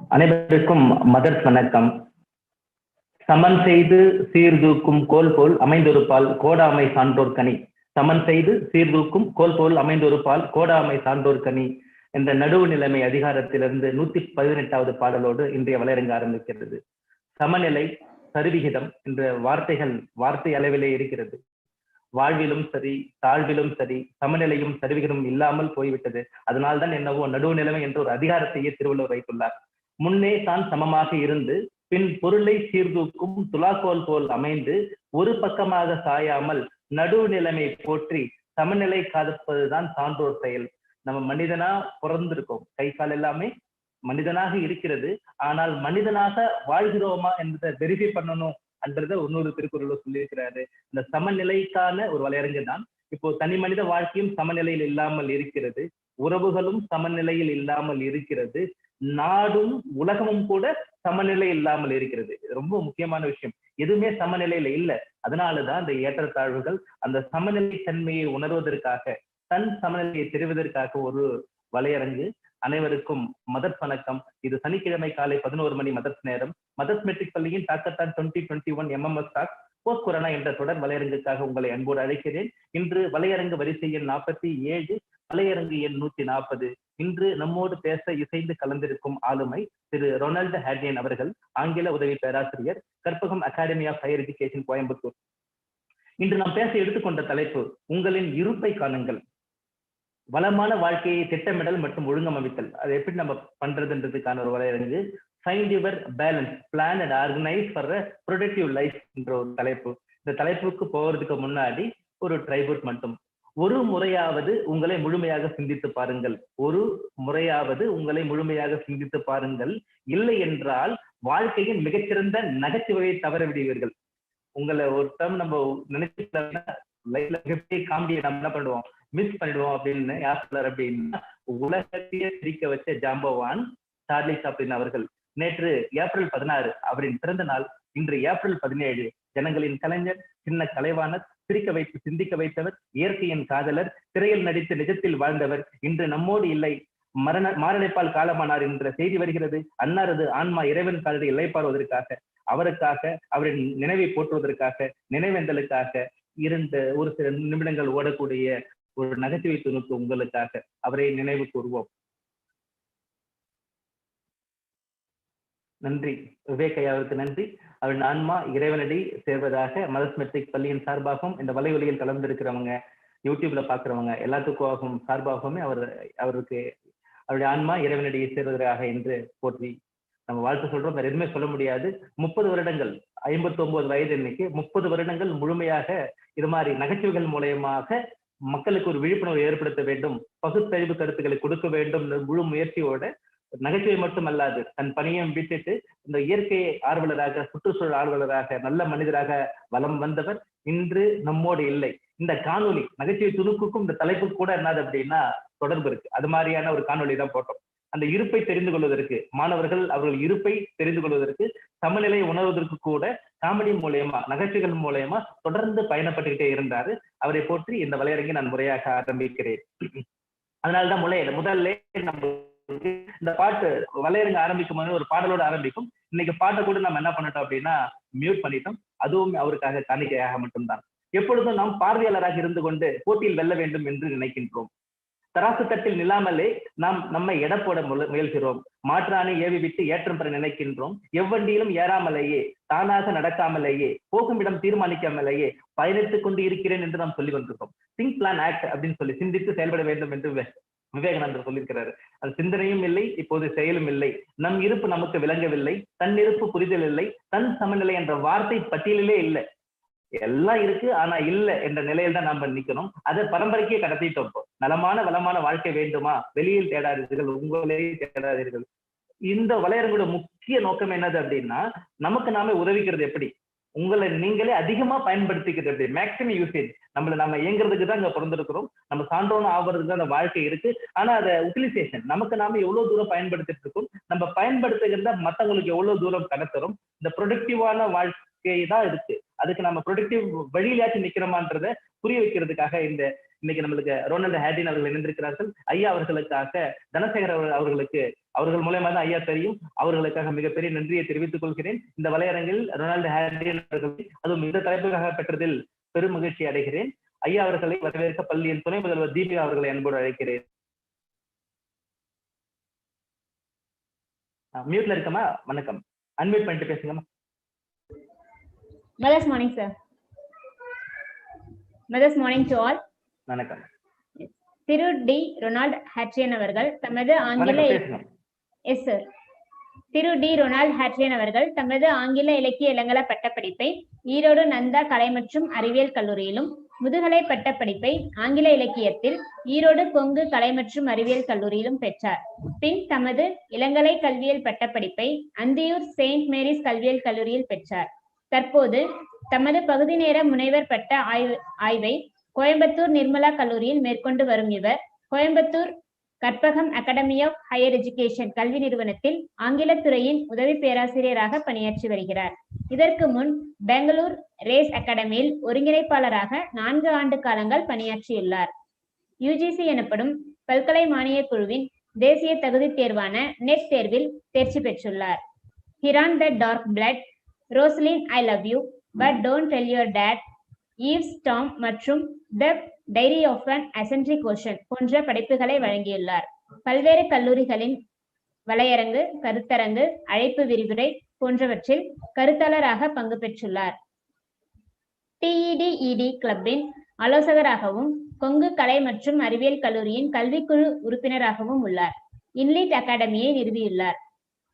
அனைவருக்கும் மதர்ஸ் வணக்கம். சமன் செய்து சீர்தூக்கும் கோல் போல் அமைந்தொருப்பால் கோடாமை சான்றோர் கனி. சமன் செய்து சீர்தூக்கும் கோல் போல் அமைந்தொருப்பால் கோடாமை சான்றோர் கனி என்ற நடுவு நிலைமை அதிகாரத்திலிருந்து 118வது பாடலோடு இன்றைய வலையரங்கு ஆரம்பிக்கிறது. சமநிலை, சரிவிகிதம் என்ற வார்த்தைகள் வார்த்தை அளவிலே இருக்கிறது. வாழ்விலும் சரி, தாழ்விலும் சரி, சமநிலையும் சரிவிகிதம் இல்லாமல் போய்விட்டது. அதனால்தான் என்னவோ நடுவு நிலைமை என்ற ஒரு அதிகாரத்தையே திருவள்ளுவர் வைத்துள்ளார். முன்னே தான் சமமாக இருந்து பின் பொருளை சீர்தூக்கும் துலாக்கோல் போல் அமைந்து ஒரு பக்கமாக சாயாமல் நடுவு நிலைமை போற்றி சமநிலை காப்பதுதான் சான்றோர் செயல். நம்ம மனிதனா பிறந்திருக்கோம், கை கால் எல்லாமே மனிதனாக இருக்கிறது. ஆனால் மனிதனாக வாழ்கிறோமா என்பதை வெரிஃபை பண்ணணும் என்றத இன்னொரு திருக்குறளை சொல்லியிருக்கிறாரு. இந்த சமநிலைக்கான ஒரு வலையரங்கு தான். இப்போ தனி மனித வாழ்க்கையும் சமநிலையில் இல்லாமல் இருக்கிறது, உறவுகளும் சமநிலையில் இல்லாமல் இருக்கிறது, நாடும் உலகமும் கூட சமநிலை இல்லாமல் இருக்கிறது. ரொம்ப முக்கியமான விஷயம், எதுவுமே சமநிலையில இல்லை. அதனாலதான் இந்த ஏற்றத்தாழ்வுகள். அந்த சமநிலை தன்மையை உணர்வதற்காக, தன் சமநிலையை தெரிவதற்காக ஒரு வலையரங்கு. அனைவருக்கும் மதர்ஸ் வணக்கம். இது சனிக்கிழமை காலை 11 மணி மதர்ஸ் நேரம். மதர்ஸ் மெட்ரிக் பள்ளியின் தாக்கத்தான் 2021 MMS டாக் போஸ்ட் கொரோனா என்ற தொடர் வலையரங்குக்காக உங்களை அன்போடு அழைக்கிறேன். இன்று வலையரங்கு வரிசை எண் 47, வலையரங்கு எண் 140. இன்று நம்மோடு பேச இசைந்து கலந்திருக்கும் ஆளுமை திரு ரொனால்டு ஹேட்ரியன் அவர்கள், ஆங்கில உதவி பேராசிரியர், Karpagam Academy of Higher Education, Coimbatore. இன்று நாம் பேச எடுத்துக்கொண்ட தலைப்பு உங்களின் இருப்பை காணுங்கள். வளமான வாழ்க்கையை திட்டமிடல் மற்றும் ஒழுங்கமைத்தல், அது எப்படி நம்ம பண்றதுன்றதுக்கான ஒரு வலையரங்கு. Find your balance, plan and organise for a productive life என்ற ஒரு தலைப்பு. இந்த தலைப்புக்கு போகிறதுக்கு முன்னாடி ஒரு ட்ரைபூட் மட்டும். ஒரு முறையாவது உங்களை முழுமையாக சிந்தித்து பாருங்கள். ஒரு முறையாவது உங்களை முழுமையாக சிந்தித்து பாருங்கள். இல்லை என்றால் வாழ்க்கையின் மிகச்சிறந்த நகைச்சுவையை தவற விடுவீர்கள். உங்களை ஒரு டைம் நம்ம நினைச்சுட்டோம்னா லைஃப்ல மிகப்பெரிய காமெடியை நம்ம என்ன பண்ணுவோம், மிஸ் பண்ணிடுவோம். அப்படின்னு யார் சொல்றாரு அப்படின்னா, உலகத்தையே சிரிக்க வச்ச ஜாம்பவான் சார்லி சாப்ளின் அவர்கள். நேற்று ஏப்ரல் 16 அவரின் பிறந்த நாள். இன்று ஏப்ரல் 17 ஜனங்களின் கலைஞர், சின்ன கலைவாணர், சிரிக்க வைத்து சிந்திக்க வைத்தவர், இயற்கையின் காதலர், திரையில் நடித்து நிஜத்தில் வாழ்ந்தவர் இன்று நம்மோடு இல்லை, மாரடைப்பால் காலமானார் என்ற செய்தி வருகிறது. அன்னாரது ஆன்மா இறைவன் காலத்தை இலைப்பாடுவதற்காக, அவருக்காக, அவரின் நினைவை போற்றுவதற்காக, நினைவேந்தலுக்காக இருந்த ஒரு சில நிமிடங்கள் ஓடக்கூடிய ஒரு நகைச்சுவை துணுக்கு உங்களுக்காக. அவரை நினைவு கூறுவோம். நன்றி விவேக் ஐயாவுக்கு நன்றி. அவரின் ஆன்மா இறைவனடி சேர்வதாக மதர்ஸ் மெட்ரிக் பள்ளியின் சார்பாகவும், இந்த வலைவலியில் கலந்திருக்கிறவங்க, யூடியூப்ல பாக்குறவங்க எல்லாத்துக்கும் சார்பாகவுமே அவருக்கு அவருடைய ஆன்மா இறைவனடியை சேர்வதற்காக என்று போற்றி நம்ம வாழ்த்து சொல்றோம். வேற எதுவுமே சொல்ல முடியாது. 30 வருடங்கள், 59 வயது இன்னைக்கு, 30 வருடங்கள் முழுமையாக இது மாதிரி நகைச்சுவைகள் மூலயமாக மக்களுக்கு ஒரு விழிப்புணர்வு ஏற்படுத்த வேண்டும், பகுத்தறிவு கருத்துக்களை கொடுக்க வேண்டும் முழு முயற்சியோட, நகைச்சுவை மட்டும் அல்லாது தன் பணியையும் விட்டுட்டு இந்த இயற்கை ஆர்வலராக, சுற்றுச்சூழல் ஆர்வலராக, நல்ல மனிதராக வலம் வந்தவர் இன்று நம்மோடு இல்லை. இந்த காணொலி நகைச்சுவை துணுக்குக்கும் இந்த தலைப்புக்கு கூட என்னது அப்படின்னா தொடர்பு இருக்கு. அது மாதிரியான ஒரு காணொலி தான் போட்டோம். அந்த இருப்பை தெரிந்து கொள்வதற்கு, மாணவர்கள் அவர்கள் இருப்பை தெரிந்து கொள்வதற்கு, சமநிலை உணர்வதற்கு கூட காமெடி மூலயமா, நகைச்சுவைகள் மூலயமா தொடர்ந்து பயணப்பட்டுக்கிட்டே இருந்தாரு. அவரை போற்றி இந்த வலையரங்கை நான் முறையாக ஆரம்பிக்கிறேன். அதனால்தான் முதல்ல நம்ம இந்த பாட்டு வலையரங்கு ஆரம்பிக்கும் போது ஒரு பாடலோடு ஆரம்பிக்கும். இன்னைக்கு பாட்டை கூட நம்ம என்ன பண்ணிட்டோம் அப்படின்னா மியூட் பண்ணிட்டோம். அதுவும் அவருக்காக காணிக்கையாக மட்டும்தான். எப்பொழுதும் நாம் பார்வையாளராக இருந்து கொண்டு போட்டியில் வெல்ல வேண்டும் என்று நினைக்கின்றோம். தராசு தட்டில் நில்லாமலே நாம் நம்மை எடை போட முயல்கிறோம். மாற்றானை ஏவி விட்டு ஏற்றம் பெற நினைக்கின்றோம். எவ்வண்டியிலும் ஏறாமலேயே, தானாக நடக்காமலேயே, போகும் இடம் தீர்மானிக்காமலேயே பயணித்துக் கொண்டு இருக்கிறேன் என்று நாம் சொல்லிக் கொண்டிருக்கோம். திங்க் பிளான் ஆக்ட் அப்படின்னு சொல்லி சிந்தித்து செயல்பட வேண்டும் என்று விவேகானந்தர் சொல்லியிருக்கிறாரு. அது சிந்தனையும் இல்லை, இப்போது செயலும் இல்லை. நம் இருப்பு நமக்கு விளங்கவில்லை, தன் இருப்பு புரிதல் இல்லை, தன் சமநிலை என்ற வார்த்தை பட்டியலிலே இல்லை. எல்லாம் இருக்கு ஆனா இல்ல என்ற நிலையில் தான் நாம நிக்கணும். அதை பரம்பரைக்கே கடத்திட்டோம். நலமான வளமான வாழ்க்கை வேண்டுமா, வெளியில் தேடாதீர்கள், உங்களே தேடாதீர்கள். இந்த வலையரங்களோட முக்கிய நோக்கம் என்னது அப்படின்னா, நமக்கு நாம உதவிக்கிறது எப்படி, உங்களை நீங்களே அதிகமா பயன்படுத்திக்கிறது எப்படி, மேக்சிமம் யூசேஜ். நம்ம இயங்குறதுக்கு தான் இங்க பிறந்திருக்கிறோம், நம்ம சான்றோன்னு ஆகுறதுக்கு தான் அந்த வாழ்க்கை இருக்கு. ஆனா அதை யூட்டிலைசேஷன் நமக்கு நாம எவ்வளவு தூரம் பயன்படுத்திட்டு இருக்கோம், நம்ம பயன்படுத்துகிறத மத்தவங்களுக்கு எவ்வளவு தூரம் கடத்துறோம். இந்த ப்ரொடக்டிவான வாழ்க்கை தான் இருக்கு. அதுக்கு நம்ம ப்ரொடக்டிவ் வழியிலாச்சும் நிக்கிறோமான்றத புரிய வைக்கிறதுக்காக இந்த இன்னைக்கு நம்மளுக்கு ரொனால்டு ஹேட்ரியன் அவர்கள் இணைந்திருக்கிறார்கள். ஐயா அவர்களுக்காக தனசேகர் அவர்களுக்கு அவர்கள் மூலமா தான் ஐயா தெரியும், அவர்களுக்காக மிகப்பெரிய நன்றியை தெரிவித்துக் கொள்கிறேன். இந்த வலையரங்கில் ரொனால்டு ஹேட்ரியன் அவர்களை அதுவும் இந்த தலைப்புக்காக பெற்றதில் பெரும் மகிழ்ச்சி அடைகிறேன். ஐயா அவர்களை வரவேற்க பள்ளியின் துணை முதல்வர் தீபிகா அவர்களை அன்போடு அழைக்கிறேன். மியூட்ல இருக்கமா? வணக்கம், அன்மியூட் பண்ணிட்டு பேசுங்கம்மா. Mother's morning, sir. Mother's morning to all. வணக்கம். திரு டி ரொனால்ட் ஹேட்ரியன் அவர்கள் தமது ஆங்கில எஸ் சார் திரு டி ரொனால்ட் ஹேட்ரியன் அவர்கள் தமது ஆங்கில இலக்கிய இளங்கல பட்டப்படிப்பை ஈரோடு நந்தா கலை மற்றும் அறிவியல் கல்லூரியிலும், முதுகலை பட்டப்படிப்பை ஆங்கில இலக்கியத்தில் ஈரோடு கொங்கு கலை மற்றும் அறிவியல் கல்லூரியிலும் பெற்றார். பின் தமது இளங்கலை கல்வியல் பட்டப்படிப்பை அந்தியூர் செயின்ட் மேரிஸ் கல்வியல் கல்லூரியில் பெற்றார். தற்போது தமது பகுதி நேர முனைவர் பட்ட ஆய்வை கோயம்புத்தூர் நிர்மலா கல்லூரியில் மேற்கொண்டு வரும் இவர், Coimbatore Karpagam Academy of Higher Education கல்வி நிறுவனத்தில் ஆங்கிலத்துறையின் உதவி பேராசிரியராக பணியாற்றி வருகிறார். இதற்கு முன் பெங்களூர் ரேஸ் அகாடமியில் ஒருங்கிணைப்பாளராக 4 ஆண்டு காலங்கள் பணியாற்றியுள்ளார். யுஜிசி எனப்படும் பல்கலை மானிய குழுவின் தேசிய தகுதி தேர்வான நெட் தேர்வில் தேர்ச்சி பெற்றுள்ளார். Hiran the dark blood, Roslin I love you but don't tell your dad, Eve's Tom மற்றும் the diary of an eccentric ocean போன்ற படைப்புகளை வழங்கியுள்ளார். பல்வேறு கல்லூரிகளின் வலையரங்கு, கருத்தரங்கு, அழைப்பு விரிவுரை போன்றவற்றில் கருத்தாளராக பங்கு பெற்றுள்ளார். டிஇடிஇடி கிளப்பின் ஆலோசகராகவும் கொங்கு கலை மற்றும் அறிவியல் கல்லூரியின் கல்விக்குழு உறுப்பினராகவும் உள்ளார். இன்லிட் அகாடமியை நிறுவியுள்ளார்.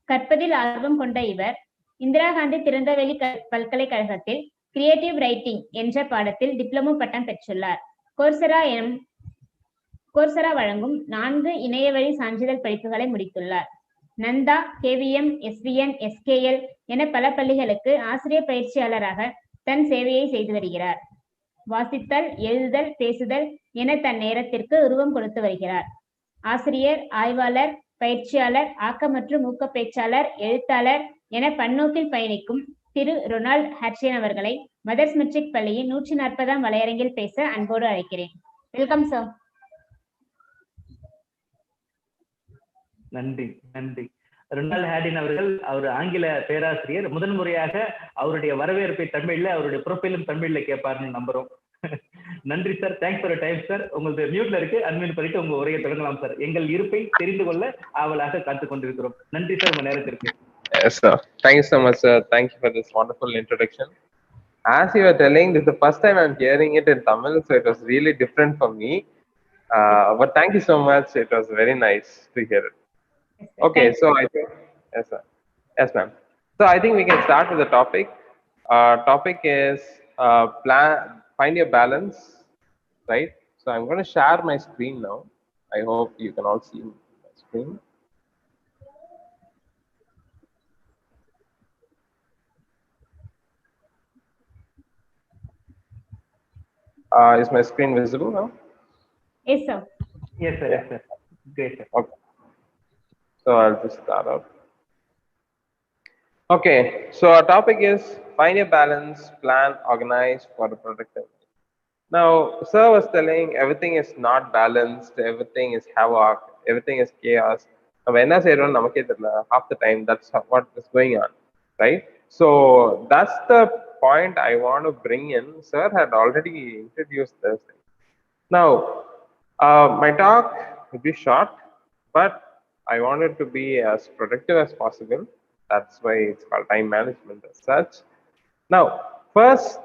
கற்பதில் ஆர்வம் கொண்ட இவர் இந்திரா காந்தி திறந்தவெளி பல்கலைக்கழகத்தில் கிரியேட்டிவ் ரைட்டிங் என்ற பாடத்தில் டிப்ளமோ பட்டம் பெற்றுள்ளார். கோர்சரா வழங்கும் 4 இணைய வழி சான்றிதழ் படிப்புகளை முடித்துள்ளார். நந்தா, கேவிஎம், எஸ்விஎன், எஸ்கேஎல் என பல பள்ளிகளுக்கு ஆசிரியர் பயிற்சியாளராக தன் சேவையை செய்து வருகிறார். வாசித்தல், எழுதுதல், பேசுதல் என தன் நேரத்திற்கு உருவம் கொடுத்து வருகிறார். ஆசிரியர், ஆய்வாளர், பயிற்சியாளர், ஆக்க மற்றும் ஊக்க பேச்சாளர், எழுத்தாளர் என பன்னோக்கில் பயணிக்கும் திரு ரொனால்ட் ஹேட்ரியன் அவர்களை மதர்ஸ் மெட்ரிக் பள்ளியின் 140ஆம் வலையரங்கில் பேச அன்போடு அழைக்கிறேன். Welcome sir. நன்றி நன்றி. ரொனால்ட் ஹேட்ரியன் அவர்கள் அவர் ஆங்கில பேராசிரியர். முதன்முறையாக அவருடைய வரவேற்பை தமிழ்ல, அவருடைய ப்ரொஃபைலும் தமிழ்ல கேட்பாருன்னு நம்புறோம். நன்றி sir, thanks for time sir. உங்களுக்கு மியூட்ல இருக்கு, அன்மியூட் பண்ணிட்டு உங்க உரையை தொடங்கலாம் சார். எங்கள் இருப்பை தெரிந்து கொள்ள ஆவலாக காத்துக் கொண்டிருக்கிறோம். நன்றி சார், உங்க நேரத்திற்கு. Yes, sir. Thank you so much, sir. Thank you for this wonderful introduction. As you were telling, this is the first time I'm hearing it in Tamil, so it was really different for me. But thank you so much. It was very nice to hear it. Okay, so I think, yes, sir. Yes, ma'am. So I think we can start with the topic. Topic is find your balance, right? So I'm going to share my screen now. I hope you can all see my screen. Is my screen visible now? Yes, sir. Yes, sir. Yes, sir. Great, sir. Okay. So I'll just start out. Okay. So our topic is find a balance, plan, organize for the productivity. Now, sir was telling everything is not balanced, everything is havoc, everything is chaos. Half the time, that's what is going on, right? So that's the point I want to bring in. Sir had already introduced this thing. Now, my talk will be short, but I want it to be as productive as possible. That's why it's called time management as such. Now, first,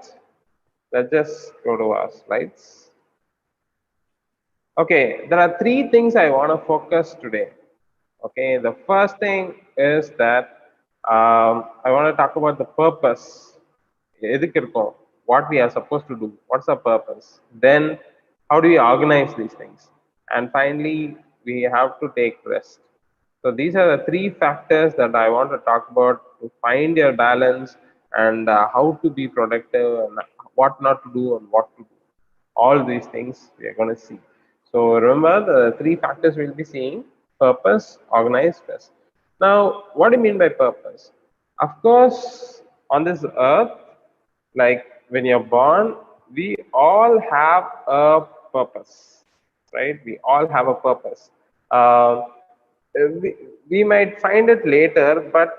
let's just go to our slides. Okay, there are 3 things I want to focus today. Okay, the first thing is that I want to talk about the purpose. What we are supposed to do. What's the purpose? Then, how do we organize these things? And finally, we have to take rest. So these are the 3 factors that I want to talk about to find your balance and how to be productive and what not to do and what to do. All these things we are going to see. So remember the 3 factors we'll be seeing: purpose, organize, rest. Now, what do you mean by purpose? Of course, on this earth, like when you're born, we all have a purpose, right? We all have a purpose. Uh, we might find it later, but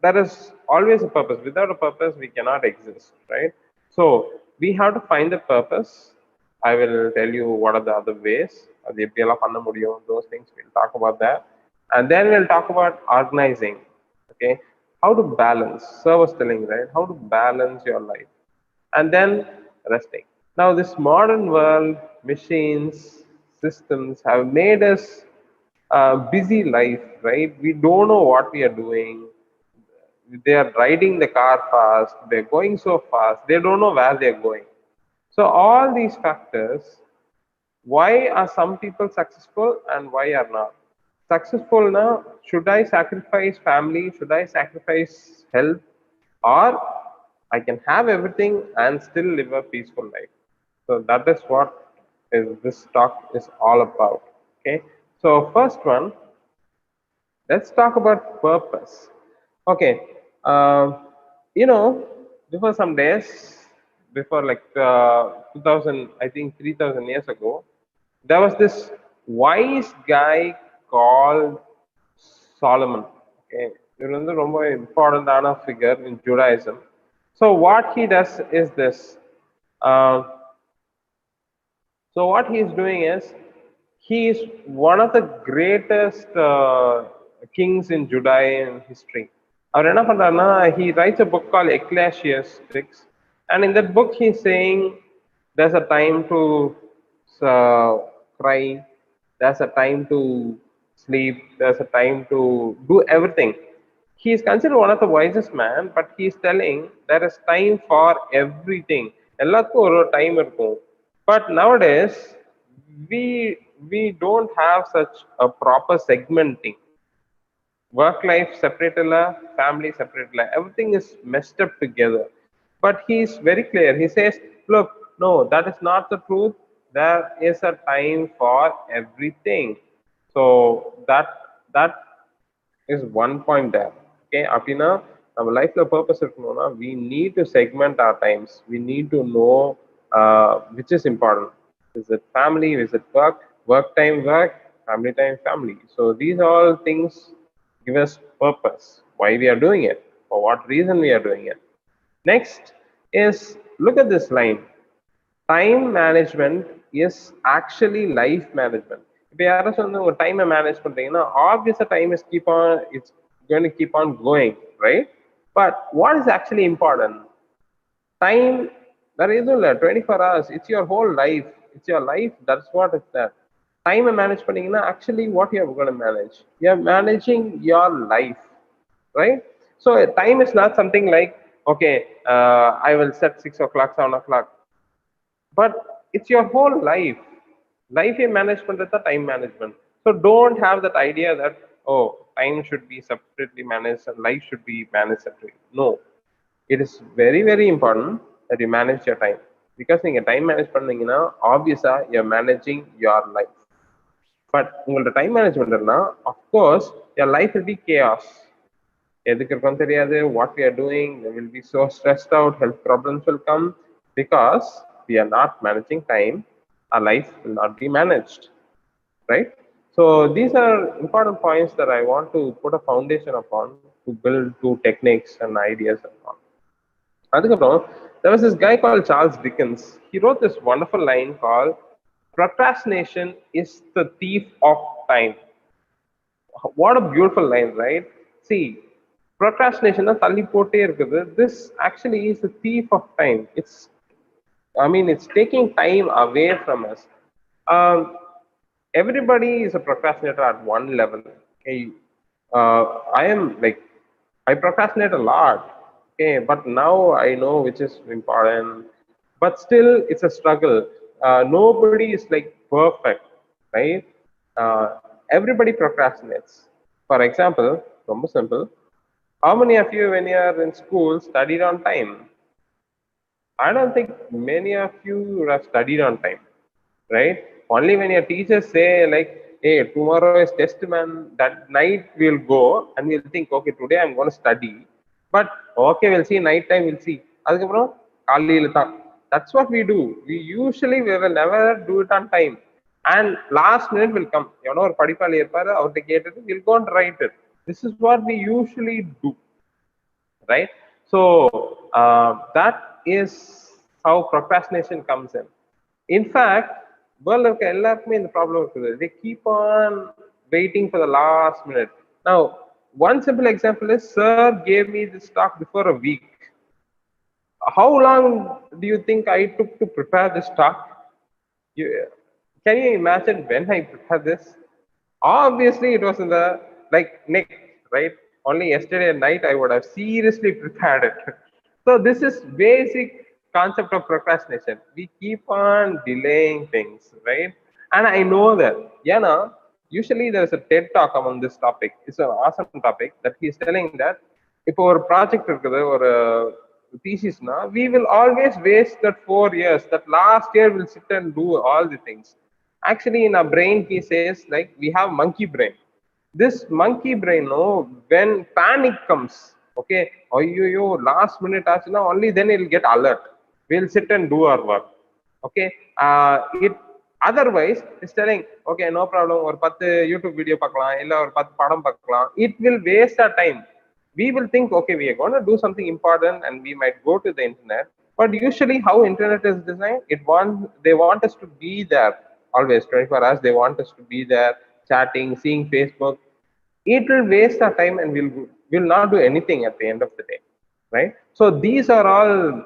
there is always a purpose. Without a purpose, we cannot exist, right? So we have to find the purpose. I will tell you what are the other ways. அது எப்படியெல்லாம் பண்ண முடியும், those things we'll talk about that. And then we'll talk about organizing, okay? How to balance, Sir was telling, right? How to balance your life. And then resting. Now this modern world, machines, systems have made us busy life, right? We don't know what we are doing. They are riding the car fast, they're going so fast, they don't know where they're going. So all these factors, why are some people successful and why are not? Successful now, should I sacrifice family, should I sacrifice health, or I can have everything and still live a peaceful life? So that is what this talk is all about. Okay, so first one, let's talk about purpose. Okay, you know, before some days, before like 2000, I think 3000 years ago, there was this wise guy called Solomon. Okay, இவர் வந்து ரொம்ப இம்பார்ட்டண்டான figure in Judaism. So what he does is this. Uh, so what he is doing is, he is one of the greatest kings in Judean history. அவர் என்ன பண்றாருன்னா, he writes a book called Ecclesiastes, and in that book he is saying there's a time to cry, there's a time to sleep, there's a time to do everything. He is considered one of the wisest man, but he is telling there is time for everything. எல்லாத்துக்கும் ஒரு time இருக்கும். But nowadays we don't have such a proper segmenting. Work life separate, family separate, everything is messed up together. But he is very clear. He says, look, no, that is not the truth. There is a time for everything. So that is one point there. Okay, apina our life la purpose irukona, we need to segment our times. We need to know which is important. Is it family, is it work time work, family time family? So these all things give us purpose, why we are doing it, for what reason we are doing it. Next is, look at this line, time management is actually life management. If you are saying ஒரு time manage பண்றீங்கன்னா, obviously time is it's going to keep on going, right? But what is actually important? Time, there is no 24 hours, it's your whole life, it's your life, that's what is that. Time manage பண்ணீங்கன்னா, actually what you are going to manage, you are managing your life, right? So time is not something like, okay, I will set 6 o'clock 7 o'clock, but it's your whole life. Life management is the time management. So don't have that idea that, oh, time should be separately managed and life should be managed separately. No, it is very, very important that you manage your time, because நீங்க time manage பண்ணீங்கன்னா obviously you're managing your life. But உங்களோட time management இருந்தா, of course your life will be chaos. எதுக்கு இருக்குன்னு தெரியாது, what we are doing, we will be so stressed out, health problems will come, because we are not managing time. Our life will not be managed, right? So these are important points that I want to put a foundation upon to build two techniques and ideas upon. Adukaprom, there was this guy called Charles Dickens. He wrote this wonderful line called, procrastination is the thief of time. What a beautiful line, right? See, procrastination na thalli potte irukudhu, this actually is the thief of time. It's taking time away from us. Everybody is a procrastinator at one level. Okay, I am like, I procrastinate a lot. Okay, but now I know which is important. But still, it's a struggle. Nobody is like perfect, right? Everybody procrastinates. For example, ரொம்ப simple. How many of you, when you are in school, studied on time? I don't think many of you have studied on time, right? Only when your teachers say like, hey, tomorrow is test, man, that night we'll go and we'll think, okay, today I'm going to study. But okay, we'll see, night time we'll see. அதுக்கப்புறம் காலையில தான் That's what we do. We will never do it on time, and last minute will come. Or padipali irparu avarta kettu we'll go and write it. This is what we usually do, right? So that is how procrastination comes in. In fact, world இருக்க எல்லாருக்குமே இந்த problem இருக்குது. They keep on waiting for the last minute. Now, one simple example is, sir gave me this talk before a week. How long do you think I took to prepare this talk? Can you imagine when I prepared this? Obviously, it was in the neck, right? Only yesterday night I would have seriously prepared it. So this is basic concept of procrastination. We keep on delaying things, right? And I know that, usually there's a TED talk on this topic. It's an awesome topic that he's telling that if our project or thesis, we will always waste that 4 years. That last year we'll sit and do all the things. Actually, in our brain, he says, like, we have monkey brain. This monkey brain, when panic comes, okay, last minute aachna, only then it'll get alert. We'll sit and do our work. Okay, it otherwise it's telling, okay, no problem, or 10 YouTube video pakkalam illa or 10 padam pakkalam. It will waste our time. We will think, okay, we are going to do something important and we might go to the internet. But usually how internet is designed, they want us to be there always 24 hours. They want us to be there chatting, seeing Facebook. It will waste our time and we'll not do anything at the end of the day, right? So these are all,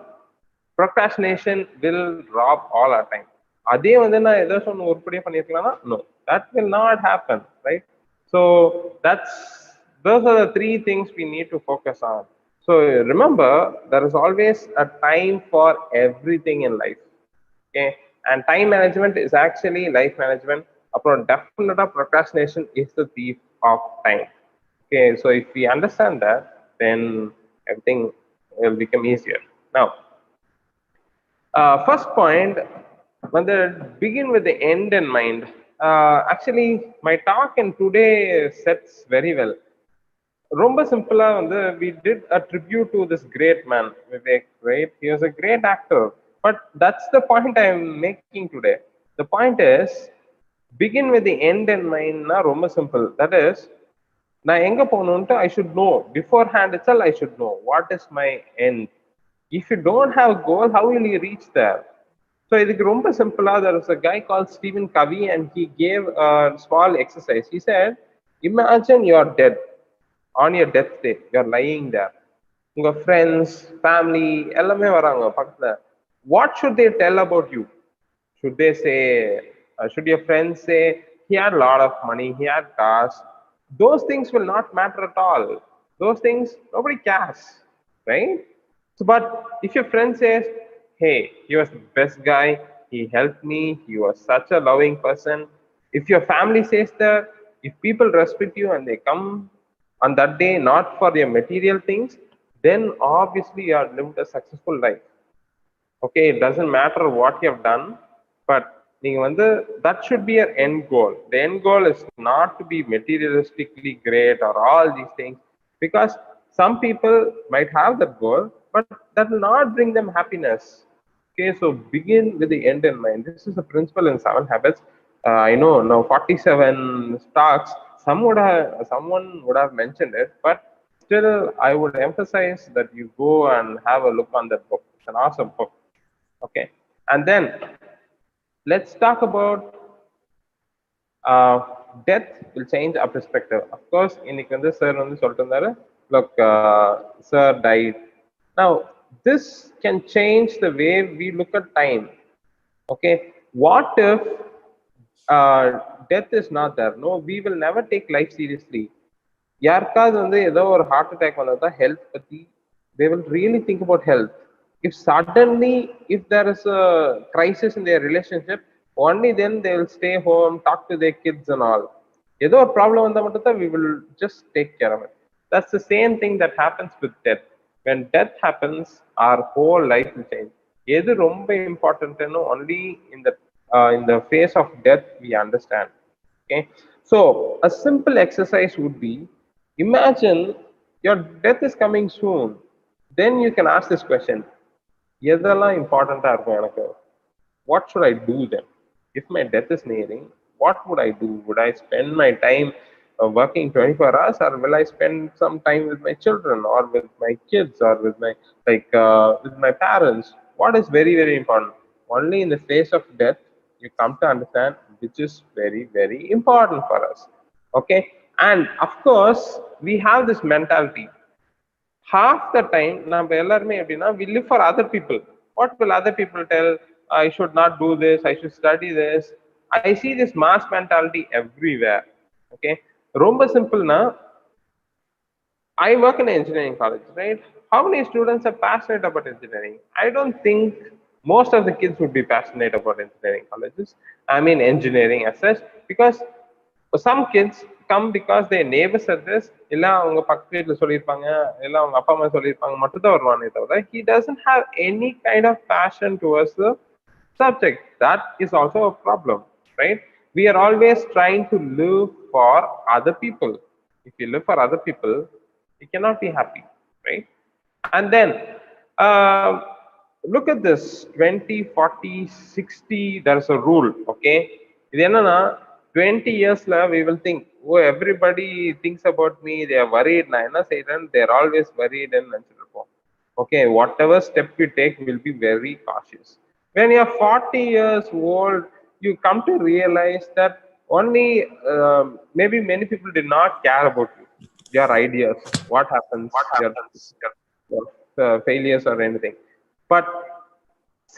procrastination will rob all our time. Adhe vandha na edha sonu urupadiya pannirukala, no, that will not happen, right? So those are the 3 things we need to focus on. So remember, there is always a time for everything in life. Okay, and time management is actually life management. Definitely procrastination is the thief of time. Okay, so if we understand that, then everything will become easier. Now, first point, when they begin with the end in mind. Actually, my talk in today sets very well. Romba simple, we did a tribute to this great man, Vivek, right? He was a great actor. But that's the point I'm making today. The point is, begin with the end in mind, romba simple. That is, I should know. Beforehand itself, I should know what is my end. If you don't have a goal, how will you reach there? So it's romba simple. There was a guy called Stephen Covey, and he gave a small exercise. He said, imagine you're dead. On your death day, you're lying there. Your friends, family, ellame varanga pakkatla. What should they tell about you? Should they say, should your friends say, he had a lot of money, he had cars? Those things will not matter at all. Those things, nobody cares, right? So, but if your friend says, hey, he was the best guy, he helped me, he was such a loving person. If your family says that, if people respect you and they come on that day, not for their material things, then obviously you have lived a successful life. Okay, it doesn't matter what you have done, but that should be your end goal. The end goal is not to be materialistically great or all these things, because some people might have that goal, but that will not bring them happiness. Okay, so begin with the end in mind. This is the principle in 7 habits. I know now 47 stocks. Someone would have mentioned it, but still I would emphasize that you go and have a look on that book. It's an awesome book. Okay, and then let's talk about death will change our perspective. Of course, இன்னைக்கு sir சொல்லிட்டு இருந்தாரு, look, sir died. Now this can change the way we look at time. Okay, what if death is not there? No, we will never take life seriously. யாருக்காவது ஏதோ ஒரு heart attack வந்தா health பத்தி, they will really think about health. If suddenly, if there is a crisis in their relationship, only then they will stay home, talk to their kids and all. ஏதோ ஒரு problem வந்தா மட்டும் we will just take care of it. That's the same thing that happens with death. When death happens, our whole life will change. எது ரொம்ப important only in the face of death we understand. Okay, so a simple exercise would be, imagine your death is coming soon. Then you can ask this question, எதெல்லாம் இம்பார்ட்டண்டா இருக்கும் எனக்கு, what should I do then? If my death is nearing, what would I do? Would I spend my time working 24 hours, or will I spend some time with my children or with my kids or with my with my parents? What is very, very important? Only in the face of death you come to understand which is very, very important for us. Okay, and of course we have this mentality. Half the time நம்ம எல்லாருமே எப்படின்னா we live for other people. What will other people tell? I should not do this, I should study this. I see this mass mentality everywhere. Okay, ரொம்ப சிம்பிள்னா, I work in an engineering college, right? How many students are passionate about engineering? I don't think most of the kids would be passionate about engineering colleges. I mean engineering as such, because some kids come because their neighbor said this, இல்ல அவங்க பக்கத்து வீட்டுல சொல்லியிருப்பாங்க, இல்ல அவங்க அப்பா அம்மா சொல்லியிருப்பாங்க, மட்டும் தான் வருவானே தவிர he doesn't have any kind of passion towards the subject. That is also a problem, right? We are always trying to live for other people. If you live for other people, you cannot be happy, right? And then uh, look at this 20, 40, 60. There's a rule. Okay, இது என்னன்னா 20 yearsல we will think, oh, everybody thinks about me, they are worried. நான் என்ன செய்றேன், they are always worried ன்னு நினைச்சிட்டு இருப்போம். Okay, whatever step we take will be very cautious. When you are 40 years old, you come to realize that only maybe many people did not care about you, your ideas, what happens, your failures or anything. But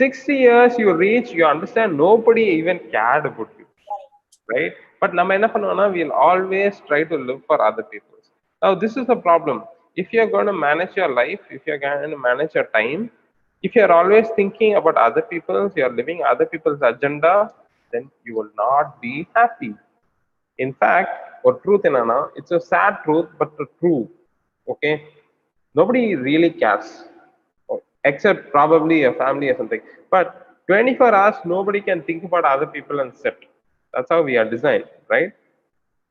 60 years you reach, you understand nobody even cared about you, right? But நம்ம என்ன பண்ணுவோம்னா, we'll always try to live for other people. Now this is the problem. If you're going to manage your life, if you're going to manage your time, if you're always thinking about other people's, you're living other people's agenda, then you will not be happy. In fact, or truth enana, it's a sad truth but the true. Okay, nobody really cares except probably a family or something, but 24 hours nobody can think about other people and sit. That's how we are designed, right?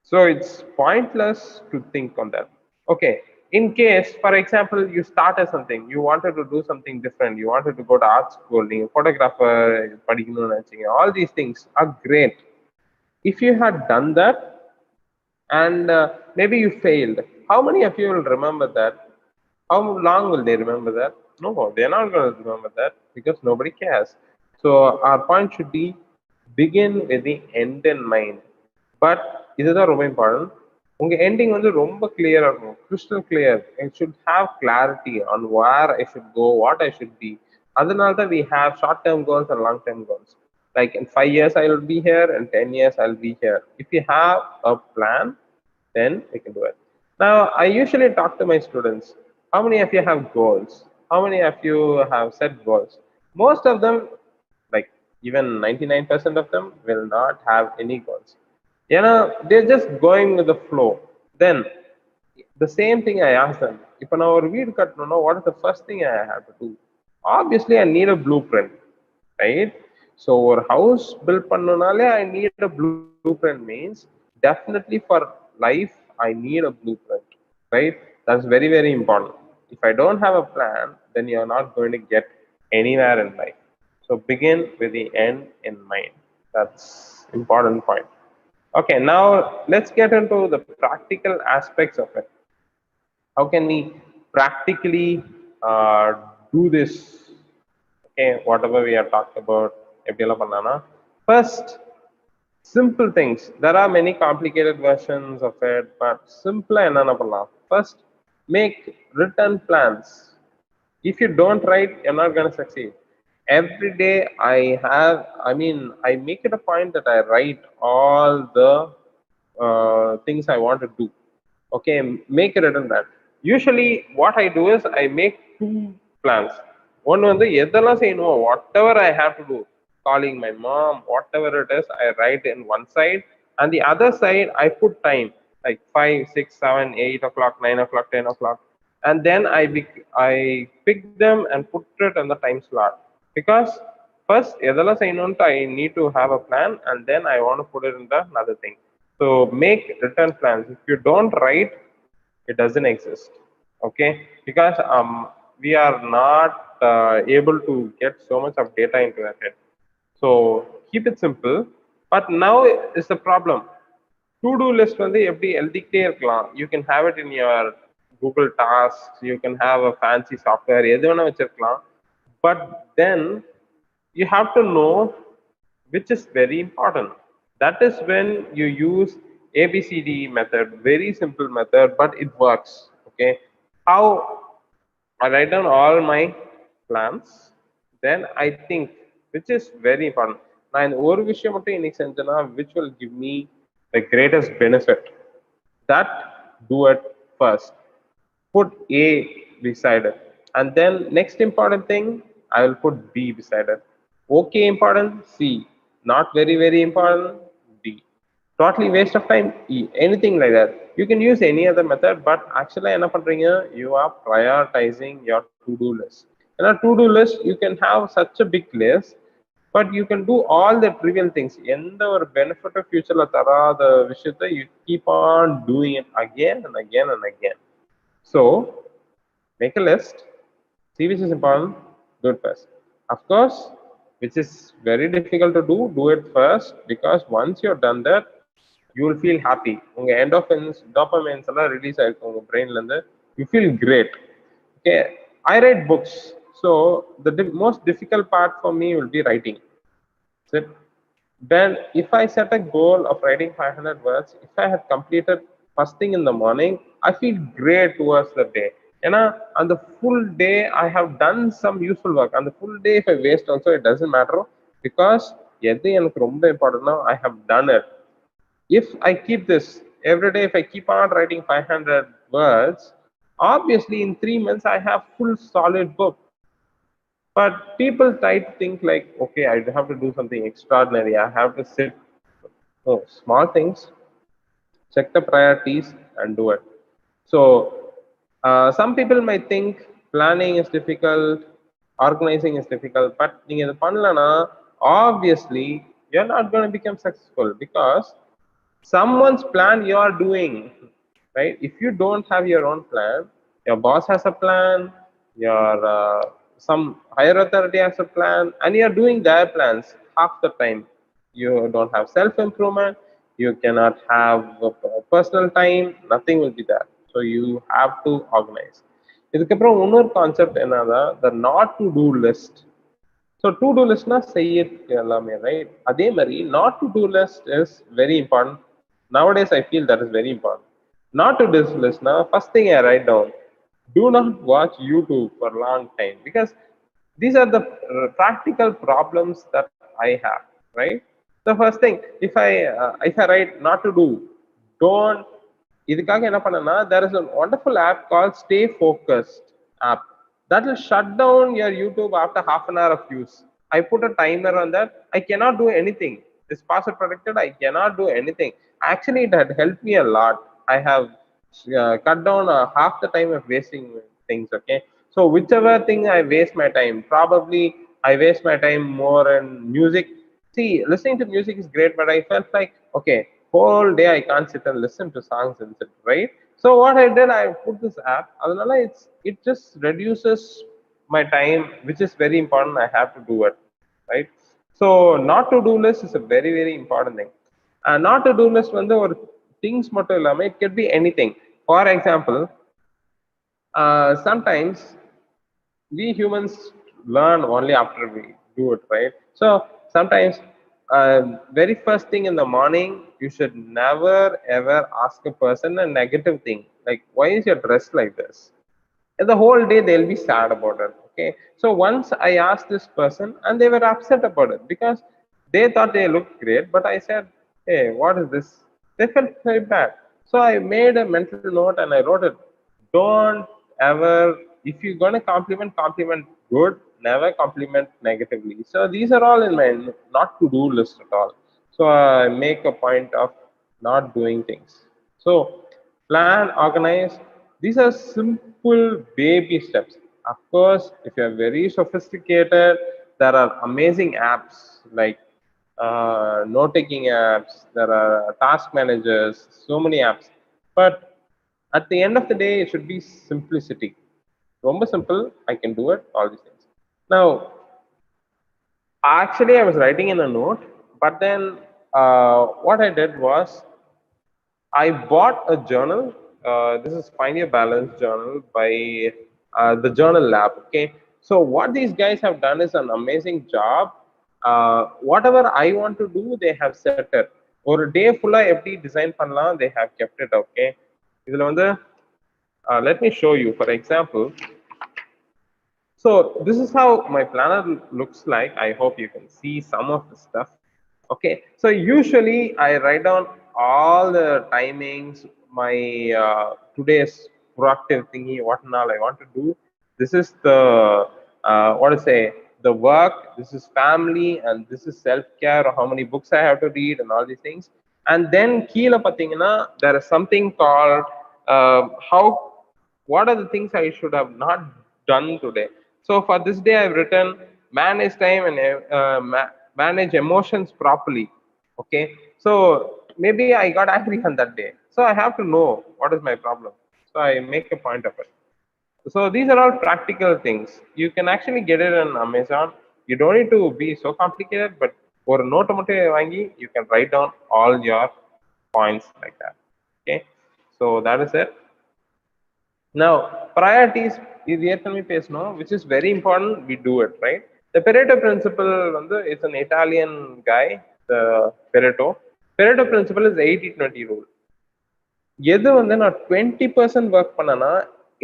So it's pointless to think on that. Okay, in case, for example, you started something, you wanted to do something different, you wanted to go to art school, you photographer படிக்கணும்னு நினைச்சீங்க, all these things are great. If you had done that and maybe you failed, how many of you will remember that? How long will they remember that? No, they're not going to remember that because nobody cares. So our point should be, begin with the end in mind. But இதுதான் ரொம்ப important. உங்க ending வந்து ரொம்ப கிளியரா இருக்கும், crystal clear. It should have clarity on where I should go, what I should be. அதனால தான் we have short term goals and long term goals. Like in 5 years I will be here, and 10 years I'll be here. If you have a plan, then you can do it. Now I usually talk to my students, how many of you have goals? How many of you have set goals? Most of them, like even 99% of them, will not have any goals. You know, they're just going with the flow. Then the same thing I ask them, if I ஒரு வீடு கட்டணும்னா, what is the first thing I have to do? Obviously I need a blueprint, right? So ஒரு house build பண்ணனும்னாலே I need a blueprint, means definitely for life I need a blueprint, right? That's very, very important. If I don't have a plan, then you're not going to get anywhere in life. So begin with the end in mind. That's important point. Okay, now let's get into the practical aspects of it. How can we practically do this? Okay, whatever we are talking about, eppadi pannana. First, simple things. There are many complicated versions of it, but simple enna pannalam. First, make written plans. If you don't write, you're not going to succeed. Every day I make it a point that I write all the things I want to do. Okay, make it written that. Usually what I do is I make 2 plans. One வந்து எதெல்லாம் செய்யணும், whatever I have to do, calling my mom, whatever it is, I write in one side, and the other side I put time, like 5, 6, 7, 8 o'clock, 9 o'clock, 10 o'clock, and then I pick them and put it in the time slot. Because first எதெல்லாம் செய்யணும்னு I need to have a plan, and then I want to put it in the another thing. So make written plans. If you don't write, it doesn't exist. Okay, because we are not able to get so much of data into our head. So keep it simple. But now is the problem. To-do list வந்து எப்படி எழுதிக்கிட்டே இருக்கலாம். You can have it in your Google Tasks. You can have a fancy software. எது வேணா வச்சிருக்கலாம். But then you have to know which is very important. That is when you use ABCD method, very simple method, but it works. Okay, how I write down all my plans, then I think which is very important. நான் இந்த ஒரு விஷயம் மட்டும் இன்னைக்கு செஞ்சேன்னா which will give me the greatest benefit, that do it first. Put A beside it, and then next important thing I will put B beside it. Okay, important C, not very very important D, totally waste of time E, anything like that. You can use any other method, but actually என்ன பண்றீங்க, you are prioritizing your to-do list. In a to-do list you can have such a big list, but you can do all the trivial things. எந்த ஒரு benefit future ல தராத விஷயத்தை you keep on doing it again and again and again. So make a list, see which is important, do it first. Of course, which is very difficult to do it first, because once you're done that, you will feel happy. Unga endorphins, dopamines எல்லாம் release ஆயிருக்கும் உங்க brainல இருந்து. You feel great. Okay, I write books, so the most difficult part for me will be writing. Then if I set a goal of writing 500 words, if I had completed first thing in the morning, I feel great towards the day. And on the full day I have done some useful work. On the full day if I waste also, it doesn't matter, because எது எனக்கு ரொம்ப இம்பார்ட்டன்ட்னா I have done it. If I keep this every day, if I keep on writing 500 words, obviously in 3 months I have full solid book. But people try to think like, okay, I have to do something extraordinary. I have to sit. Oh, small things, check the priorities and do it. So some people might think planning is difficult, organizing is difficult, but நீங்க இத பண்ணலனா obviously you're not going to become successful, because someone's plan you are doing, right? If you don't have your own plan, your boss has a plan, your some higher authority has a plan, and you're doing their plans half the time. You don't have self-improvement, you cannot have personal time, nothing will be there. So you have to organize. இதுக்கப்புறம் இன்னொரு concept என்னன்னா, the not to do list. So to do list na செய்யறதுக்கு எல்லாமே, right? அதே மாதிரி not to do list is very important. Nowadays I feel that is very important. Not to do list na, first thing I write down, do not watch YouTube for a long time, because these are the practical problems that I have, right? The first thing, if I write not to do, don't, இதுக்காக என்ன பண்ணனா, there is a wonderful app called Stay Focused app that will shut down your YouTube after half an hour of use. I put a timer on that. I cannot do anything. This password protected, I cannot do anything. Actually it had helped me a lot. I have cut down half the time of wasting things. Okay, so whichever thing I waste my time, probably I waste my time more in music. See, listening to music is great, but I felt like, okay, whole day I can't sit and listen to songs and sit, right? So what I did, I put this app, adanaala it just reduces my time, which is very important. I have to do it, right? So not to do list is a very very important thing. Not to do list வந்து ஒரு things மட்டும் இல்லாம, it could be anything. For example, sometimes we humans learn only after we do it, right? So sometimes very first thing in the morning, you should never ever ask a person a negative thing like, why is your dress like this? And the whole day they'll be sad about it. Okay, so once I asked this person and they were upset about it, because they thought they looked great, but I said, hey, what is this? They felt very bad. So I made a mental note and I wrote it, don't ever, if you're going to compliment good, never compliment negatively. So these are all in my not to do list at all. So I make a point of not doing things. So plan, organize, these are simple baby steps. Of course, if you are very sophisticated, there are amazing apps like note taking apps, there are task managers, so many apps. But at the end of the day, it should be simplicity. Romba simple, I can do it, all these things. Now, actually, I was writing in a note, but then what I did was I bought a journal. This is Find Your Balance journal by the Journal Lab. Okay, so what these guys have done is an amazing job. Whatever I want to do, they have set it. ஒரு டே ஃபுல்லா எப்படி design பண்ணலாம், they have kept it. Okay, இதுல வந்து let me show you. For example, so this is how my planner looks like. I hope you can see some of the stuff. Okay, so usually I write down all the timings, my today's proactive thingy, what and all I want to do. This is the what to say, the work, this is family, and this is self-care, or how many books I have to read and all these things. And then keela pathina, there is something called how, what are the things I should have not done today. So for this day I've written manage time and manage emotions properly. Okay, so maybe I got angry on that day, so I have to know what is my problem, so I make a point of it. So these are all practical things. You can actually get it on Amazon. You don't need to be so complicated, but for a note vangi, you can write down all your points like that. Okay, so that is it. Now, priorities is which is very important. We do it, right? The Pareto principle is an Italian guy, the Pareto. Pareto principle is 80-20 rule. எது வந்து நான் 20% work பண்ணனா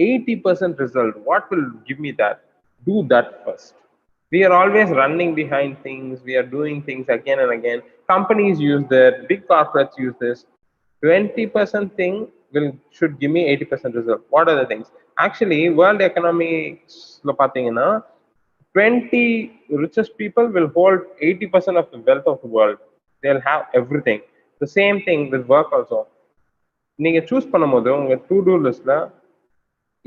80% result, what will give me that? Do that first. We are always running behind things. We are doing things again and again. Companies use that. Big corporates use this. 20% thing should give me 80% result. What are the things? Actually, world economics lo pathina, 20 richest people will hold 80% of the wealth of the world. They'll have everything. The same thing with work also. நீங்க choose பண்ணும்போது உங்க to two லிஸ்ட்ல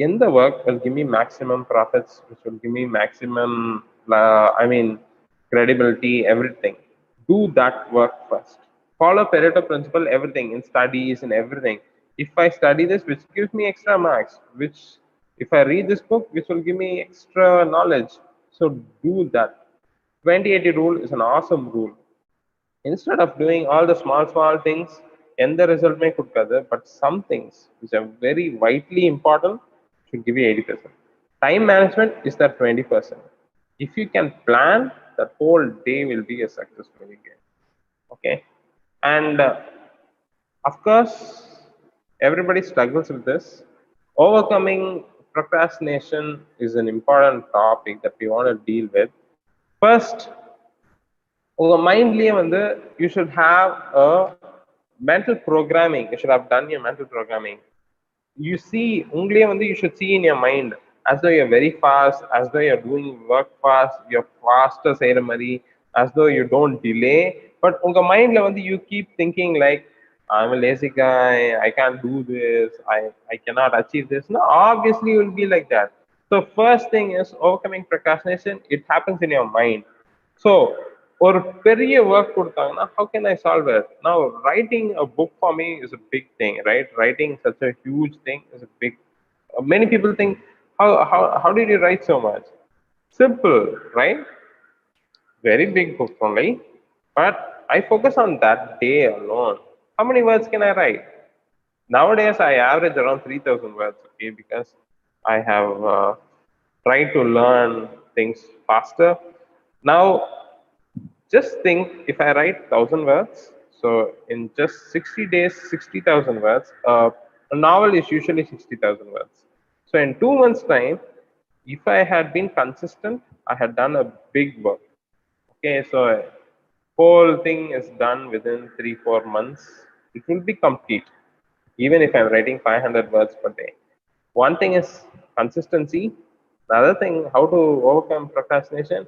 எந்த work will give me maximum profits, which will give me maximum I mean credibility, everything. Do that work first. Follow Pareto principle, everything in studies and everything. If I study this, which gives me extra marks, which if I read this book, which will give me extra knowledge, so do that. 20-80 rule is an awesome rule. Instead of doing all the small things, end the result may kudkadu, but some things which are very vitally important should give you 80%. Time management is that 20%. If you can plan, the whole day will be a successful game. Okay, and of course, everybody struggles with this. Overcoming procrastination is an important topic that we want to deal with. First, உங்க மைண்ட்லயே வந்து you should have a mental programming. You should have done your mental programming. You see, உங்களையே வந்து you should see in your mind as though you're very fast, as though you're doing work fast, you're faster செய்யற மாதிரி, as though you don't delay. But உங்க மைண்ட்ல வந்து you keep thinking like, I'm a lazy guy, I can't do this, I cannot achieve this. No, obviously you will be like that. So first thing is overcoming procrastination. It happens in your mind. So ஒரு பெரிய work கொடுத்தாங்கன்னா how can I solve it? Now writing a book for me is a big thing, right? Writing such a huge thing is a big, many people think, how did you write so much? Simple, right? Very big book only, but I focus on that day alone. How many words can I write? Nowadays I average around 3,000 words, okay, because I have tried to learn things faster. Now just think, if I write 1,000 words, so in just 60 days, 60,000 words. A novel is usually 60,000 words. So in 2 months' time, if I had been consistent, I had done a big work. Okay, so whole thing is done within 3-4 months. It will be complete, even if I'm writing 500 words per day. One thing is consistency. Another thing, how to overcome procrastination.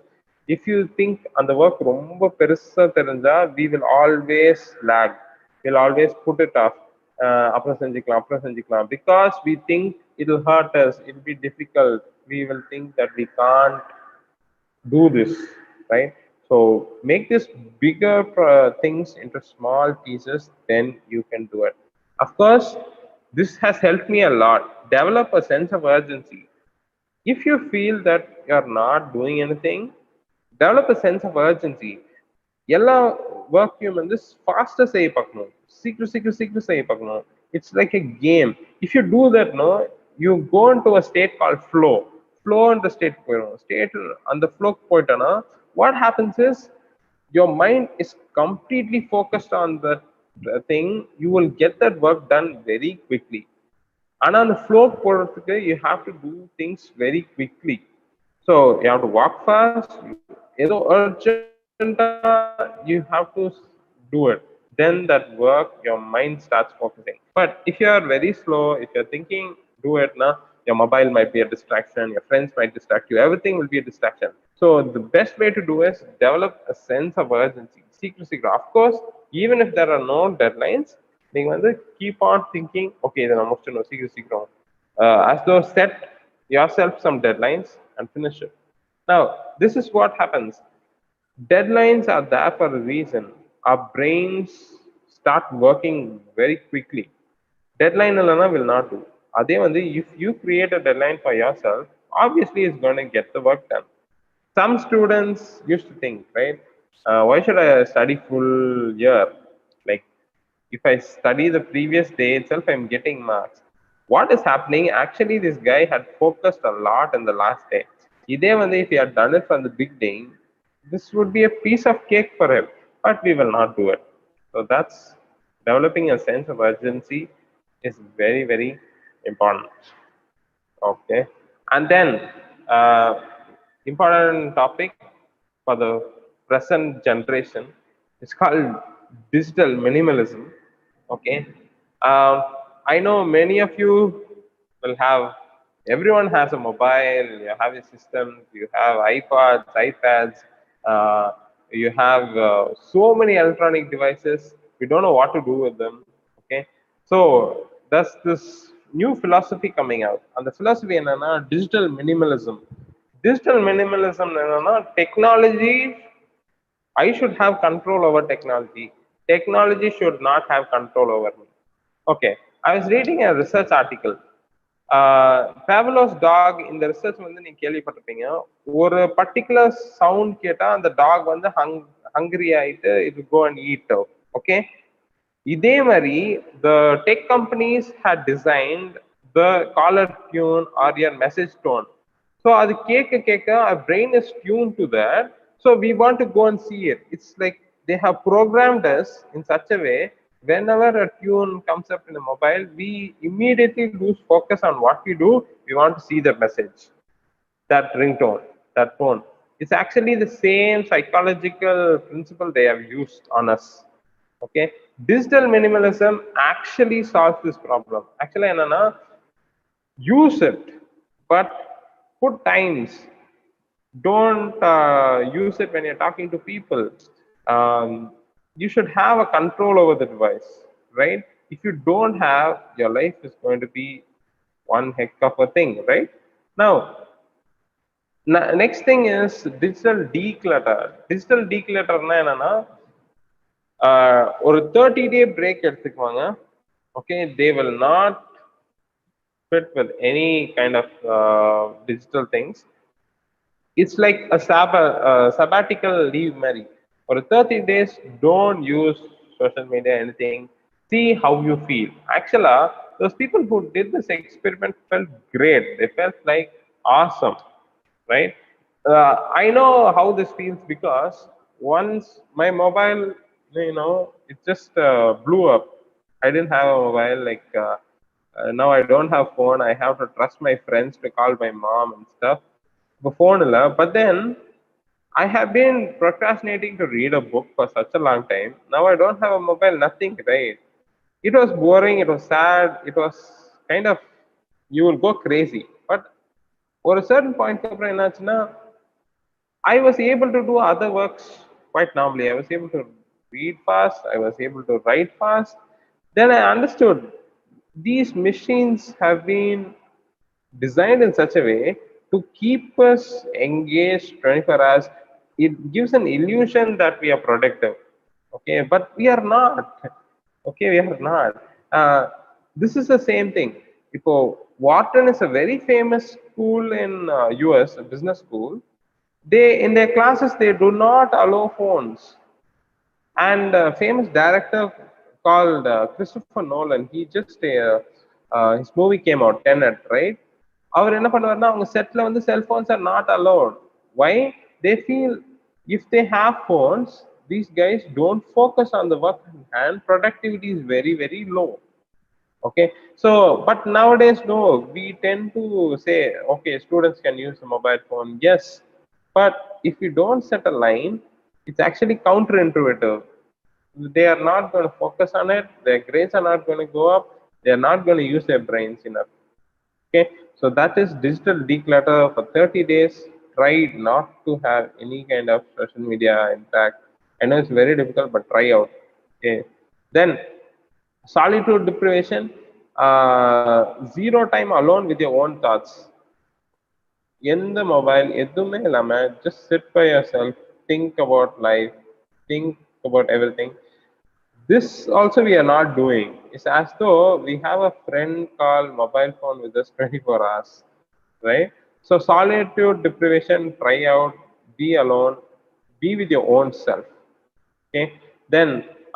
If you think on the work romba perusa therinja, we will always lag. We'll always put it off. Apra senjikalam, because we think it'll hurt us, it'll be difficult. We will think that we can't do this, right? So make this bigger things into small pieces, then you can do it. Of course, this has helped me a lot. Develop a sense of urgency. If you feel that you're not doing anything, develop a sense of urgency. எல்லா ஒர்க்கையும் வந்து ஃபாஸ்டா செய்ய பார்க்கணும், சீக்கிரம் சீக்கிரம் சீக்கிரம் செய்ய பார்க்கணும். It's like a game. If you do that know, you go to a state called ஃப்ளோன்ற ஸ்டேட் போயிடும். ஸ்டேட் அந்த ஃப்ளோக்கு போயிட்டோன்னா what happens is your mind is completely focused on that thing. You will get that work done very quickly. ஆனா அந்த flow போடுறதுக்கு you have to do things very quickly. So you have to walk fast. ஏதோ urgent, you have to do it. Then that work, your mind starts focusing. But if you are very slow, if you're thinking do it now, your mobile might be a distraction, your friends might distract you, everything will be a distraction. So the best way to do is develop a sense of urgency. Secret. Of course, even if there are no deadlines, நீங்க வந்து keep on thinking, okay, இதை நான் முடிச்சிடணும் சீக்கிரம். As though set yourself some deadlines and finish it. Now, this is what happens. Deadlines are there for a reason. Our brains start working very quickly. Deadline alone will not do. Adhe vandu, if you create a deadline for yourself, obviously it's going to get the work done. Some students used to think, right, why should I study full year? Like, if I study the previous day itself, I'm getting marks. What is happening? Actually, this guy had focused a lot in the last day. Idhe vandu, if he had done it from the beginning, this would be a piece of cake for him, but we will not do it. So that's developing a sense of urgency is very, very important. Okay. And then important topic for the present generation is called digital minimalism. Okay. I know many of you will have, everyone has a mobile, you have a system, you have iPods, iPads, you have so many electronic devices. We don't know what to do with them. Okay, so that's this new philosophy coming out, and the philosophy enna digital minimalism. Digital minimalism enna technology, I should have control over technology. Technology should not have control over me. Okay, I was reading a research article. Pavlov's dog, இந்த research வந்து நீங்க கேள்விப்பட்டிருப்பீங்க. ஒரு particular sound கேட்டா அந்த talk வந்து hungry ஆயிட்டு it will go and eat. Okay, இதே மாதிரி the tech companies had designed the caller tune or your message tone. So அது கேட்க our brain is tuned to that. So we want to go and see it. It's like they have programmed us in such a way, whenever a tune comes up in a mobile, we immediately lose focus on what we do. We want to see that message, that ringtone, that tone. It's actually the same psychological principle they have used on us. Okay, digital minimalism actually solves this problem. Actually, enna use it, but put times. Don't use it when you're talking to people. You should have a control over the device, right? If you don't have, your life is going to be one heck of a thing, right? Now, next thing is digital declutter. Digital declutter na enna ஒரு 30-day break எடுத்துக்குவாங்க. Okay, they will not fit with any kind of digital things. It's like a sabbatical leave mari. For 30 days, don't use social media, anything. See how you feel. Actually, those people who did this experiment felt great. They felt like awesome, right? I know how this feels because once my mobile, it just blew up. I didn't have a mobile. Like now, I don't have phone. I have to trust my friends to call my mom and stuff. Phone illa, but then I have been procrastinating to read a book for such a long time. Now I don't have a mobile, nothing, right? It was boring, it was sad, it was kind of, you will go crazy. But for a certain point, I was able to do other works quite normally. I was able to read fast, I was able to write fast. Then I understood these machines have been designed in such a way to keep us engaged 24 hours. It gives an illusion that we are productive. Okay, but we are not. Okay, we are not. This is the same thing. Wharton is a very famous school in US, a business school. They in their classes they do not allow phones. And a famous director called Christopher Nolan, he just his movie came out, Tenet, right? அவர் என்ன பண்ணுவாருன்னா அவங்க செட்ல வந்து cellphones are not allowed. Why? They feel if they have phones, these guys don't focus on the work and productivity is very, very low. Okay, so but nowadays no, we tend to say okay, students can use the mobile phone, yes, but if you don't set a line, it's actually counterintuitive. They are not going to focus on it, their grades are not going to go up, they are not going to use their brains enough. Okay, so that is digital declutter for 30 days. Try not to have any kind of social media impact. I know it's very difficult, but try out. Okay, then solitude deprivation, zero time alone with your own thoughts. எந்த mobile எதுவுமே இல்லாம just sit by yourself, think about life, think about everything. This also we are not doing. It's as though we have a friend called mobile phone with us 24 hours, right? So solitude deprivation, try out, be alone, be with your own self. Okay, then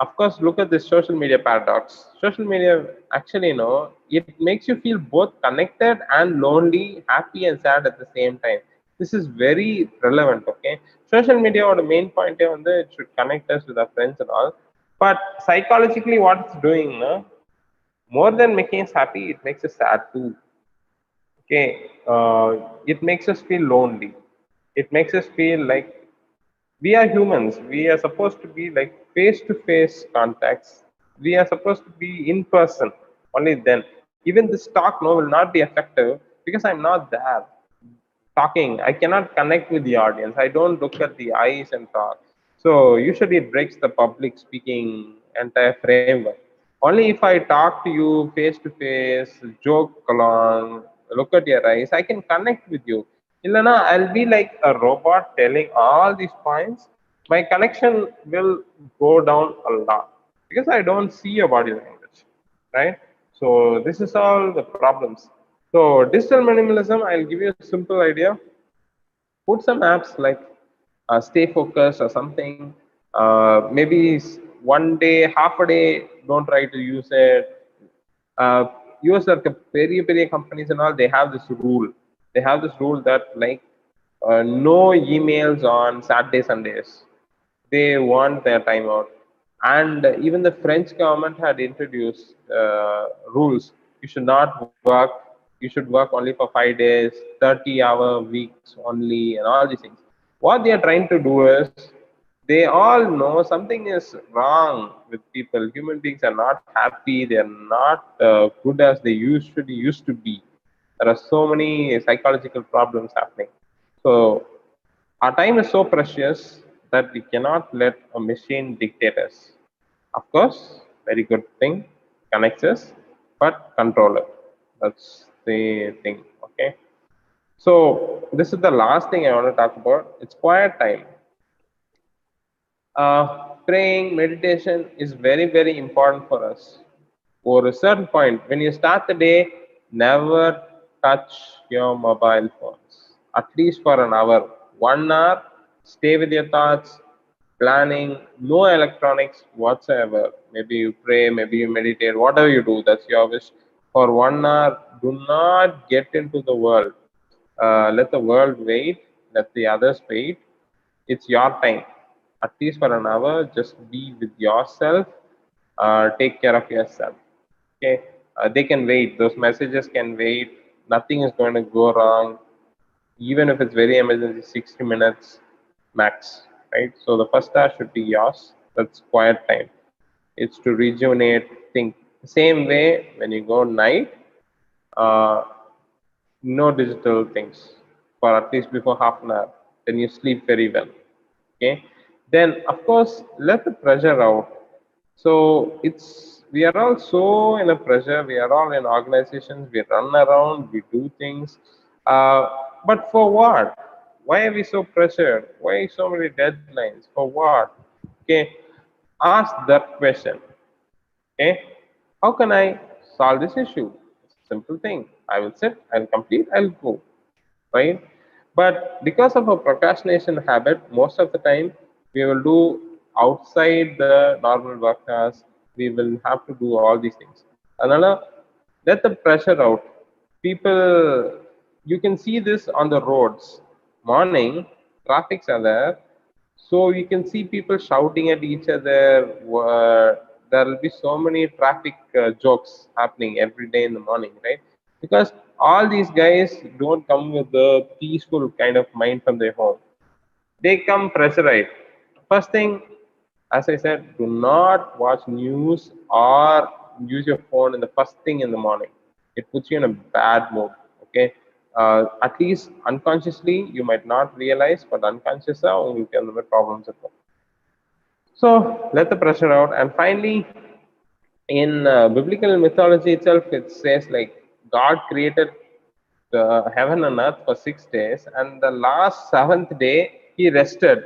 of course look at this social media paradox. Social media actually, you know, it makes you feel both connected and lonely, happy and sad at the same time. This is very relevant. Okay, social media or the main point on the it should connect us with our friends and all, but psychologically what it's doing, no? More than making us happy, it makes us sad too. Okay, it makes us feel lonely, it makes us feel like we are humans. We are supposed to be like face to face contacts. We are supposed to be in person. Only then, even this talk no will not be effective because I'm not there talking. I cannot connect with the audience. I don't look at the eyes and talk. So usually it breaks the public speaking entire framework. Only if I talk to you face to face, joke along, look at your eyes, I can connect with you. Illana, I'll be like a robot telling all these points. My connection will go down a lot because I don't see your body language, right? So this is all the problems. So digital minimalism, I'll give you a simple idea. Put some apps like stay focused or something. Maybe one day, half a day, don't try to use it. US are very companies and all, they have this rule. They have this rule that like no emails on Saturday, Sundays. They want their time out. And even the French government had introduced rules. You should not work. You should work only for 5 days, 30-hour weeks only, and all these things. What they are trying to do is they all know something is wrong with people. Human beings are not happy. They are not good as they usually used to be. There are so many psychological problems happening. So our time is so precious that we cannot let a machine dictate us. Of course, very good thing, connects us, but control it. That's the thing. Okay. So this is the last thing I want to talk about. It's quiet time. Praying, meditation is very important for us. For a certain point, when you start the day, never touch your mobile phones. At least for an hour. 1 hour, stay with your thoughts, planning, no electronics whatsoever. Maybe you pray, maybe you meditate, whatever you do, that's your wish. For 1 hour, do not get into the world. Let the world wait, let the others wait. It's your time. At least for an hour, just be with yourself, take care of yourself. Okay, they can wait, those messages can wait, nothing is going to go wrong, even if it's very emergency, 60 minutes max, right? So the first hour should be yours. That's quiet time. It's to rejuvenate, think. Same way when you go night, uh, no digital things for at least before half an hour. Then you sleep very well. Okay. Then of course let the pressure out. So it's we are all so in a pressure. We are all in organizations. We run around. We do things. But for what? Why are we so pressured? Why so many deadlines? For what? Okay. Ask that question. Okay. How can I solve this issue? Simple thing. I will sit, I'll complete, I'll go, right? But because of a procrastination habit, most of the time we will do outside the normal work hours. We will have to do all these things. Another, let the pressure out. People, you can see this on the roads. Morning, traffics are there, so you can see people shouting at each other. There will be so many traffic jokes happening every day in the morning, right? Because all these guys don't come with the peaceful kind of mind from their home. They come pressurized. First thing, as I said, do not watch news or use your phone in the first thing in the morning. It puts you in a bad mood. Okay, at least unconsciously you might not realize, but unconsciously உங்களுக்கு அந்த மாதிரி problems இருக்கும். So let the pressure out. And finally, in biblical mythology itself, it says like God created the heaven and earth for 6 days, and the last seventh day he rested.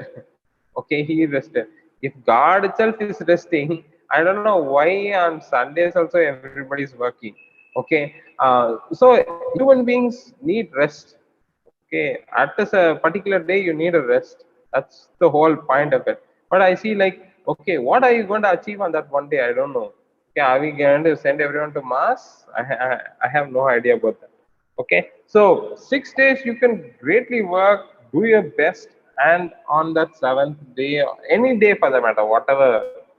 Okay, he rested. If God itself is resting, I don't know why on Sundays also everybody is working. Okay, so human beings need rest. Okay, at this particular day you need a rest. That's the whole point of it. But I see like, okay, what are you going to achieve on that one day? I don't know. Okay, are we going to send everyone to Mars? I have no idea about that. Okay, so 6 days you can greatly work, do your best, and on that seventh day, any day for that matter, whatever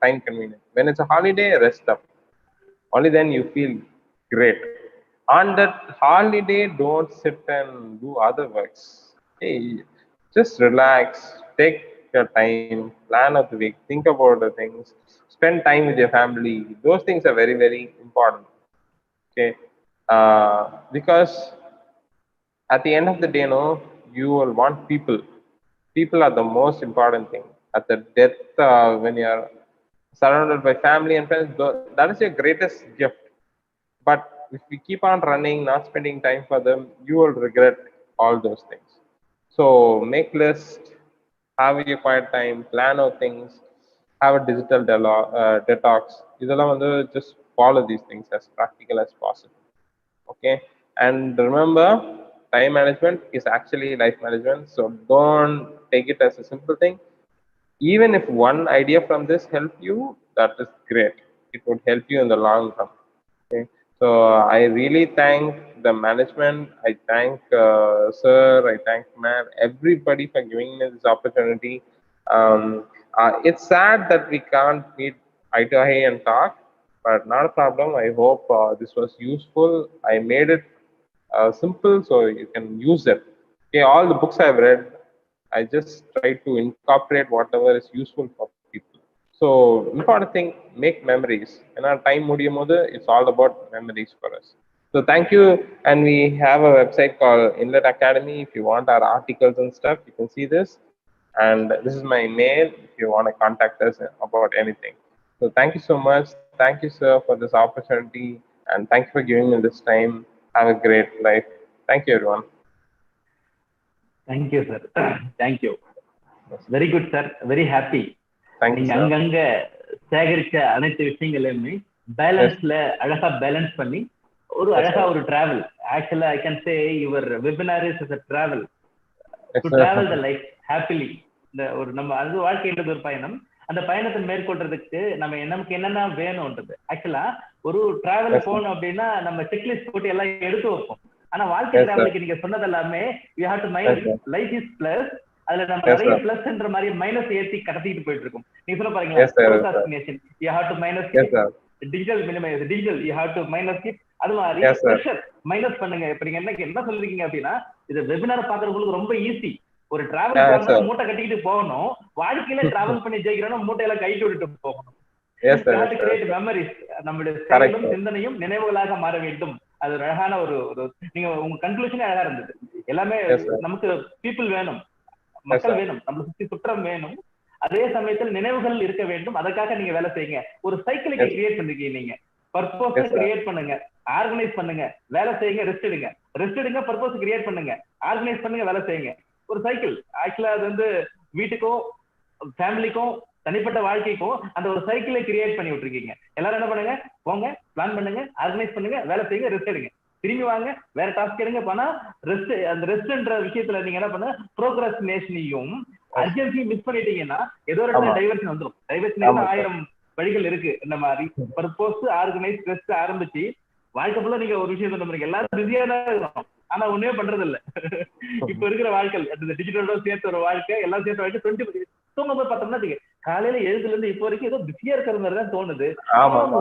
time convenient, when it's a holiday, rest up. Only then you feel great. On that holiday, don't sit and do other works. Hey, just relax, take your time, plan of the week, think about the things, spend time with your family. Those things are very, very important. Okay, because at the end of the day, no, you will want people. People are the most important thing. At the death, when you are surrounded by family and friends, that is your greatest gift. But if we keep on running, not spending time for them, you will regret all those things. So make list, have your quiet time, plan out things, have a digital detox. இதெல்லாம் வந்து just follow these things as practical as possible. Okay, and remember, time management is actually life management. So don't take it as a simple thing. Even if one idea from this help you, that is great. It would help you in the long run. Okay, so I really thank the management. I thank sir, I thank Matt, everybody for giving me this opportunity. It's sad that we can't meet eye to eye and talk, but not a problem. I hope this was useful. I made it simple so you can use it. Okay, all the books I've read, I just try to incorporate whatever is useful for people. So important thing, make memories. In our time முடியும் போது, it's all about memories for us. So thank you, and we have a website called Inlet Academy. If you want our articles and stuff, you can see this. And this is my mail if you want to contact us about anything. So thank you so much. Thank you, sir, for this opportunity, and thank you for giving me this time. Have a great life. Thank you, everyone. Thank you, sir. Thank you. Very good, sir. Very happy. Thank you, sir. அங்கங்க சேகரிச்ச அனைத்து விஷயங்களையுமே பேலன்ஸ்ல அழகா balance பண்ணி ஒரு அழகா ஒரு travel. ஆக்சுவலா I can say your webinar is a travel to travel the life happily. இந்த ஒரு நம்ம அது வாழ்க்கைன்றது ஒரு பயணம். அந்த பயணத்தை மேற்கொள்றதுக்கு நமக்கு என்னென்ன வேணும்ன்றது. ஆக்சுவலா ஒரு டிராவல் போகணும் அப்படின்னா நம்ம செக்லிஸ்ட் போட்டு எல்லாம் எடுத்து வைப்போம். ஆனா வாழ்க்கை டிராவலுக்கு நீங்க சொன்னது எல்லாமே you have to minus. Life is plus. அதுல நம்ம நிறைய பிளஸ்ன்ற மாதிரி மைனஸ் ஏற்றி கடத்திட்டு போயிட்டு இருக்கோம். நீங்க சொல்ல பாருங்களா, procrastination you have to minus, digital minimize, digital you have to minus it. அது மாதிரி ப்ரெஷர் மைனஸ் பண்ணுங்க. இப்ப நீங்க என்ன சொல்றீங்க அப்படின்னா, இது வெபினார் பாக்குறவங்களுக்கு ரொம்ப ஈஸி. ஒரு டிராவல் மூட்டை கட்டிக்கிட்டு போகணும். வாழ்க்கையில டிராவல் பண்ணி ஜெயிக்கிறோம், மூட்டையெல்லாம் கைட்டு விட்டுட்டு போகணும். மெமரிஸ், நம்மளுடைய செயலும் சிந்தனையும் நினைவுகளாக மாற வேண்டும். அது ஒரு அழகான ஒரு நீங்க உங்க கன்க்ளூஷனே அழகா இருந்தது. எல்லாமே நமக்கு பீப்புள் வேணும், மக்கள் வேணும், நம்மளை சுத்தி சுற்றம் வேணும். அதே சமயத்தில் நினைவுகள் இருக்க வேண்டும். அதற்காக நீங்க வேலை செய்யுங்க. ஒரு சைக்கிளை கிரியேட் பண்ணிருக்கீங்க. நீங்க பர்பஸ் கிரியேட் பண்ணுங்க, ஆர்கனைஸ் பண்ணுங்க, வேலை செய்யுங்க, ரெஸ்ட் எடுங்க. ரெஸ்ட் எடுங்க, பர்பஸ் கிரியேட் பண்ணுங்க, ஆர்கனைஸ் பண்ணுங்க, வேலை செய்யுங்க. ஒரு சைக்கிள். ஆக்சுவலா அது வந்து வீட்டுக்கும் ஃபேமிலிக்கும் தனிப்பட்ட வாழ்க்கைக்கும் அந்த ஒரு சைக்கிளை கிரியேட் பண்ணி விட்டுருக்கீங்க. எல்லாரும் என்ன பண்ணுங்க, போங்க, பிளான் பண்ணுங்க, ஆர்கனைஸ் பண்ணுங்க, வேலை செய்யுங்க, ரெஸ்ட் எடுங்க. திரும்பி வாங்க, வேற டாஸ்க் எடுங்க. பண்ணா ரெஸ்ட், அந்த ரெஸ்ட்ன்ற விஷயத்துல நீங்க என்ன பண்ண, ப்ரோக்ரஸ்டினேஷனையும் அர்ஜென்சியும் மிஸ் பண்ணிட்டீங்கன்னா ஏதோ ஒரு இடத்துல டைவர்ஷன் வந்துடும். டைவர்ஷன் 1000 வழிகள் இருக்கு. இந்த மாதிரி பர்போஸ் ஆர்கனைஸ் ரெஸ்ட் ஆரம்பிச்சு வாழ்க்கை ஃபுல்லா நீங்க ஒரு விஷயம் சொல்ல முடியும். எல்லாரும் பிஸியா தான் இருக்கணும், ஆனா ஒண்ணுமே பண்றது இல்ல. இப்ப இருக்கிற வாழ்க்கை இந்த டிஜிட்டலோட சேர்த்து ஒரு வாழ்க்கை, எல்லாம் சேர்த்து வாழ்க்கை 20 தூங்கும்போது பார்த்தோம்னா காலையில எழுதுல இருந்து இப்போ வரைக்கும் ஏதோ பிஸியா இருக்கிற மாதிரி தான் தோணுது.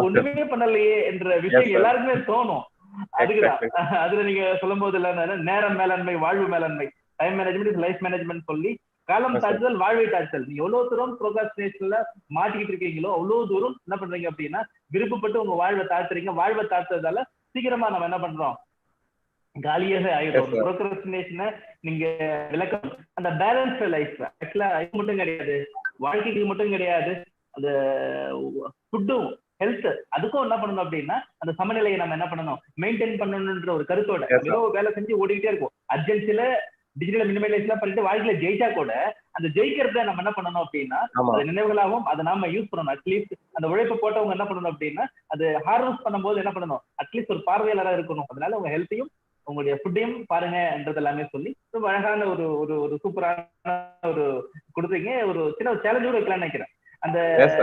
ஒண்ணுமே பண்ணலையே என்ற விஷயம் எல்லாருக்குமே தோணும். அதுக்குதான் அதுல நீங்க சொல்லும் போது இல்ல, நேரம் மேலாண்மை, வாழ்வு மேலாண்மை, time management is life management சொல்லி காலம் தாழ்த்துதல், வாழ்வை தாழ்த்தல். நீ எவ்வளவு தூரம் ப்ரோக்ராஸ்டினேஷன்ல மாட்டிக்கிட்டு இருக்கீங்களோ அவ்வளவு தூரம் என்ன பண்றீங்க அப்படின்னா விருப்பப்பட்டு உங்க வாழ்வை தாழ்த்துறீங்க. வாழ்வை தாழ்த்ததால சீக்கிரமா நம்ம என்ன பண்றோம், காலியாக ஆயிடும். ப்ரோக்ராஸ்டினேஷனை நீங்க விளக்கம், அந்த பேலன்ஸ் லைஃப் ஆக்சுவலா இது மட்டும் கிடையாது, வாழ்க்கைக்கு மட்டும் கிடையாது, அந்த ஃபுட்டும் ஹெல்த் அதுக்கும் என்ன பண்ணணும் அப்படின்னா அந்த சமநிலையை நம்ம என்ன பண்ணணும், மெயின்டைன் பண்ணணும்ன்ற ஒரு கருத்தோட ஏதோ வேலை செஞ்சு ஓடிக்கிட்டே இருக்கும். அர்ஜென்சில டிஜிட்டல் மினிமைலேஷன் பண்ணிட்டு வாழ்க்கையில ஜெயிச்சா கூட அந்த ஜெயிக்கிறத நம்ம என்ன பண்ணணும் அப்படின்னா அது நினைவுகளாகவும் அதை நாம யூஸ் பண்ணணும். அட்லீஸ்ட் அந்த உழைப்பு போட்டவங்க என்ன பண்ணணும் அப்படின்னா அது ஹார்வெஸ்ட் பண்ணும்போது என்ன பண்ணணும், அட்லீஸ்ட் ஒரு பார்வையாளராக இருக்கணும். அதனால உங்க ஹெல்த்தையும் உங்களுடைய ஃபுட்டையும் பாருங்கன்றது எல்லாமே சொல்லி ரொம்ப அழகான ஒரு ஒரு ஒரு சூப்பரான ஒரு கொடுத்தீங்க. ஒரு சின்ன சேலஞ்சு கூட வைக்கலாம்னு நினைக்கிறேன். அந்த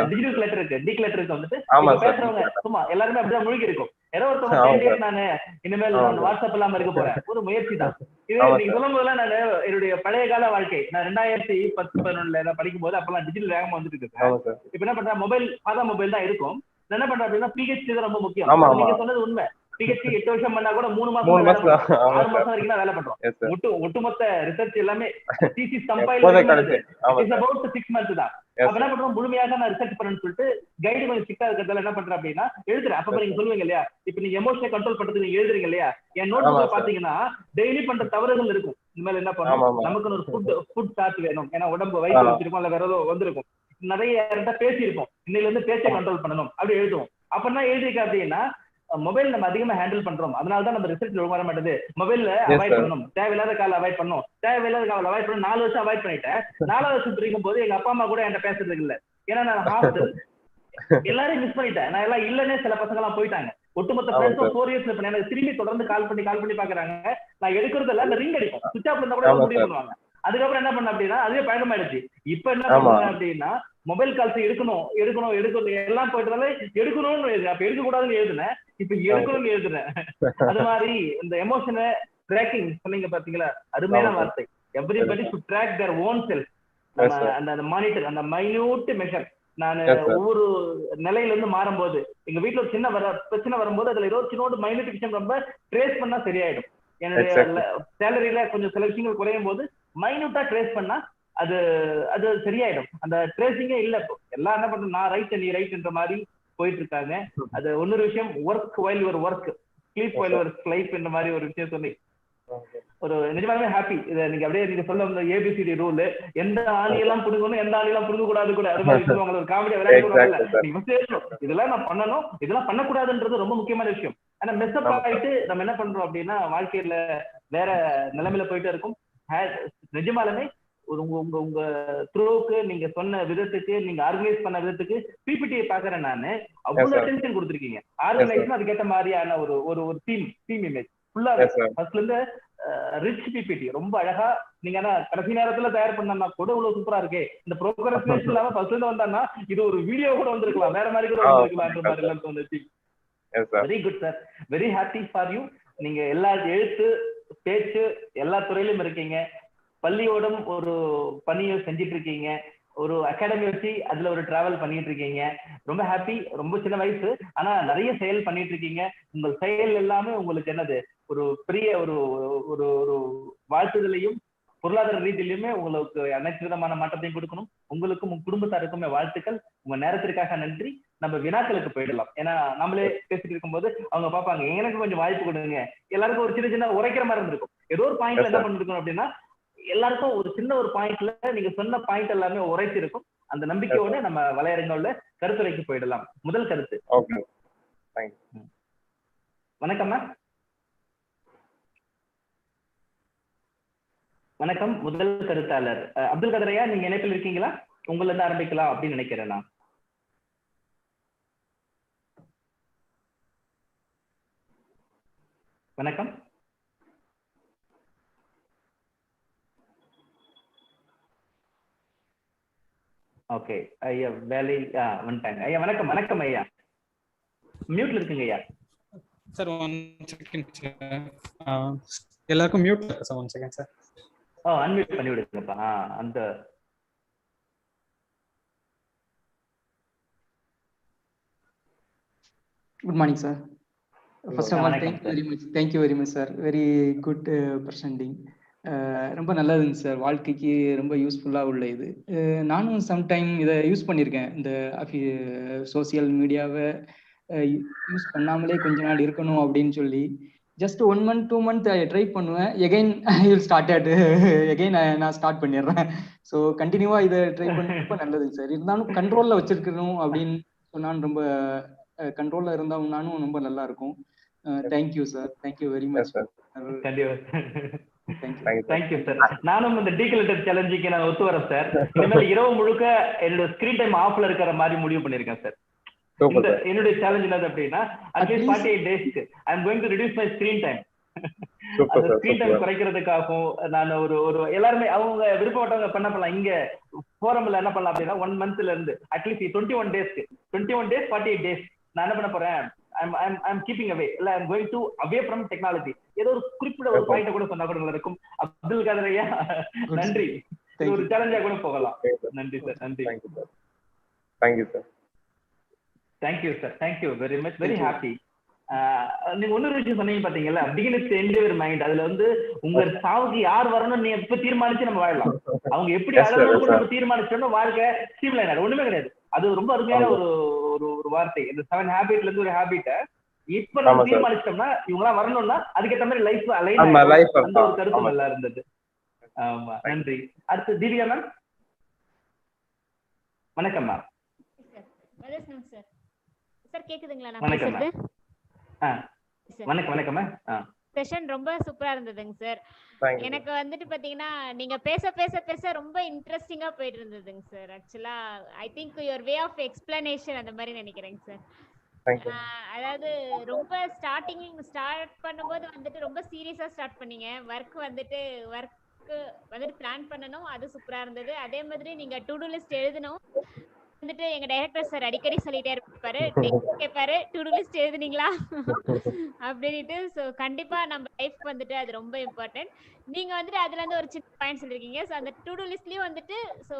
டிஜிட்டல் கிளட்டருக்கு டீக்ளட்டருக்கு வந்துட்டு பேசுறவங்க சும்மா எல்லாருமே அப்படிதான் முழுகி இருக்கும். ஏதோ ஒருத்தவங்க நானு இனிமேல் நான் வாட்ஸ்அப் இல்லாம இருக்க போறேன், ஒரு முயற்சி தான் இது. நீங்க சொல்லும் போதெல்லாம் நான் என்னுடைய பழைய கால வாழ்க்கை, நான் 2010-11 படிக்கும் போது அப்பெல்லாம் டிஜிட்டல் வேகமா வந்துட்டு இருக்கு. இப்ப என்ன பண்றேன், மொபைல் சாதா மொபைல் தான் இருக்கும். என்ன பண்றேன் அப்படின்னா பிஹெச்டி தான் ரொம்ப முக்கியம். நீங்க சொன்னது உண்மை. பிஹெச்டி 8 வருஷம் பண்ணா கூட 3 மாசம் 6 மாசம் வரைக்கும் தான் வேலை பண்றோம். ஒட்டுமொத்த ரிசர்ச் எல்லாமே thesis compile is about 6 months தான். அப்ப என்ன பண்றோம், முழுமையாக நான் ரிசர்ச் பண்ணணும்னு சொல்லிட்டு கைடு கொஞ்சம் சிக்கா இருக்கிறதால என்ன பண்றேன் அப்படின்னா எழுதுறேன். அப்ப நீங்க சொல்லுவீங்க இல்லையா, இப்ப நீங்க எமோஷனை கண்ட்ரோல் பண்றதுக்கு நீங்க எழுதுறீங்க இல்லையா, என் நோட் புக்ல பாத்தீங்கன்னா டெய்லி பண்ற தவறுகள் இருக்கும். இனிமேல் என்ன பண்ணணும், நமக்கு ஒரு ஃபுட் சார்ட் வேணும், ஏன்னா உடம்பு வயிற்று வச்சிருக்கோம் இல்ல வேற ஏதோ வந்திருக்கும், நிறைய யார்கிட்ட பேசியிருப்போம், இன்னையில இருந்து பேச்சை கண்ட்ரோல் பண்ணணும் அப்படி எழுதுவோம். அப்ப எழுதிருக்க அப்படின்னா மொபைல் நம்ம அதிகமா ஹேண்டில் பண்றோம், அதனாலதான் நம்ம ரிசர்ச் வர மாட்டேது. மொபைல்ல அவாய்ட் பண்ணணும், தேவையில்லாத கால அவாய்ட் பண்ணணும், தேவையில்லாத கால அவாய்ட் பண்ணணும். 4 வருஷம் அவாய்ட் பண்ணிட்டேன். 4வது வருஷம் இருக்கும் போது எங்க அப்பா அம்மா கூட என்கிட்ட பேசுறதுக்கு இல்ல, ஏன்னா நான் ஹாஸ்டல் எல்லாரையும் மிஸ் பண்ணிட்டேன். நான் எல்லாம் இல்லன்னே சில பசங்க எல்லாம் போயிட்டாங்க. ஒட்டுமொத்த ஃப்ரெண்ட்ஸும் 4 years இருப்பேன். எனக்கு திரும்பி தொடர்ந்து கால் பண்ணி பாக்குறாங்க. நான் எடுக்கிறது இல்ல, அந்த ரிங் அடிக்கும், சுவிட்ச் ஆஃப் இருந்தா கூட முடிவு பண்ணுவாங்க. அதுக்கப்புறம் என்ன பண்ண அப்படின்னா அதுவே பழக்கமாயிடுச்சு. இப்ப என்ன பண்ணுவேன் அப்படின்னா மொபைல் கால்ஸ் எடுக்கணும் எல்லாம் போயிட்டதால எடுக்கணும்னு எழுதுனேன். அப்ப எடுக்க கூடாதுன்னு எழுதுனேன், இப்ப எடுக்கணும்னு எழுதுனேன். அது மாதிரி இந்த எமோஷனை ட்ராக்கிங் சொன்னீங்க பாத்தீங்களா, அருமையான வார்த்தை. Everybody should track their own self. அந்த மானிட்டர், அந்த மைன்யூட் மெஷர். நான் ஒவ்வொரு நிலையில இருந்து மாறும்போது எங்க வீட்டுல ஒரு சின்ன பிரச்சனை வரும்போது அதுல ஏதோ சின்னோட மைன்யூட் விஷயம் ரொம்ப ட்ரேஸ் பண்ணா சரியாயிடும். என்னுடைய சேலரியில கொஞ்சம் சில விஷயங்கள் குறையும் போது மைன்யூட்டா ட்ரேஸ் பண்ணா அது அது சரியாயிடும். அந்த ட்ரேசிங்கே இல்ல. இப்போ எல்லாம் என்ன பண்றோம், நான் ரைட் நீ ரைட்ன்ற மாதிரி போயிட்டு இருக்காங்க. அது இன்னொரு விஷயம், work while your work, sleep while your sleep என்ற மாதிரி ஒரு விஷயம் சொல்லி ஒரு நிஜமாவே ஹாப்பி. இதை நீங்க அப்படியே நீங்க சொல்ல வந்த ஏபிசிடி ரூல், எந்த ஆணியெல்லாம் புடுங்கணும் எந்த ஆணியெல்லாம் புடுங்க கூடாது கூட, அது மாதிரி சொல்லுவாங்க. ஒரு காமெடி விளையாட்டு இதெல்லாம் நான் பண்ணணும், இதெல்லாம் பண்ணக்கூடாதுன்றது ரொம்ப முக்கியமான விஷயம். ஆனா மெஸ்அப் ஆயிட்டு நம்ம என்ன பண்றோம் அப்படின்னா வாழ்க்கையில வேற நிலைமையில போயிட்டே இருக்கும். நிஜமாலுமே உங்க உங்க த்ரோவுக்கு, நீங்க சொன்ன விதத்துக்கு, நீங்க ஆர்கனைஸ் பண்ண விதத்துக்கு பிபிடியை பாக்குறேன் நானு. அவ்வளவு அட்டென்ஷன் கொடுத்துருக்கீங்க. ஆர்கனைஸ்னா அதுக்கேற்ற மாதிரியான ஒரு ஒரு ஒரு டீம் இமேஜ் ஃபுல்லா ஃபர்ஸ்ட்ல இருந்து ரிச் பிபிடி ரொம்ப அழகா. நீங்க ஆனா கடைசி நேரத்துல தயார் பண்ணா கூட இவ்வளவு சூப்பரா இருக்கே. இந்த ப்ரோக்ரஸ்டினேஷன் இல்லாம ஃபர்ஸ்ட்ல இருந்து வந்தான்னா இது ஒரு வீடியோ கூட வந்திருக்கலாம், வேற மாதிரி கூட வந்திருக்கலாம்ன்ற மாதிரி எல்லாம் தோணுச்சு. Very good sir, very happy for you. நீங்க எல்லா எழுத்து பேச்சு எல்லா துறையிலும் இருக்கீங்க. பள்ளியோடும் ஒரு பணியை செஞ்சிட்டு இருக்கீங்க, ஒரு அகாடமி வச்சு அதுல ஒரு டிராவல் பண்ணிட்டு இருக்கீங்க. ரொம்ப ஹாப்பி. ரொம்ப சின்ன வயசு ஆனா நிறைய செயல் பண்ணிட்டு இருக்கீங்க. உங்கள் செயல் எல்லாமே உங்களுக்கு என்னது ஒரு பெரிய ஒரு ஒரு ஒரு வாழ்த்துதலையும் பொருளாதார ரீதியிலுமே உங்களுக்கு அனைத்து விதமான மாற்றத்தையும் கொடுக்கணும். உங்களுக்கும் உங்க குடும்பத்தாருக்குமே வாழ்த்துக்கள். உங்க நேரத்திற்காக நன்றி. நம்ம வினாக்களுக்கு போயிடலாம். ஏன்னா நம்மளே பேசிட்டு இருக்கும்போது அவங்க பார்ப்பாங்க, எனக்கு கொஞ்சம் வாய்ப்பு கொடுங்க. எல்லாருக்கும் ஒரு சின்ன உரைக்கிற மாதிரி இருந்திருக்கும். ஏதோ ஒரு பாயிண்ட்ல என்ன பண்ணிருக்கணும் அப்படின்னா எல்லாருக்கும் ஒரு சின்ன ஒரு பாயிண்ட்ல நீங்க சொன்ன பாயிண்ட் எல்லாமே உரைச்சு இருக்கும். அந்த நம்பிக்கையோட நம்ம வலையரங்கோட கருத்துரைக்கு போயிடலாம். முதல் கருத்து. வணக்கம் மேம். வணக்கம். முதல் கருத்தாளர் அப்துல் கதரையா, நீங்க இணைப்பில் இருக்கீங்களா? உங்களை இருந்து ஆரம்பிக்கலாம் அப்படின்னு நினைக்கிறேன் நான். வணக்கம். ஓகே ஐயா வேலை வந்துட்டாங்க. ஐயா வணக்கம். வணக்கம் ஐயா, மியூட்ல இருக்குங்க ஐயா. சார் 1 செகண்ட் சார், எல்லாருக்கும் மியூட் இருக்கு சார். 1 second sir. அன்மியூட் பண்ணி விடுங்கப்பா. அந்த Good morning, sir. First of all, thank you very much, sir. Very good presenting. ரொம்ப நல்லதுங்க சார், வாழ்க்கைக்கு ரொம்ப யூஸ்ஃபுல்லாக உள்ள இது. நானும் சம்டைம் இதை யூஸ் பண்ணியிருக்கேன். இந்த சோசியல் மீடியாவை யூஸ் பண்ணாமலே கொஞ்ச நாள் இருக்கணும் அப்படின்னு சொல்லி ஜஸ்ட் 1 month 2 month ட்ரை பண்ணுவேன். எகைன் எகைன் நான் ஸ்டார்ட் பண்ணிடுறேன். ஸோ கண்டினியூவாக இதை ட்ரை பண்ண ரொம்ப நல்லதுங்க சார். இருந்தாலும் கண்ட்ரோலில் வச்சிருக்கணும் அப்படின்னு சொன்னாலும் ரொம்ப கண்ட்ரோல்ல இருந்தாலும் ரொம்ப நல்லா இருக்கும். Thank you sir, thank you very much. Thank you sir. நானும் இந்த டீகலெக்டர் சேலஞ்சுக்கு நான் ஒத்து வரேன் சார். இனிமேல் இரவு முழுக்க என்னோட ஸ்கிரீன் டைம் ஆஃப்ல இருக்கிற மாதிரி முடிவு பண்ணிருக்கேன் சார். என்னுடைய சேலஞ்ச் என்னது அப்படின்னா, அட்லீஸ்ட் 48 டேஸ்க்கு I am going to reduce my screen time. Screen time குறைக்கிறதுக்காகவும் நான் ஒரு எல்லாருமே அவங்க விருப்பப்பட்டவங்க பண்ணலாம். இங்க ஃபோரம்ல என்ன பண்ணலாம் அப்படின்னா 1 monthல இருந்து அட்லீஸ்ட் 21 டேஸ்க்கு 21 days 48 days நான் என்ன பண்ண போறேன், I'm keeping away, இல்ல I'm going to away from technology. ஏதோ ஒரு குறிப்பிட்ட ஒரு பாயிண்ட கூட சொன்னா கூட நல்லா இருக்கும். அப்துல் காதர் ஐயா நன்றி. ஒரு சேலஞ்சா கூட போகலாம். நன்றி சார். நன்றி. Thank you sir. Thank you sir. Thank you very much. Very happy. நீங்க இன்னொரு விஷயம் சொன்னீங்க பாத்தீங்களா, begin with end your mind. அதுல வந்து உங்க சாவுக்கு யார் வரணும்னு நீ எப்ப தீர்மானிச்சு நம்ம வாழலாம். அவங்க எப்படி அழகு கூட தீர்மானிச்சோம்னா வாழ்க்கை ஸ்ட்ரீம்லைன் ஆயிடும். ஒண்ணுமே கிடையாது. அது ரொம்ப அருமையான ஒரு ஒரு வார்த்தை. இந்த 7 ஹேபிட்ல இருந்து ஒரு ஹேபிட்ட இப்ப நம்ம தீர்மானிச்சோம்னா இவங்கலாம் வரணும்னா அதுக்கேற்ற மாதிரி லைஃப் அலைன் அந்த ஒரு கருத்து நல்லா இருந்தது. ஆமா நன்றி. அடுத்து திவ்யா மேம். வணக்கம் மேம். சார் கேக்குதுங்களா? நான் பேசுறது வணக்கம். வணக்கம் மேம். செஷன் ரொம்ப சூப்பரா இருந்ததுங்க சார். எனக்கு வந்துட்டு பாத்தீங்கன்னா நீங்க பேச பேச பேச ரொம்ப இன்ட்ரெஸ்டிங்கா போயிட்டு இருந்ததுங்க சார். ஆக்சுவலா I think your way of explanation அந்த மாதிரி நினைக்கிறேங்க சார். அதாவது ரொம்ப ஸ்டார்ட் பண்ணும்போது வந்துட்டு ரொம்ப சீரியஸா ஸ்டார்ட் பண்ணீங்க. ஒர்க் வந்துட்டு பிளான் பண்ணணும், அது சூப்பரா இருந்தது. அதே மாதிரி நீங்க டு டு லிஸ்ட் எழுதணும். வந்துட்டு எங்க டைரக்டர் சார் அடிக்கடி சொல்லிட்டே இருப்பாரு, கேட்பாரு டு டு லிஸ்ட் எழுதுனீங்களா அப்படின்ட்டு. ஸோ கண்டிப்பா நம்ம லைஃப் வந்துட்டு அது ரொம்ப இம்பார்ட்டன்ட். நீங்க வந்துட்டு அதுல இருந்து ஒரு சின்ன பாயிண்ட் சொல்லிருக்கீங்க. ஸோ அந்த டு டு லிஸ்ட்லயும் வந்துட்டு ஸோ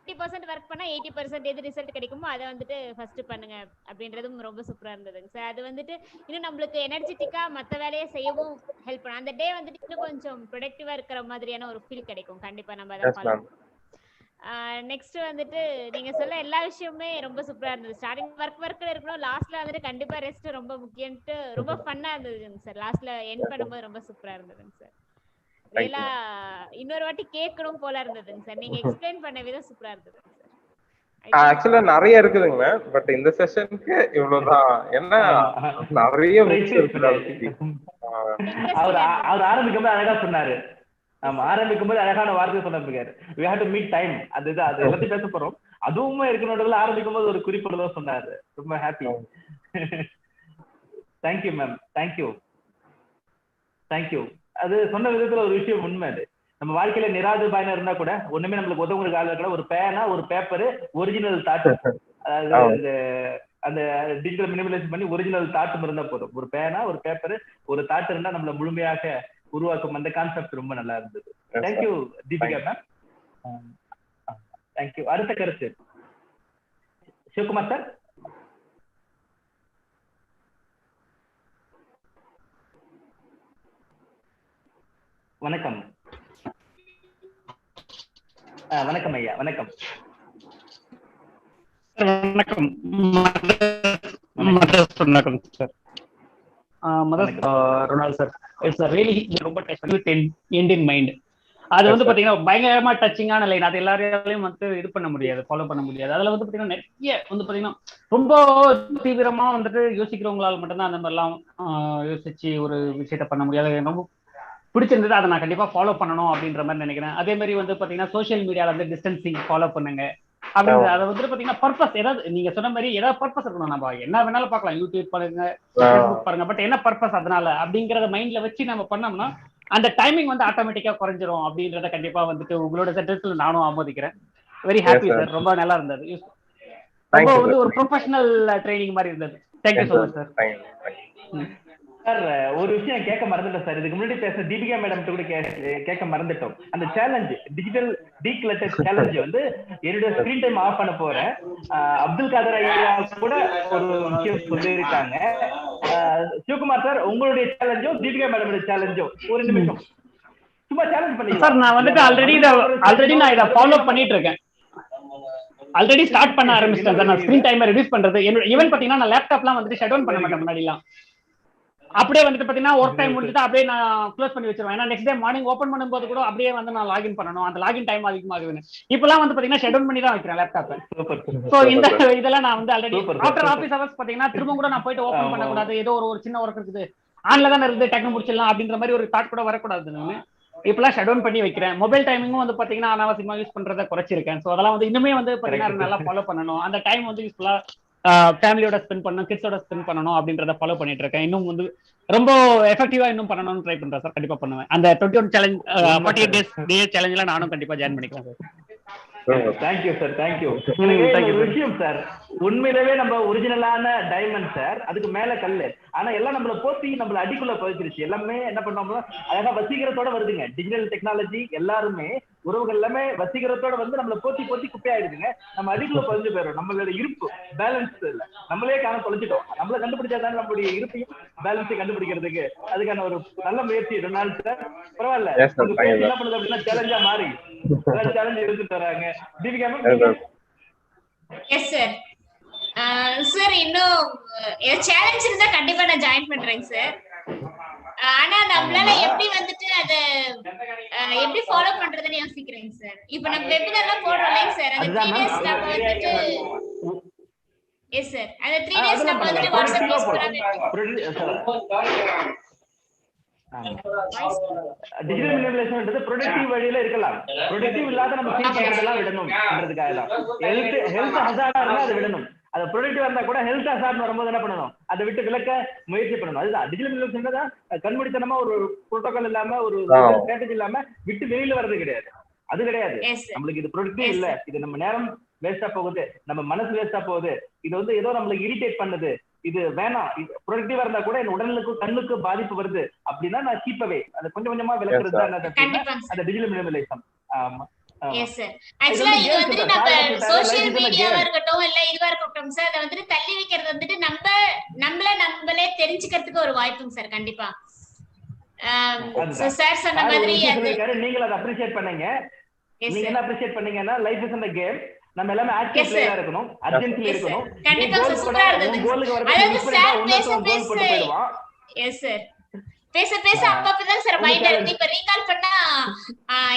50% ஒர்க் பண்ணா 80% எது ரிசல்ட் கிடைக்குமோ அதை வந்துட்டு ஃபர்ஸ்ட் பண்ணுங்க அப்படின்றதும் ரொம்ப சூப்பரா இருந்ததுங்க சார். அது வந்துட்டு இன்னும் நம்மளுக்கு எனர்ஜெட்டிக்கா மற்ற வேலையை செய்யவும் ஹெல்ப் பண்ணும். அந்த டே வந்துட்டு இன்னும் கொஞ்சம் ப்ரொடக்டிவா இருக்கிற மாதிரியான ஒரு ஃபீல் கிடைக்கும். கண்டிப்பா நம்ம அதை ஃபாலோ. நெக்ஸ்ட் வந்துட்டு நீங்க சொல்ல எல்லா விஷயமுமே ரொம்ப சூப்பரா இருந்தது. ஸ்டார்டிங் ஒர்க்ல இருக்கணும், லாஸ்ட்ல வந்துட்டு கண்டிப்பா ரெஸ்ட் ரொம்ப முக்கியம்ட்டு ரொம்ப ஃபன்னா இருந்ததுங்க சார். லாஸ்ட்ல எண்ட் பண்ணும்போது ரொம்ப சூப்பரா இருந்ததுங்க சார். ரியலா இன்னொரு வாட்டி கேட்கணும் போல இருந்ததுங்க சார். நீங்க எக்ஸ்பிளைன் பண்ண விதம் சூப்பரா இருந்தது சார். ஆக்சுவலா நிறைய இருக்குதுங்க, பட் இந்த செஷனுக்கு இவ்வளவுதான். என்ன நிறைய அவர் ஆரம்பிக்கும் போது அழகா சொன்னாரு. ஆமா, ஆரம்பிக்கும் போது அழகான வார்த்தை சொன்னாரு. we have to meet time. அது எல்லாத்தையும் பேச போறோம். அதுவுமே இருக்கணும்ன்றதுல ஆரம்பிக்கும் போது ஒரு குறிப்பிடதான் சொன்னாரு. ரொம்ப ஹாப்பி. Thank you ma'am. தேங்க்யூ. அது சொன்ன விதத்துல ஒரு விஷயம் உண்மை. அது நம்ம வாழ்க்கையில நிராது பயணம் இருந்தா கூட ஒண்ணுமே நம்மளுக்கு உதவுற ஆள் கூட ஒரு பேனா, ஒரு பேப்பர், ஒரிஜினல் தாட். அதாவது அந்த டிஜிட்டல் மினிமலைஸ் பண்ணி ஒரிஜினல் தாட்டும் இருந்தா போதும். ஒரு பேனா, ஒரு பேப்பர், ஒரு தாட் இருந்தா நம்மள முழுமையாக உருவாக்கும். அந்த கான்செப்ட் ரொம்ப நல்லா இருந்தது. Thank you Deepika ma'am. தேங்க்யூ. அடுத்த கருத்து சிவகுமார் சார். வணக்கம். வணக்கம் ஐயா. வணக்கம். வணக்கம் sir. Ronald sir, it's really ரொம்ப எண்ட் இன் மைண்ட். அது வந்து பாத்தீங்கன்னா பயங்கரமா டச்சிங்கான லைன். அது எல்லாரையும் வந்து இது பண்ண முடியாது, ஃபாலோ பண்ண முடியாது. அதுல வந்து பாத்தீங்கன்னா நிறைய வந்து பாத்தீங்கன்னா ரொம்ப தீவிரமா வந்துட்டு யோசிக்கிறவங்களால மட்டும்தான் அந்த மாதிரிலாம் யோசிச்சு ஒரு விஷயத்த பண்ண முடியாது. ரொம்ப பிடிச்சிருந்தது. அதை நான் கண்டிப்பா ஃபாலோ பண்ணணும் அப்படின்ற மாதிரி நினைக்கிறேன். அதே மாதிரி வந்து பாத்தீங்கன்னா சோசியல் மீடியால வந்து டிஸ்டன்சிங் ஃபாலோ பண்ணுங்க. அப்படிங்கிற அதை வந்துட்டு பாத்தீங்கன்னா பர்பஸ் ஏதாவது நீங்க சொன்ன மாதிரி ஏதாவது பர்பஸ் இருக்கணும். நம்ம என்ன வேணாலும் பார்க்கலாம், யூடியூப் பாருங்க, ஃபேஸ்புக் பாருங்க, பட் என்ன பர்பஸ் அதனால அப்படிங்கறத மைண்ட்ல வச்சு நம்ம பண்ணோம்னா அந்த டைமிங் வந்து ஆட்டோமேட்டிக்கா குறைஞ்சிரும் அப்படின்றத கண்டிப்பா வந்துட்டு உங்களோட சென்டென்ஸ்ல நானும் ஆமோதிக்கிறேன். வெரி ஹாப்பி சார், ரொம்ப நல்லா இருந்தது. ரொம்ப வந்து ஒரு ப்ரொஃபஷனல் ட்ரைனிங் மாதிரி இருந்தது. Thank you so much sir. Sir ஒரு விஷயம் கேட்க மறந்துட்டோம் சார். இதுக்கு முன்னாடி பேச தீபிகா மேடம் கூட கேட்க மறந்துட்டோம். அந்த சேலஞ்ச் டிஜிட்டல் டீக்ளட்டர் சேலஞ்ச் வந்து என்னோட ஸ்கிரீன் டைம் ஆஃப் பண்ண போறேன். அப்துல் காதர் ஐயா கூட ஒரு விஷயம் சொல்லியிருக்காங்க. சிவகுமார் சார், உங்களுடைய சேலஞ்சோ தீபிகா மேடமோட சேலஞ்சோ ஒரு நிமிஷம் சும்மா சேலஞ்ச் பண்ணி சார். நான் வந்துட்டு ஆல்ரெடி நான் இதை ஃபாலோ பண்ணிட்டு இருக்கேன். ஆல்ரெடி ஸ்டார்ட் பண்ண ஆரம்பிச்சிட்டேன் சார். நான் ஸ்கிரீன் டைமை ரெடியூஸ் பண்றது. ஈவன் பாத்தீங்கன்னா நான் லேப்டாப்லாம் வந்துட்டு ஷட் டவுன் பண்ண மாட்டேன் முன்னாடி எல்லாம். அப்படியே வந்துட்டு பாத்தீங்கன்னா ஒர்க் டைம் முடிஞ்சுட்டு அப்படியே நான் க்ளோஸ் பண்ணி வச்சிருவேன். ஏன்னா நெக்ஸ்ட் டே மார்னிங் ஓப்பன் பண்ணும்போது கூட அப்படியே வந்து நான் லாகின் பண்ணணும். அந்த லாகின் டைம் அதிகமாகுதுன்னு இப்பெல்லாம் வந்து பாத்தீங்கன்னா ஷட் டவுன் பண்ணி தான் வைக்கிறேன் லேப்டாப். சோ இந்த இதெல்லாம் நான் வந்து ஆல்ரெடி ஆஃப்டர் ஆஃபீஸ் ஹவர்ஸ் பாத்தீங்கன்னா திரும்ப கூட நான் போயிட்டு ஓப்பன் பண்ணக்கூடாது. ஏதோ ஒரு சின்ன ஒர்க் இருக்குது, ஆன்ல தான் இருக்குது, டக்குனு முடிச்சிடலாம் அப்படின்ற மாதிரி ஒரு தாட் கூட வரக்கூடாதுன்னு இப்பெல்லாம் ஷட் டவுன் பண்ணி வைக்கிறேன். மொபைல் டைமிங்கும் வந்து பாத்தீங்கன்னா அனாவசியமா யூஸ் பண்றதை குறைச்சிருக்கேன். சோ அதெல்லாம் வந்து இன்னுமே வந்து பாத்தீங்கன்னா நல்லா ஃபாலோ பண்ணணும். அந்த டைம் வந்து யூஸ்ஃபுல்லா ஃபேமிலியோட ஸ்பெண்ட் பண்ணணும், கிட்ஸோட ஸ்பெண்ட் பண்ணணும் அப்படின்றத ஃபாலோ பண்ணிட்டு இருக்கேன். இன்னும் வந்து ரொம்ப எஃபெக்டிவா இன்னும் பண்ணணும்னு ட்ரை பண்றேன் சார். கண்டிப்பா பண்ணுவேன். அந்த 21 சேலஞ்ச் 48 டே சேலஞ்ச்ல நானும் கண்டிப்பா ஜாயின் பண்ணிக்கிறேன் சார். Thank you sir, thank you. ஒரு விஷயம் சார், உண்மையிலேயே நம்ம ஒரிஜினலான டைமண்ட் சார், அதுக்கு மேல கல்லு. ஆனா எல்லாம் நம்மள போத்தி நம்மள அடிக்குள்ள பதிச்சிருச்சு. எல்லாமே என்ன பண்ணோம்னா அழகா வசீகரத்தோட வருதுங்க. டிஜிட்டல் டெக்னாலஜி எல்லாருமே உறவுகள் எல்லாமே வசீகரத்தோட வந்து நம்மள போத்தி போத்தி குப்பையாயிடுதுங்க. நம்ம அடிக்குள்ள பதிஞ்சு போயிடும். நம்மளோட இருப்பு பேலன்ஸ் இல்ல, நம்மளே காண தொலைச்சிட்டோம். நம்மள கண்டுபிடிச்சாதான் நம்மளுடைய இருப்பையும் பேலன்ஸை கண்டுபிடிக்கிறதுக்கு அதுக்கான ஒரு நல்ல முயற்சி ரொனால்ட் சார். பரவாயில்ல, என்ன பண்ணுது அப்படின்னா சேலஞ்சா மாறி சேலஞ்ச் எடுத்துட்டு வராங்க. Deepika ma'am. Yes sir. Sir இன்னும் சேலஞ்ச் இருந்தா கண்டிப்பா நான் ஜாயின் பண்றேன் சார். ஆனா நம்மளால எப்படி வந்துட்டு அத எப்படி ஃபாலோ பண்றதுன்னு யோசிக்கிறேன் சார். இப்போ நம்ம வெபினார்லாம் போடுறோம் சார், அந்த 3 டேஸ் நம்ம வந்துட்டு எஸ் சார், அந்த 3 டேஸ் நம்ம வந்துட்டு வாட்ஸ்அப் யூஸ் பண்ணாம டிஜிட்டல் மினிமலைசேஷன்ன்றது ப்ரொடக்டிவ் வழியில இருக்கலாம். ப்ரொடக்டிவ் இல்லாத நம்ம ஃபீல் பண்றதெல்லாம் விடணும்ன்றதுக்காக தான். ஹெல்த் ஹசார்டா இருந்தா அதை விடணும். அது ப்ரொடக்டிவா இருந்தா கூட ஹெல்த் ஹசார்ட் வரும்போது என்ன பண்ணணும், அதை விட்டு விலக்க முயற்சி பண்ணணும். அதுதான் டிஜிட்டல் மினிமலைசேஷன் தான். கண்மூடித்தனமா ஒரு புரோட்டோகால் இல்லாம ஒரு ஸ்ட்ராட்டஜி இல்லாம விட்டு வெளியில வர்றது கிடையாது. அது கிடையாது. நம்மளுக்கு இது ப்ரொடக்டிவ் இல்ல, இது நம்ம நேரம் வேஸ்டா போகுது, நம்ம மனசு வேஸ்டா போகுது, இது வந்து ஏதோ நம்மளுக்கு இரிட்டேட் பண்ணுது, இது வேணாம், ப்ரொடக்டிவா இருந்தா கூட என் உடலுக்கு கண்ணுக்கு பாதிப்பு வருது அப்படின்னா நான் கீப்பவே அதை கொஞ்சம் கொஞ்சமா விளக்குறது தான் அந்த டிஜிட்டல் மினிமலைசேஷன். ஆமா. Yes sir. ஆக்சுவலா இது வந்துட்டு நம்ம சோஷியல் மீடியாவா இருக்கட்டும் இல்ல இதுவா இருக்கட்டும் சார், அதை வந்துட்டு தள்ளி வைக்கிறது வந்துட்டு நம்மளே தெரிஞ்சுக்கிறதுக்கு ஒரு வாய்ப்புங்க சார். கண்டிப்பா சார் சொன்ன மாதிரி நீங்க அதை அப்ரிஷியேட் பண்ணீங்க. நீங்க என்ன அப்ரிஷியேட் பண்ணீங்கன்னா லைஃப் இஸ் அந்த கேம், நம்ம எல்லாமே ஆக்டிவ் பிளேயரா இருக்கணும், அர்ஜென்ட்ல இருக்கணும். கண்டிப்பா சூப்பரா இருந்தது. அதாவது சார் பேச எஸ் சார் பேச அப்பப்பதான் சார் மைண்ட் இருக்கு. இப்ப ரீகால் பண்ணா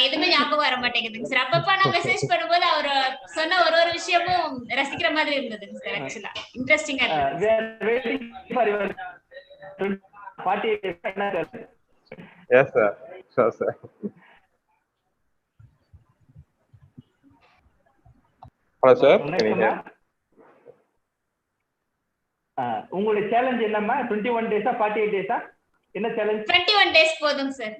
எதுவுமே ஞாபகம் வர மாட்டேங்குதுங்க சார். அப்பப்ப நான் மெசேஜ் பண்ணும்போது அவர் சொன்ன ஒரு விஷயமும் ரசிக்கிற மாதிரி இருந்ததுங்க சார். ஆக்சுவலா இன்ட்ரெஸ்டிங்கா இருந்தது. Yes sir, sure sir. Hello sir, உங்களுடைய சேலஞ்ச் என்னம்மா? 21 டேஸா 48 டேஸா? என்ன சேலஞ்ச்? 21 டேஸ் போதும் சார்.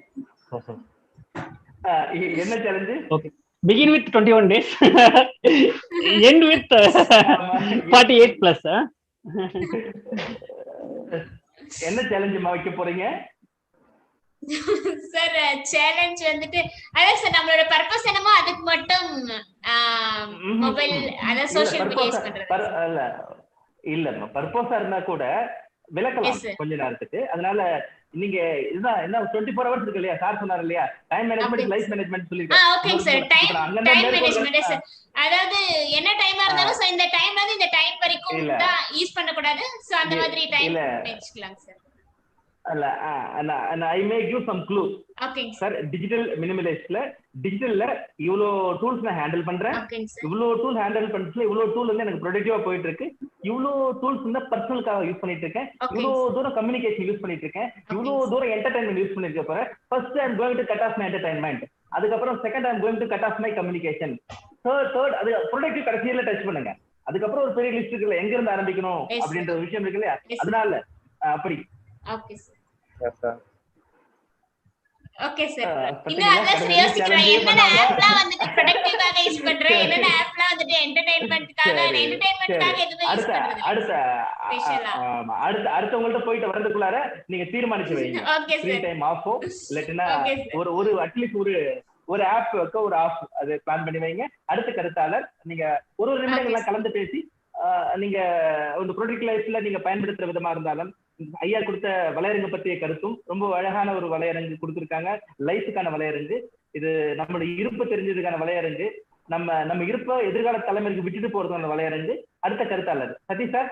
என்ன challenge? Okay, begin with 21 days end with 48 plus. என்ன சேலஞ்ச் வைக்க போறீங்க சார்? சேலஞ்ச் வந்துட்டு அதான் சார், நம்மளோட பர்பஸ் என்னமோ அதுக்கு மட்டும் மொபைல் அத சோஷியல் மீடியா யூஸ் பண்றது இல்ல. பர்பஸா இருந்தா கூட விளக்கலாம் கொஞ்ச நேரத்துக்கு. அதனால நீங்க இதுதான் என்ன 24 hours இருக்கு இல்லையா, சார் சொன்னார் இல்லையா, டைம் மேனேஜ்மென்ட் லைஃப் மேனேஜ்மென்ட் சொல்லிருக்காங்க. ஓகேங்க சார், டைம் மேனேஜ்மென்ட் சார். அதாவது என்ன டைமா இருந்தாலும் சோ இந்த டைம்ல இருந்து இந்த டைம் வரைக்கும் தான் யூஸ் பண்ண கூடாது. சோ அந்த மாதிரி டைம் வெச்சுக்கலாம் சார். அல்ல I may give some clue. Okay sir, digital மினிமலைஸ்ட்ல டிஜிட்டல்ல இவ்ளோ டூல்ஸ் நான் ஹேண்டில் பண்றேன். இவ்ளோ டூல் ஹேண்டில் பண்றதுல இவ்ளோ டூல் வந்து எனக்கு ப்ரொடக்டிவா போயிட்டு இருக்கு. இவ்ளோ டூல்ஸ் வந்து பர்சனலுக்காக யூஸ் பண்ணிட்டு இருக்கேன். இவ்ளோ தூரம் கம்யூனிகேஷன் யூஸ் பண்ணிட்டு இருக்கேன். இவ்ளோ தூரம் என்டர்டைன்மெண்ட் யூஸ் பண்ணிட்டு போறேன். First I am going to cut off my entertainment. அதுக்கப்புறம் second I am going to cut off my communication. Third அது ப்ரொடக்டிவ் கடைசியில டச் பண்ணுங்க. அதுக்கப்புறம் ஒரு பெரிய லிஸ்ட் இருக்குல்ல எங்க இருந்து ஆரம்பிக்கணும் அப்படின்ற ஒரு விஷயம் இருக்கு இல்லையா, அதனால அப்படி. Okay sir. Okay sir. இன்னும் அதான் யோசிக்கிறேன் என்னென்ன ஆப்லாம் வந்துட்டு ப்ரொடக்டிவாக யூஸ் பண்றேன், என்னென்ன ஆப்லாம் வந்துட்டு என்டர்டெயின்மென்ட்காக எதுவும் யூஸ் பண்றது. அடுத்தவங்கள்ட்ட போயிட்டு வரதுக்குள்ளார நீங்க தீர்மானிச்சு வைங்க. ஃப்ரீ டைம் ஆஃபோ இல்லைன்னா ஒரு அட்லீஸ்ட் ஒரு ஆப் ஒரு ஆஃப் அது பிளான் பண்ணி வைங்க. அடுத்த கருத்தாளர் நீங்க ஒரு நிமிடங்கள்லாம் கலந்து பேசி நீங்க ஒரு ப்ரொடக்ட் லைஃப்ல நீங்க பயன்படுத்துற விதமா இருந்தாலும் ஐயா கொடுத்த வலையரங்கு பற்றிய கருத்தும் ரொம்ப அழகான ஒரு வலையரங்கு கொடுத்திருக்காங்க. லைஃபுக்கான வலையரங்கு இது, நம்மளுடைய இருப்பு தெரிஞ்சதுக்கான வலையரங்கு, நம்ம இருப்ப எதிர்கால தலைமுறைக்கு விட்டுட்டு போறதுக்கான வலையரங்கு. அடுத்த கருத்தாளர் சதீஷ் சார்,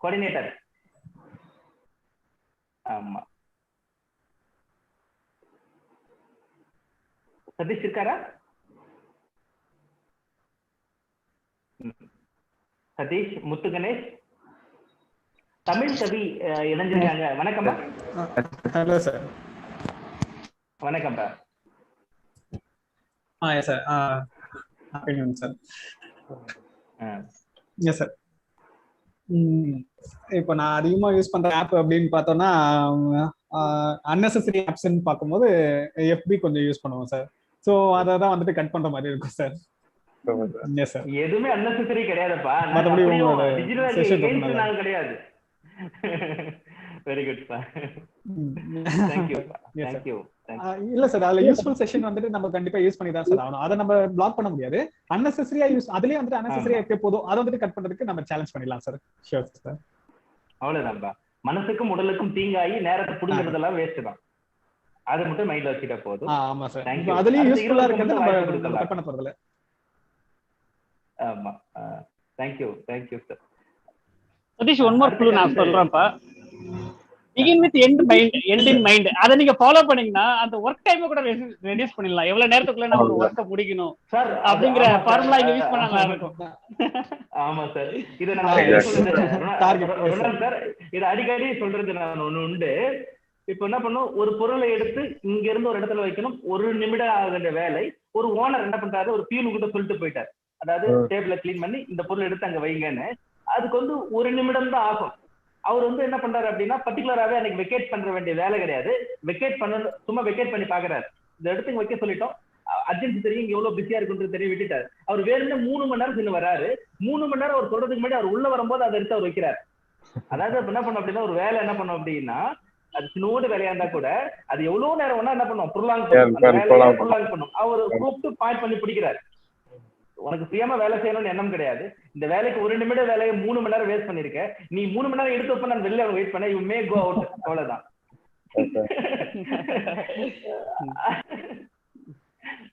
கோஆர்டினேட்டர். ஆமா சதீஷ் இருக்காரா? சதீஷ், முத்து கணேஷ், தமிழ் கவி இணைஞ்சிருக்காங்க. வணக்கம். Hello sir. வணக்கம் sir. Yes sir. Afternoon sir. Yes sir. இப்போ நான் அதிகமாக யூஸ் பண்ற ஆப் அப்படின்னு பார்த்தோம்னா அன்னெசரி ஆப்ஸ்ன்னு பார்க்கும்போது எஃபி கொஞ்சம் யூஸ் பண்ணுவோம் சார். ஸோ அதை தான் வந்துட்டு கட் பண்ற மாதிரி இருக்கும் சார். எதுவுமே அன்னெசரி கிடையாதுப்பா. கிடையாது. வெரி குட் பா. Thank you. Thank you. இல்ல சார், அதுல யூஸ்ஃபுல் செஷன் வந்துட்டு நம்ம கண்டிப்பா யூஸ் பண்ணி தான் சார் ஆகணும். அதை நம்ம பிளாக் பண்ண முடியாது. அன்னெசரியா யூஸ் அதுலயே வந்துட்டு அன்னெசரியா இருக்க போதும் அதை வந்துட்டு கட் பண்றதுக்கு நம்ம சேலஞ்ச் பண்ணிடலாம் சார். Sure sir. அவ்வளவுதான்பா. மனசுக்கும் உடலுக்கும் தீங்காயி நேரத்தை புடுங்குறதெல்லாம் வேஸ்ட் தான். அதை மட்டும் மைண்ட்ல வச்சுட்டா போதும். ஆமா சார். அதுலயும் யூஸ்ஃபுல்லா இருக்கிறது நம்ம கட் பண்ண போறதில்ல. ஆமா. Thank you. Thank you sir. Sathish, one more clue நான் சொல்றேன்ப்பா. begin with end in mind. அத நீங்க ஃபாலோ பண்ணீங்கன்னா அந்த வொர்க் டைம் கூட ரெடியூஸ் பண்ணிடலாம். எவ்வளவு நேரத்துக்குள்ள நம்ம ஒரு வொர்க்க முடிக்கணும் சார் அப்படிங்கற ஃபார்முலா இங்க யூஸ் பண்ணா நல்லா இருக்கும். ஆமா சார். இத நான் டார்கெட் சார் இத அடிக்கடி சொல்றது நான் ஒண்ணு உண்டு. இப்போ என்ன பண்ணும், ஒரு பொருளை எடுத்து இங்க இருந்து ஒரு இடத்துல வைக்கணும். ஒரு நிமிடம் ஆக வேண்டிய வேலை ஒரு ஓனர் என்ன பண்றாரு, ஒரு பியூன் கிட்ட சொல்லிட்டு போயிட்டார். அதாவது டேபிள கிளீன் பண்ணி இந்த பொருள் எடுத்து அங்க வைங்கன்னு. அதுக்கு வந்து ஒரு நிமிடம் தான் ஆகும். அவர் வந்து என்ன பண்றாரு அப்படின்னா பர்டிகுலராவே எனக்கு வெக்கேட் பண்ற வேண்டிய வேலை கிடையாது. வெக்கேட் பண்ண சும்மா வெக்கேட் பண்ணி பாக்குறாரு. இந்த இடத்துக்கு வைக்க சொல்லிட்டோம், அர்ஜென்சி தெரியும், இங்க எவ்வளவு பிஸியா இருக்குன்றது தெரியும், விட்டுட்டாரு. அவர் வேணும்னு 3 மணி நேரம் சின்ன வராரு. 3 மணி நேரம் அவர் சொல்றதுக்கு முன்னாடி அவர் உள்ள வரும்போது அதை எடுத்து அவர் வைக்கிறார். அதாவது என்ன பண்ணும் அப்படின்னா, ஒரு வேலை என்ன பண்ணும் அப்படின்னா, அது சின்னோடு வேலையா இருந்தா கூட அது எவ்வளவு நேரம் வேணா என்ன பண்ணும், ப்ரொலாங் பண்ணும். அவர் கூப்பிட்டு பாயிண்ட் பண்ணி பிடிக்கிறார். உனக்கு சுயமா வேலை செய்யணும்னு எண்ணம் கிடையாது. இந்த வேலைக்கு 1 நிமிடம் வேலையை 3 மணி நேரம் வேஸ்ட் பண்ணிருக்க. நீ 3 மணி நேரம் எடுத்து வைப்ப, நான் வெளில வெயிட் பண்ண, யூ மே கோ அவுட். அவ்வளவுதான்.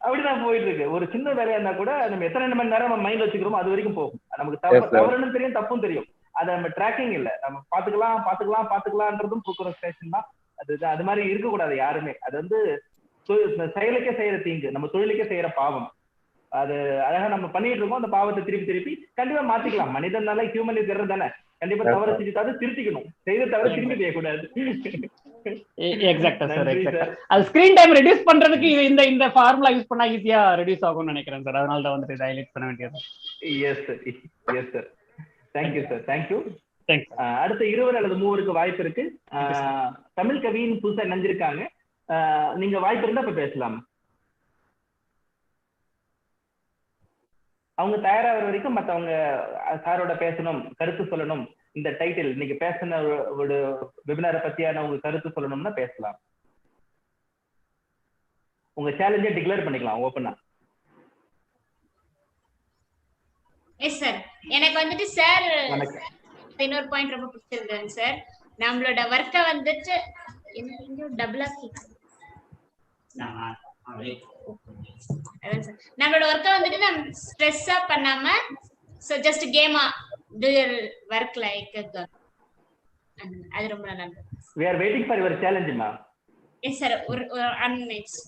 அப்படிதான் போயிட்டு இருக்கு. ஒரு சின்ன வேலையா இருந்தா கூட நம்ம எத்தனை மணி நேரம் நம்ம மைண்ட் வச்சுக்கிறோமோ அது வரைக்கும் போகும். நமக்கு தவறுன்னு தெரியும், தப்பும் தெரியும். அதை நம்ம ட்ராக்கிங் இல்ல, நம்ம பாத்துக்கலாம்ன்றதும் ப்ரோக்ரஸ்டினேஷன் தான். அது மாதிரி இருக்கக்கூடாது யாருமே. அது வந்து செயலுக்கே செய்யற தீங்கு, நம்ம தொழிலுக்கே செய்யற பாவம். அது அழகா நம்ம பண்ணிட்டு இருக்கோம். அந்த பாவத்தை திருப்பி கண்டிப்பா மாத்திக்கலாம். மனிதனால ஹியூமன் இருக்கிறது தானே. கண்டிப்பா தவறு செஞ்சுட்டாது திருத்திக்கணும். செய்த தவிர திரும்பி செய்யக்கூடாது. எக்ஸாக்ட்டா சார், எக்ஸாக்ட்டா. அது ஸ்கிரீன் டைம் ரெடியூஸ் பண்றதுக்கு இந்த ஃபார்முலா யூஸ் பண்ணா ஈஸியா ரெடியூஸ் ஆகும்னு நினைக்கிறேன் சார். அதனால தான் வந்து ஹைலைட் பண்ண வேண்டியது. S sir, yes sir. Thank you sir. Thank you. அடுத்த 2 அல்லது 3 வாய்ப்பு இருக்கு. தமிழ் கவியின் புதுசா நினைஞ்சிருக்காங்க. நீங்க வாய்ப்பு இருந்தா இப்ப பேசலாம். அவங்க தயாராகிற வரைக்கும் மற்றவங்க சாரோட பேசணும், கருத்து சொல்லணும், இந்த டைட்டில் இன்னைக்கு பேசின ஒரு வெபினாரை பத்தியான உங்க கருத்து சொல்லணும்னா பேசலாம். உங்க சேலஞ்சை டிக்ளேர் பண்ணிக்கலாம் ஓப்பனா. Yes sir. எனக்கு வந்துட்டு சார் இன்னொரு பாயிண்ட் ரொம்ப பிடிச்சிருந்தது சார். நம்மளோட வர்க்க வந்துட்டு டபுளா நம்மளோட ஒர்க்க வந்துட்டு நம்ம ஸ்ட்ரெஸ்ஸா பண்ணாம சோ ஜஸ்ட் கேமா டு யுவர் வர்க் லைக் அது ரொம்ப நல்லா இருக்கு. we are waiting for your challenge ma. yes sir. ஒரு அன்மினிட்ஸ்.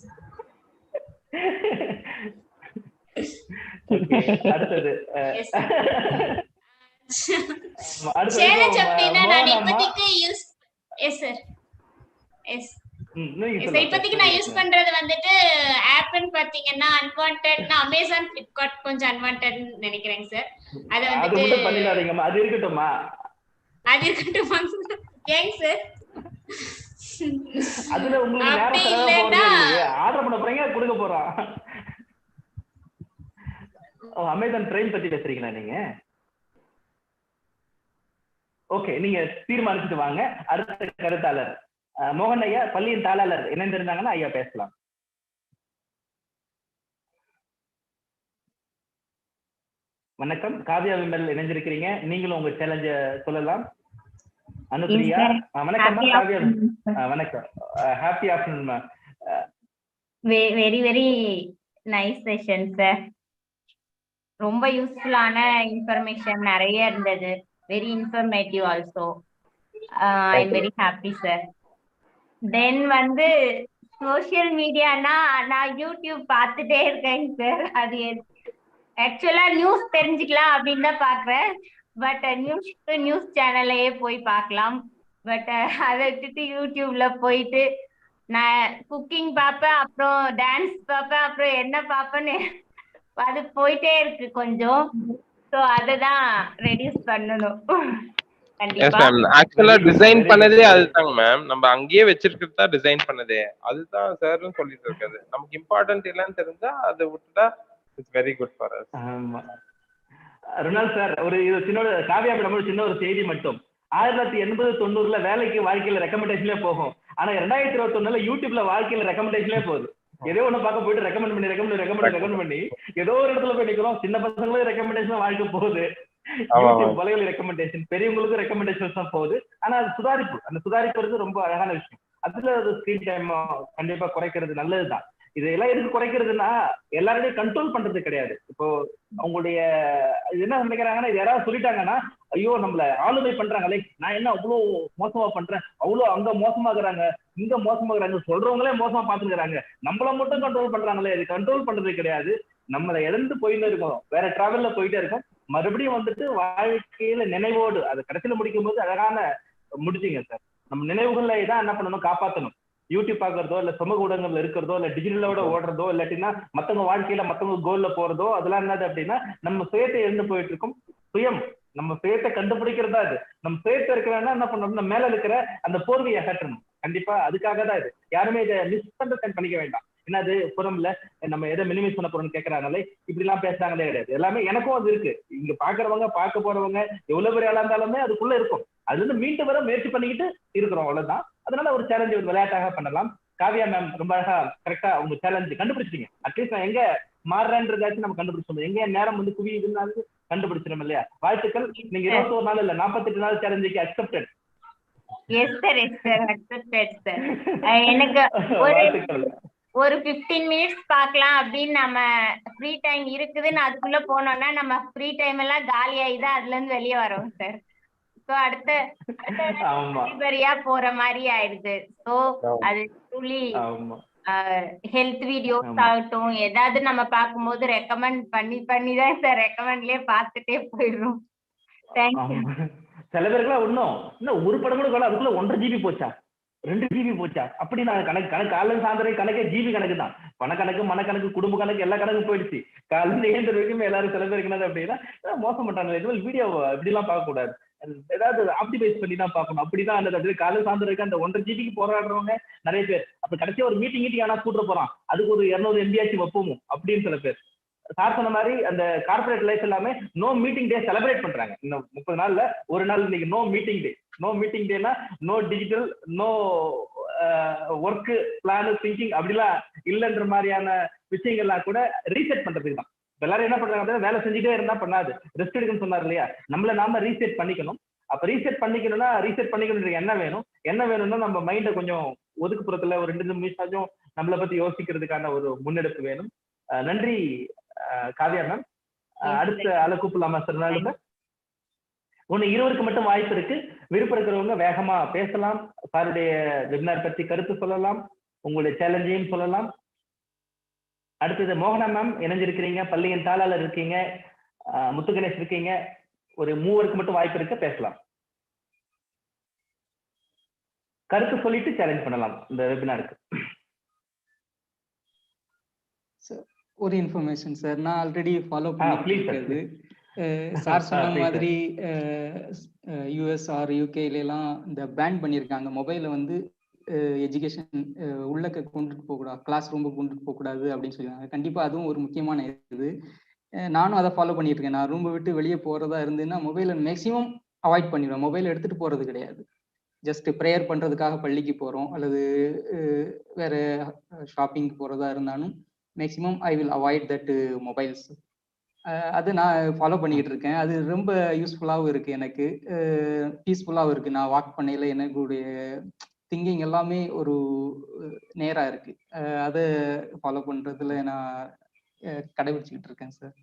ஓகே, அடுத்து சேலஞ்ச் அப்படினா நான் இப்போதைக்கு யூஸ். S sir. எஸ் இப்போதைக்கு நான் யூஸ் பண்றது வந்துட்டு ஆப்னு பாத்தீங்கன்னா அன்வான்டட்னா அமேசான் ஃபிளிப்கார்ட் கொஞ்சம் அன்வான்டட்னு நினைக்கிறேங்க சார். அது வந்துட்டு பண்ணிடாதீங்கம்மா, அது இருக்கட்டும்மா. அது இருக்கட்டுமா ஏங்க சார்? அதுல உங்களுக்கு நேரம் செலவு போறதே இல்லையே, ஆர்டர் பண்ண போறீங்க கொடுக்க போறோம். அமேசான் பிரைம் பத்தி பேசுறீங்களா நீங்க? ஓகே, நீங்க தீர்மானிச்சுட்டு வாங்க. அடுத்த கருத்தாளர் மோகன் ஐயா, பள்ளியின் தாளாளர் இணைந்திருந்தாங்கன்னா ஐயா பேசலாம். வணக்கம், காவியா விமல் இணைஞ்சிருக்கிறீங்க. நீங்களும் உங்க சேலஞ்ச சொல்லலாம். அனுப்பிரியா வணக்கம். காவியா வணக்கம், happy afternoon. Very very nice session sir. ரொம்ப யூஸ்ஃபுல்லான இன்ஃபர்மேஷன் நிறைய இருந்தது. Very informative also. I am very happy sir. Then வந்து சோசியல் மீடியானா நான் யூடியூப் பார்த்துட்டே இருக்கேங்க சார். அது ஆக்சுவலா நியூஸ் தெரிஞ்சுக்கலாம் அப்படின்னு தான் பாக்குறேன். பட் நியூஸ் சேனல்லையே போய் பார்க்கலாம். பட் அதை விட்டுட்டு யூடியூப்ல போயிட்டு நான் குக்கிங் பார்ப்பேன், அப்புறம் டான்ஸ் பார்ப்பேன், அப்புறம் என்ன பார்ப்பேன்னு அது போயிட்டே இருக்கு கொஞ்சம். ஸோ அதுதான் ரெடியூஸ் பண்ணணும். ஆக்சுவலா டிசைன் பண்ணதே அதுதாங்க மேம். நம்ம அங்கேயே வச்சிருக்கிறதா டிசைன் பண்ணதே அதுதான் சார்னு சொல்லிட்டு இருக்காது. நமக்கு இம்பார்ட்டன்ட் இல்லன்னு தெரிஞ்சா அதை விட்டுட்டா it's very good for us. ஆமா ரொனால்ட் சார், ஒரு சின்ன காவியா மேடம் சின்ன ஒரு செய்தி மட்டும். 1980-90 வேலைக்கு வாழ்க்கையில ரெக்கமெண்டேஷன்லேயே போகும். ஆனா 2021 யூடியூப்ல வாழ்க்கையில ரெக்கமெண்டேஷன்லேயே போகுது. ஏதோ ஒண்ணு பார்க்க போயிட்டு ரெக்கமெண்ட் பண்ணி ஏதோ ஒரு இடத்துல போய் நிக்கிறோம். சின்ன பசங்களும் ரெக்கமெண்டேஷன் வாழ்க்கை போகுது. வலைகள் ரெக்கமெண்டேஷன், பெரியவங்களுக்கும் ரெக்கமெண்டேஷன் தான் போகுது. ஆனா அது சுதாரிப்பு, அந்த சுதாரிப்பு ரொம்ப அழகான விஷயம். அதுல ஒரு ஸ்கிரீன் டைம் கண்டிப்பா குறைக்கிறது நல்லதுதான். இதெல்லாம் எதுக்கு குறைக்கிறதுனா எல்லாரையும் கண்ட்ரோல் பண்றது கிடையாது. இப்போ அவங்களுடைய என்ன நினைக்கிறாங்கன்னா, இது யாராவது சொல்லிட்டாங்கன்னா ஐயோ நம்மள ஆளுமை பண்றாங்களே, நான் என்ன அவ்வளவு மோசமா பண்றேன், அவ்வளவு அங்க மோசமாகறாங்க இங்க மோசமாகறாங்க, சொல்றவங்களே மோசமா பாத்துக்கிறாங்க, நம்மள மட்டும் கண்ட்ரோல் பண்றாங்களே. இது கண்ட்ரோல் பண்றது கிடையாது. நம்மளை இழந்து போயிட்டு இருக்கோம், வேற டிராவல்ல போயிட்டே இருக்கோம். மறுபடியும் வந்துட்டு வாழ்க்கையில நினைவோடு அது கடைசியில முடிக்கும் போது அழகான முடிச்சிங்க சார். நம்ம நினைவுகள்ல தான் என்ன பண்ணணும், காப்பாற்றணும். யூடியூப் பாக்குறதோ இல்ல சமூக ஊடகங்கள்ல இருக்கிறதோ இல்ல டிஜிட்டலோட ஓடுறதோ இல்லாட்டினா மத்தவங்க வாழ்க்கையில மத்தவங்க கோல்ல போறதோ அதெல்லாம் என்னது அப்படின்னா நம்ம சுயத்தை இழந்து போயிட்டு இருக்கோம். சுயம் நம்ம சுயத்தை கண்டுபிடிக்கிறதா இது. நம்ம சுயத்தை இருக்கிறன்னா என்ன பண்ணணும், நம்ம மேல இருக்கிற அந்த போர்வையை அகற்றணும். கண்டிப்பா அதுக்காக தான் இது. யாருமே இதை மிஸ் அண்டர்ஸ்டாண்ட் பண்ணிக்க வேண்டாம். ஏன்னா அது புறம்ல நம்ம எதை மினிமைஸ் பண்ண போறோம்னு கேட்கறாங்களே, இப்படி எல்லாம் பேசுறாங்களே கிடையாது. எல்லாமே எனக்கும் அது இருக்கு. இங்க பாக்குறவங்க பார்க்க போறவங்க எவ்வளவு பெரிய ஆளா இருந்தாலுமே அதுக்குள்ள இருக்கும். அதுல இருந்து மீண்டு வர முயற்சி பண்ணிக்கிட்டு இருக்கிறோம், அவ்வளவுதான். அதனால ஒரு சேலஞ்சு ஒரு விளையாட்டாக பண்ணலாம். காவியா மேம் ரொம்ப அழகா கரெக்டா உங்க சேலஞ்சு கண்டுபிடிச்சிட்டீங்க. அட்லீஸ்ட் நான் எங்க மாறுறேன்றதாச்சும் நம்ம கண்டுபிடிச்சோம். எங்க நேரம் வந்து குவியுதுன்னாலும் கண்டுபிடிச்சிடும் இல்லையா? வாழ்த்துக்கள். நீங்க 21 நாள் இல்ல 48 நாள் சேலஞ்சுக்கு accepted. Yes sir, yes sir, accepted sir. எனக்கு ஒரு 15 மினிட்ஸ் பார்க்கலாம் அப்படின்னு நம்ம ஃப்ரீ டைம் இருக்குதுன்னு அதுக்குள்ள போனோம்னா நம்ம ஃப்ரீ டைம் எல்லாம் காலி ஆயிதான் அதுல இருந்து வெளியே வரோம் சார். சோ அடுத்த போற மாதிரி ஆயிடுது. சோ அது ட்ரூலி ஹெல்த் வீடியோஸ் ஆகட்டும் ஏதாவது நம்ம பார்க்கும்போது ரெக்கமெண்ட் பண்ணிதான் சார் ரெக்கமெண்ட்லயே பார்த்துட்டே போயிடுறோம். தேங்க்யூ. சில பேருக்குலாம் இன்னும் ஒரு படம் கூட அதுக்குள்ள 1.5 GB போச்சா 2 GB போச்சா அப்படி நான் கணக்கு காலையில் சாயந்தரம் கணக்கே ஜிபி கணக்கு தான். பணக்கணக்கு மனக்கணக்கு குடும்ப கணக்கு எல்லா கணக்கும் போயிடுச்சு. காலையில் ஏழு வரைக்கும் எல்லாரும் சில பேருக்கு என்னது அப்படின்னா மோசம் பண்றாங்க. இதுவரை வீடியோ இப்படி எல்லாம் பார்க்க கூடாது, ஏதாவது ஆப்டிமைஸ் பண்ணி தான் பார்க்கணும். அப்படிதான் அந்த காலையில் சாயந்தரம் வரைக்கும் அந்த 1.5 GB போராடுறவங்க நிறைய பேர். அப்ப கடைசியா ஒரு மீட்டிங் ஆனா கூட்டு போறான், அதுக்கு ஒரு 200 MB வைப்போம் அப்படின்னு சில பேர். சார் சொன்ன மாதிரி அந்த கார்பரேட் லைஃப் எல்லாமே நோ மீட்டிங் டே செலிப்ரேட் பண்றாங்க. இன்னும் 30 நாள்ல ஒரு நாள் இன்னைக்கு no meeting day. No meeting டேனா no digital, no work plan thinking அப்படிலாம் இல்லைன்ற மாதிரியான விஷயங்கள்லாம் கூட ரீசெட் பண்றதுக்கு தான். எல்லாரும் என்ன பண்றாங்க, வேலை செஞ்சுட்டே இருந்தா பண்ணாது, ரெஸ்ட் எடுக்கணும்னு சொன்னார் இல்லையா? நம்மள நாம ரீசெட் பண்ணிக்கணும். அப்ப ரீசெட் பண்ணிக்கணும்னா ரீசெட் பண்ணிக்கணும் என்ன வேணும்னா நம்ம மைண்டை கொஞ்சம் ஒதுக்குப்புறத்துல ஒரு 2 நிமிஷம் நம்மளை பத்தி யோசிக்கிறதுக்கான ஒரு முன்னெடுப்பு வேணும். நன்றி காவியா மேம். அடுத்த ஆளை கூப்பிடலாமா சார்? நாளுக்கு ஒண்ணு இருவருக்கு மட்டும் வாய்ப்பு இருக்கு. விருப்பம் இருக்கிறவங்க வேகமா பேசலாம், சாருடைய வெபினார் பத்தி கருத்து சொல்லலாம், உங்களுடைய சேலஞ்சையும் சொல்லலாம். அடுத்தது மோகனா மேம் இணைஞ்சிருக்கிறீங்க, பள்ளியின் தாளாளர் இருக்கீங்க, முத்து கணேஷ் இருக்கீங்க. ஒரு 3 மட்டும் வாய்ப்பு இருக்கு, பேசலாம். கருத்து சொல்லிட்டு சேலஞ்ச் பண்ணலாம் இந்த வெபினாருக்கு. ஒரு இன்ஃபர்மேஷன் சார், நான் ஆல்ரெடி ஃபாலோ பண்ணிட்டு இருக்கிறது சார் சொன்ன மாதிரி யூஎஸ் ஆர் யூகேலாம் இந்த பேன் பண்ணியிருக்காங்க மொபைலை வந்து எஜுகேஷன் உள்ளக்க கொண்டுட்டு போகக்கூடாது, கிளாஸ் ரூம் கொண்டுட்டு போகக்கூடாது அப்படின்னு சொல்லியிருக்காங்க. கண்டிப்பாக அதுவும் ஒரு முக்கியமான இது. நானும் அதை ஃபாலோ பண்ணிட்டு இருக்கேன். நான் ரூமை விட்டு வெளியே போகிறதா இருந்ததுன்னா மொபைலை மேக்ஸிமம் அவாய்ட் பண்ணிடுவேன். மொபைல் எடுத்துகிட்டு போகிறது கிடையாது. ஜஸ்ட் ப்ரேயர் பண்ணுறதுக்காக பள்ளிக்கு போகிறோம் அல்லது வேறு ஷாப்பிங் போகிறதா இருந்தாலும் maximum I will avoid that mobiles. அது நான் ஃபாலோ பண்ணிக்கிட்டு இருக்கேன். அது ரொம்ப யூஸ்ஃபுல்லாகவும் இருக்குது, எனக்கு பீஸ்ஃபுல்லாகவும் இருக்குது. நான் வாக் பண்ணையில் எனக்குடைய திங்கிங் எல்லாமே ஒரு நேராக இருக்குது. அதை ஃபாலோ பண்ணுறதுல நான் கடைபிடிச்சிக்கிட்டு இருக்கேன் சார்.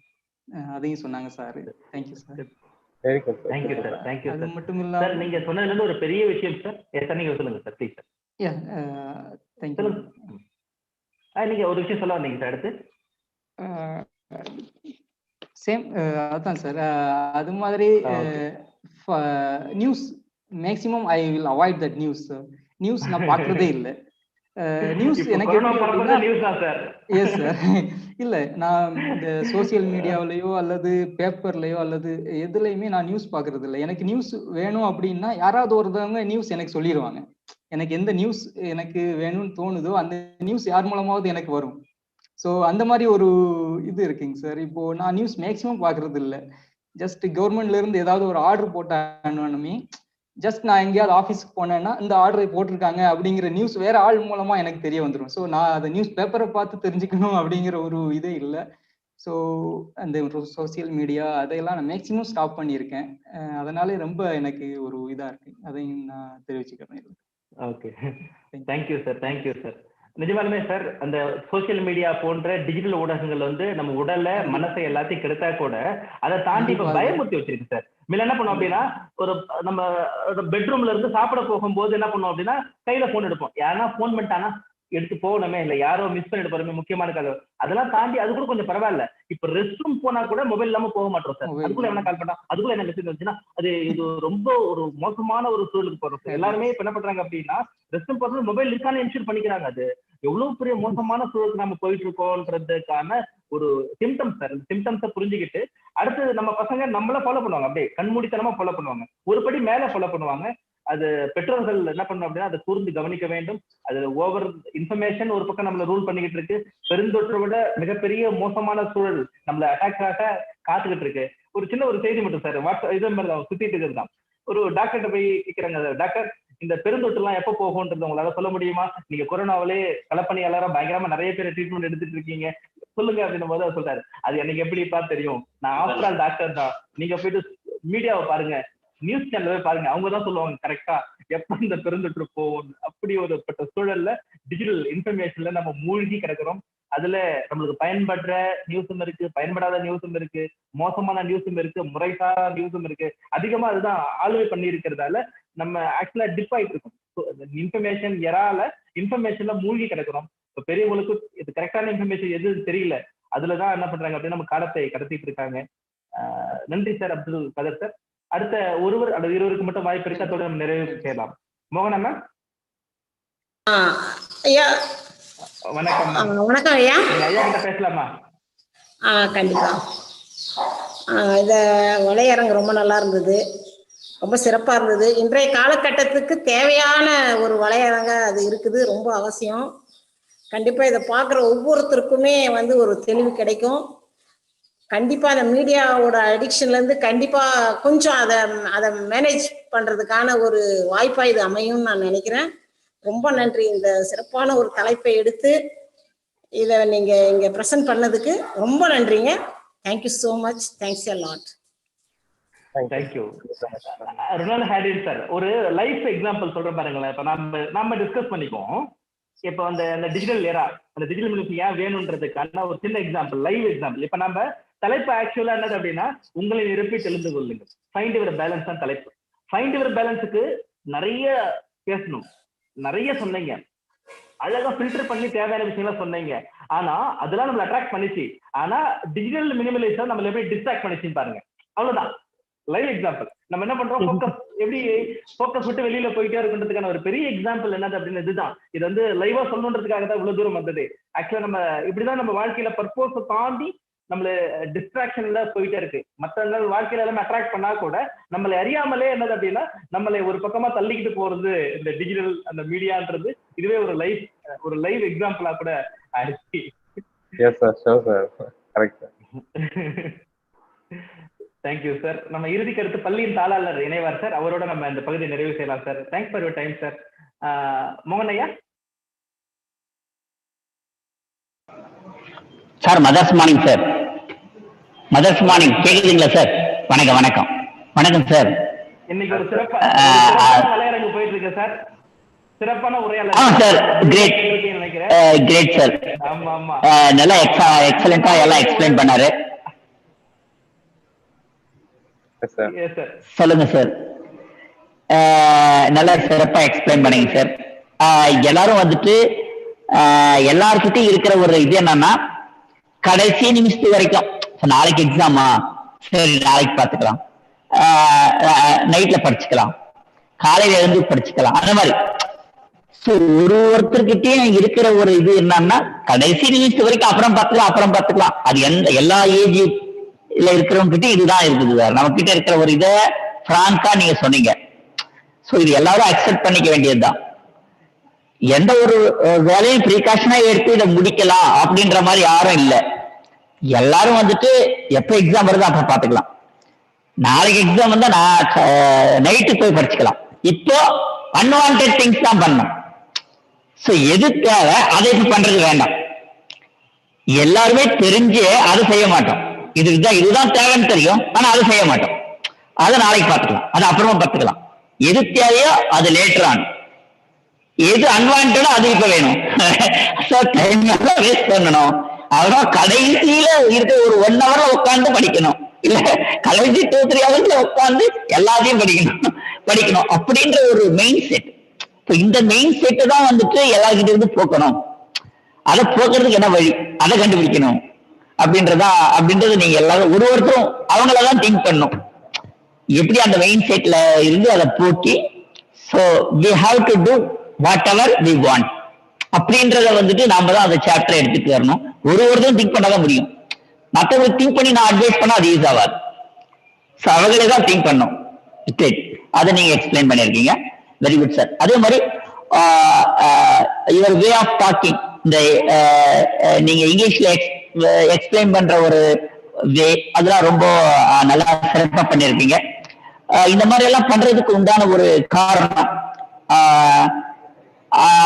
அதையும் சொன்னாங்க sir. Thank you sir. Very good. Thank you sir. Thank you அது சார். மட்டும் சார் இல்லாமல் நீங்க சொன்னதுல இருந்து ஒரு பெரிய விஷயம் சார். சார் நீங்க சொல்லுங்க சார் ப்ளீஸ் சார். தேங்க்யூ. நீங்க ஒரு விஷயம் சொல்ல வந்தீங்க சார் அடுத்து. சேம் அதான் சார். அது மாதிரி news maximum I will avoid that news. News நான் பார்க்குறதே இல்லை. நியூஸ் எனக்கு எஸ் சார். இல்லை, நான் இந்த சோசியல் மீடியாவிலையோ அல்லது பேப்பர்லையோ அல்லது எதுலையுமே நான் நியூஸ் பார்க்கறது இல்லை. எனக்கு நியூஸ் வேணும் அப்படின்னா யாராவது ஒருத்தவங்க நியூஸ் எனக்கு சொல்லிடுவாங்க. எனக்கு எந்த நியூஸ் எனக்கு வேணும்னு தோணுதோ அந்த நியூஸ் யார் மூலமாவது எனக்கு வரும். ஸோ அந்த மாதிரி ஒரு இது இருக்குங்க சார். இப்போ நான் நியூஸ் மேக்ஸிமம் பார்க்கறது இல்லை. ஜஸ்ட் கவர்மெண்ட்ல இருந்து ஏதாவது ஒரு ஆர்டர் போட்டானுமே ஜஸ்ட் நான் எங்கேயாவது ஆஃபீஸ்க்கு போனேன்னா இந்த ஆர்டரை போட்டிருக்காங்க அப்படிங்கிற நியூஸ் வேற ஆள் மூலமா எனக்கு தெரிய வந்துடும். ஸோ நான் அதை நியூஸ் பேப்பரை பார்த்து தெரிஞ்சுக்கணும் அப்படிங்கிற ஒரு இதே இல்லை. ஸோ அந்த சோசியல் மீடியா அதையெல்லாம் நான் மேக்ஸிமம் ஸ்டாப் பண்ணியிருக்கேன். அதனால ரொம்ப எனக்கு ஒரு இதாக இருக்கு. அதையும் நான் தெரிவிச்சுக்கிறேன். Okay, thank you sir. Thank you sir. நிஜமாலுமே சார் அந்த சோசியல் மீடியா போன்ற டிஜிட்டல் ஊடகங்கள் வந்து நம்ம உடல்ல மனசை எல்லாத்தையும் கெடுத்தா கூட அதை தாண்டி இப்ப பயமுறுத்தி வச்சிருக்கு சார். முன்ன என்ன பண்ணுவோம் அப்படின்னா ஒரு நம்ம பெட்ரூம்ல இருந்து சாப்பிட போகும்போது என்ன பண்ணுவோம் அப்படின்னா கையில போன் எடுப்போம். யாருன்னா போன் பண்ணிட்டானா எடுத்து போகணுமே, இல்லை யாரோ மிஸ் பண்ணிட்டு போறோமே, முக்கியமான கதை. அதெல்லாம் தாண்டி அது கூட கொஞ்சம் பரவாயில்ல. இப்ப ரெஸ்ட் ரூம் போனா கூட மொபைல் இல்லாம போக மாட்டோம் சார். அதுக்குள்ள என்ன கால் பண்ணா அதுக்குள்ள என்ன மெசேஜ் வந்துச்சுன்னா அது இது ரொம்ப ஒரு மோசமான ஒரு சூழலுக்கு போறோம் சார். எல்லாருமே இப்ப என்ன பண்றாங்க அப்படின்னா ரெஸ்ட் ரூம் போறது மொபைல் இருக்கான்னு என்ஷூர் பண்ணிக்கிறாங்க. அது எவ்வளவு பெரிய மோசமான சூழலுக்கு நம்ம போயிட்டு இருக்கோன்றதுக்கான ஒரு சிம்டம்ஸ் சார். இந்த சிம்டம்ஸை புரிஞ்சுக்கிட்டு அடுத்து நம்ம பசங்க நம்மள ஃபாலோ பண்ணுவாங்க. அப்படியே கண்மூடித்தனமா ஃபாலோ பண்ணுவாங்க. ஒரு படி மேல ஃபாலோ பண்ணுவாங்க. அது பெற்றோர்கள் என்ன பண்ணணும் அப்படின்னா அதை கூர்ந்து கவனிக்க வேண்டும். அது ஓவர் இன்ஃபர்மேஷன் ஒரு பக்கம் நம்மள ரூல் பண்ணிக்கிட்டு இருக்கு. பெருந்தொற்றை விட மிகப்பெரிய மோசமான சூழல் நம்மள அட்டாக் ஆக காத்துக்கிட்டு இருக்கு. ஒரு சின்ன ஒரு செய்தி மட்டும் சார், வாட்ஸ்அப் இதே மாதிரி தான் சுத்திட்டு இருக்குதான். ஒரு டாக்டர்கிட்ட போய் கேட்கிறாங்க, டாக்டர் இந்த பெருந்தொற்று எல்லாம் எப்போ போகும்ன்றது உங்களால சொல்ல முடியுமா? நீங்க கொரோனாவிலே களப்பணியாளரா பயங்கரமா நிறைய பேர் ட்ரீட்மெண்ட் எடுத்துட்டு இருக்கீங்க, சொல்லுங்க அப்படின்னும் போது அவர் சொல்றாரு, அது எனக்கு எப்படிப்பா தெரியும், நான் ஆஃப்டர் ஆல் டாக்டர் தான். நீங்க போயிட்டு மீடியாவை பாருங்க, நியூஸ் சேனல் பாருங்க, அவங்க தான் சொல்லுவாங்க கரெக்டா எப்ப இந்த பெருந்தொற்று போகும். அப்படி ஒரு சூழல்ல டிஜிட்டல் இன்ஃபர்மேஷன்ல நம்ம மூழ்கி கிடக்கிறோம். அதுல நம்மளுக்கு பயன்படுற நியூஸும் இருக்கு, பயன்படாத நியூஸும் இருக்கு, மோசமான நியூஸும் இருக்கு, முறைசாரா நியூஸும் இருக்கு. அதிகமா அதுதான் ஆளுமை பண்ணி இருக்கிறதால நம்ம ஆக்சுவலா டிப் ஆயிட்டு இருக்கோம். இன்ஃபர்மேஷன் எறால இன்ஃபர்மேஷன்ல மூழ்கி கிடக்கிறோம். இப்போ பெரியவங்களுக்கு இது கரெக்டான இன்ஃபர்மேஷன் எது தெரியல, அதுலதான் என்ன பண்றாங்க அப்படின்னு நம்ம காலத்தை கடத்திட்டு இருக்காங்க. நன்றி சார் அப்துல் கதர் சார். அடுத்த ஒருவர் அல்லது இருவருக்கு மட்டும் வாய்ப்பு இருக்கு, அதோட நம்ம நிறைவு செய்யலாம். மோகன் அண்ணா. வணக்கம். வணக்கம் ஐயா. ஐயா கிட்ட பேசலாமா? கண்டிப்பா. இந்த வலையரங்கு ரொம்ப நல்லா இருந்தது, ரொம்ப சிறப்பா இருந்தது. இன்றைய காலகட்டத்துக்கு தேவையான ஒரு வலையரங்க அது இருக்குது, ரொம்ப அவசியம். கண்டிப்பா இதை பார்க்குற ஒவ்வொருத்தருக்குமே ஒரு தெளிவு கிடைக்கும். கண்டிப்பா அந்த மீடியாவோட அடிக்ஷன்ல இருந்து கண்டிப்பா கொஞ்சம் அதை மேனேஜ் பண்றதுக்கான ஒரு வாய்ப்பா இது அமையும் நான் நினைக்கிறேன். ரொம்ப நன்றி. இந்த சிறப்பான ஒரு தலைப்பை எடுத்து இதை நீங்க இங்க பிரசன்ட் பண்ணதுக்கு ரொம்ப நன்றிங்க. Thank you so much. Thanks a lot. Thank you. Ronald Hadrian sir ஒரு லைஃப் எக்ஸாம்பிள் சொல்றேன் பாருங்களேன். இப்ப நம்ம டிஸ்கஸ் பண்ணிக்குவோம். இப்போ அந்த டிஜிட்டல் ஏரா, அந்த டிஜிட்டல் மினிஸ்ட்ரி ஏன் வேணும்ன்றதுக்கான ஒரு சின்ன எக்ஸாம்பிள், லைவ் எக்ஸாம்பிள். இப்ப நம்ம தலைப்பு ஆக்சுவலா என்னது அப்படின்னா உங்களை நிரப்பி தெரிந்து கொள்ளுங்க. ஃபைண்ட் யுவர் பேலன்ஸ் தான் தலைப்பு. ஃபைண்ட் யுவர் பேலன்ஸுக்கு நிறைய பேசணும், நிறைய சொன்னீங்க, அழகா ஃபில்டர் பண்ணி தேவையான விஷயங்களா சொன்னீங்க. ஆனா அதெல்லாம் நம்மள அட்ராக்ட் பண்ணிச்சு. ஆனா டிஜிட்டல் மினிமலிசம் நம்மள எப்படி டிஸ்ட்ராக்ட் பண்ணிச்சுன்னு பாருங்க. அவ்வளவுதான். Live example. நம்ம என்ன பண்றோம், ஃபோக்கஸ் எப்படி ஃபோக்கஸ் விட்டு வெளியில போயிட்டே இருக்குன்றதுக்கான ஒரு பெரிய எக்ஸாம்பிள் என்னது அப்படின்னு இதுதான். இது வந்து லைவா சொல்லணுன்றதுக்காக தான் இவ்வளவு தூரம் வந்தது. ஆக்சுவலா நம்ம இப்படிதான் நம்ம வாழ்க்கையில பர்போஸை தாண்டி நம்மள டிஸ்ட்ராக்ஷன்ல போயிட்டே இருக்கு. மற்ற வாழ்க்கையில எல்லாமே அட்ராக்ட் பண்ணா கூட நம்மளை அறியாமலே என்னது அப்படின்னா நம்மளை ஒரு பக்கமா தள்ளிக்கிட்டு போறது இந்த டிஜிட்டல் அந்த மீடியான்றது. இதுவே ஒரு லைவ் எக்ஸாம்பிளா கூட ஆயிடுச்சு. Yes sir, sure sir, correct sir. Thank you sir. நம்ம இறுதிக்கு அடுத்து பள்ளியின் தாளாளர் இணைவார் சார். அவரோட நம்ம இந்த பகுதியை நிறைவு செய்யலாம் sir. Thanks for your time sir. மோகன் ஐயா sir. Mothers morning sir. Mothers morning கேக்குதுங்களா சார்? வணக்கம் வணக்கம் வணக்கம் சார். இன்னைக்கு ஒரு சிறப்பான கலையரங்கு போயிட்டு இருக்கு சார். சிறப்பான உரையாளர் சார். Great great sir. ஆமா ஆமா, நல்லா எக்ஸலென்ட்டா எல்லாம் எக்ஸ்பிளைன் பண்ணாரு. சொல்லுங்க சார். நல்லா சிறப்பா எக்ஸ்பிளைன் பண்ணீங்க சார். எல்லாரும் வந்துட்டு எல்லார்கிட்டையும் இருக்கிற ஒரு இது என்னன்னா, கடைசி நிமிஷத்து வரைக்கும் நாளைக்கு எக்ஸாமா, சரி நாளைக்கு பாத்துக்கலாம், நைட்ல படிச்சுக்கலாம், காலையில எழுந்து படிச்சுக்கலாம், அந்த மாதிரி. ஒருத்தர்கிட்டயும் இருக்கிற ஒரு இது என்னன்னா, கடைசி நிமிஷத்து வரைக்கும் அப்புறம் பாத்துக்கலாம். அது எல்லா ஏஜ்ல இருக்கிறவங்க கிட்ட இதுதான் இருக்குது சார். நம்ம கிட்ட இருக்கிற ஒரு இதை பிராங்கா நீங்க சொன்னீங்க. சோ இது எல்லாரும் அக்செப்ட் பண்ணிக்க வேண்டியதுதான். எந்த ஒரு வேலையும் ப்ரீகாஷனா எடுத்து இதை முடிக்கலாம் அப்படின்ற மாதிரி யாரும் இல்லை. எல்லாரும் வந்துட்டு எப்ப எக்ஸாம் வருதோ அப்ப பாத்துக்கலாம். நாளைக்கு எக்ஸாம் வந்தா நைட்டு போய் படிச்சுக்கலாம். இப்போ அன்வான்டட் திங்ஸ் தான் பண்ணணும். சோ எது தேவை அதை இப்ப பண்றது வேண்டாம். எல்லாருமே தெரிஞ்சு அதை செய்ய மாட்டோம். இதுதான் தேவைன்னு தெரியும், ஆனா அதை செய்ய மாட்டோம். அதை நாளைக்கு பார்த்துக்கலாம், அது அப்புறமா பார்த்துக்கலாம். எது தேவையோ அது லேட்டர் ஆன். எது அன்வான்டோ அது இப்ப வேணும். டைம் வேஸ்ட் பண்ணணும். அப்புறம் கடைசியில இருக்க ஒரு 1 ஹவர்ல உட்காந்து படிக்கணும், இல்ல கடைசி 2-3 ஹவர்ஸ்ல உட்காந்து எல்லாத்தையும் படிக்கணும் அப்படின்ற ஒரு மெயின் செட். இந்த மெயின் செட்டு தான் வந்துட்டு எல்லார்கிட்ட இருந்து போக்கணும். அதை போக்குறதுக்கு என்ன வழி, அதை கண்டுபிடிக்கணும் அப்படின்றது நீங்க எல்லாரும் ஒருத்தரும் அவங்களதான் திங்க் பண்ணும். எப்படி அந்த மெயின் செட்ல இருந்து அதை போக்கி so we have to do whatever we want அப்படின்றத வந்துட்டு நாம தான் அந்த சாப்டர் எடுத்துட்டு வரணும். ஒருத்தரும் திங்க் பண்ணாதான் முடியும். மற்றவங்க திங்க் பண்ணி நான் அட்வைஸ் பண்ணா அது யூஸ் ஆகாது. ஸோ அவங்களே தான் திங்க் பண்ணும். அதை நீங்க எக்ஸ்பிளைன் பண்ணிருக்கீங்க, வெரி குட் சார். அதே மாதிரி யுவர் வே ஆஃப் டாக்கிங், இந்த நீங்க இங்கிலீஷ்ல எக்ஸ்பிளைன் பண்ற ஒரு வே, அதெல்லாம் ரொம்ப நல்லா சிறப்பா பண்ணிருக்கீங்க. இந்த மாதிரி எல்லாம் பண்றதுக்கு உண்டான ஒரு காரணம்,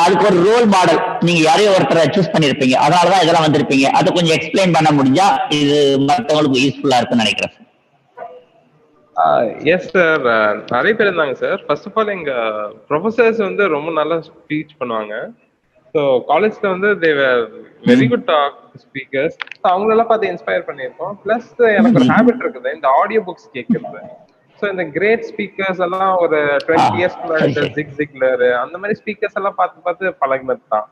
அதுக்கு ஒரு ரோல் மாடல் நீங்க யாரையும் ஒருத்தரை சூஸ் பண்ணிருப்பீங்க, அதனாலதான் இதெல்லாம் வந்திருப்பீங்க. அதை கொஞ்சம் எக்ஸ்பிளைன் பண்ண முடிஞ்சா இது மற்றவங்களுக்கு யூஸ்ஃபுல்லா இருக்குன்னு நினைக்கிறேன் சார். எஸ் சார், நிறைய பேர் இருந்தாங்க சார். ஃபர்ஸ்ட் ஆஃப் ஆல் எங்க ப்ரொஃபசர்ஸ் வந்து ரொம்ப நல்லா ஸ்பீச் பண்ணுவாங்க. ஸோ காலேஜ்ல வந்து தே வேர் வெரி குட் ஸ்பீக்கர்ஸ். அவங்களெல்லாம் பார்த்து இன்ஸ்பயர் பண்ணியிருக்கோம். பிளஸ் எனக்கு ஒரு ஹேபிட் இருக்குது, இந்த ஆடியோ புக்ஸ் கேட்கறது. ஸோ இந்த கிரேட் ஸ்பீக்கர்ஸ் எல்லாம் ஒரு 20 இயர்ஸ் ஜிக்லர் அந்த மாதிரி ஸ்பீக்கர்ஸ் எல்லாம் பார்த்து பழகினது தான்.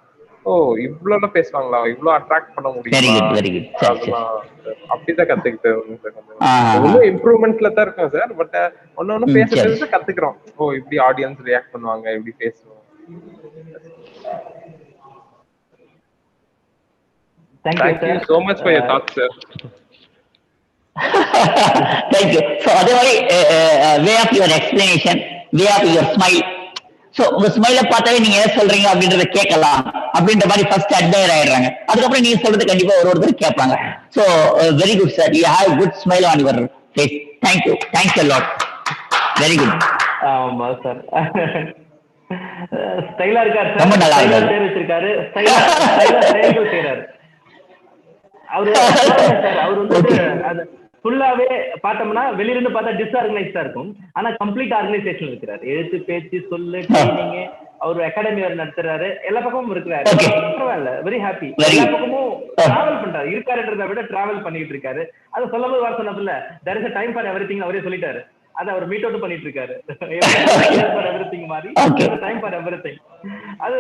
ஓ இவ்வளவு பேசுவாங்களா, இவ்வளவு அட்ராக்ட் பண்ண முடியும், அப்படிதான் கத்துக்கிட்டேன். இன்னும் இம்ப்ரூவ்மெண்ட்ல தான் இருக்கும் சார். பட் ஒன்னு பேசுறது கத்துக்கிறோம். ஓ இப்படி ஆடியன்ஸ் ரியாக்ட் பண்ணுவாங்க, இப்படி பேசுவோம். Thank you so much for your thoughts, sir. Thank you. So அதே மாதிரி way of your explanation, way of your smile. So உங்க ஸ்மைல பார்த்தாவே நீங்க என்ன சொல்றீங்க அப்படின்றத கேட்கலாம் அப்படின்ற மாதிரி ஃபர்ஸ்ட் அட்மையர் ஆயிடுறாங்க. அதுக்கப்புறம் நீங்க சொல்றது கண்டிப்பா ஒருத்தர் கேட்பாங்க. So very good sir, you have good smile on your face. Thank you, thanks a lot, very good. ஆமா சார், ஸ்டைலா இருக்காரு சார். ரொம்ப நல்லா பேர் வச்சிருக்காரு, ஸ்டைலா செய்றாரு அவரு. அவர் வந்து அது ஃபுல்லாவே பார்த்தோம்னா வெளியில இருந்து பார்த்தா டிஸ்ஆர்கனைஸ்டா இருக்கும், ஆனா கம்ப்ளீட் ஆர்கனைசேஷன் இருக்கிறாரு. எழுத்து பேச்சு சொல்லு ட்ரைனிங், அவர் அகாடமி அவர் நடத்துறாரு, எல்லா பக்கமும் இருக்கிறாரு. பரவாயில்ல, வெரி ஹாப்பி. எல்லா பக்கமும் டிராவல் பண்றாரு, இருக்காருன்றதை விட டிராவல் பண்ணிட்டு இருக்காரு. அதை சொல்லும் போது சொன்னதுல there is a time for everything அவரே சொல்லிட்டாரு. அதை அவர் மீட் அவுட் பண்ணிட்டு இருக்காரு. எவ்ரிதிங் மாதிரி டைம் ஃபார் எவ்ரிதிங். அது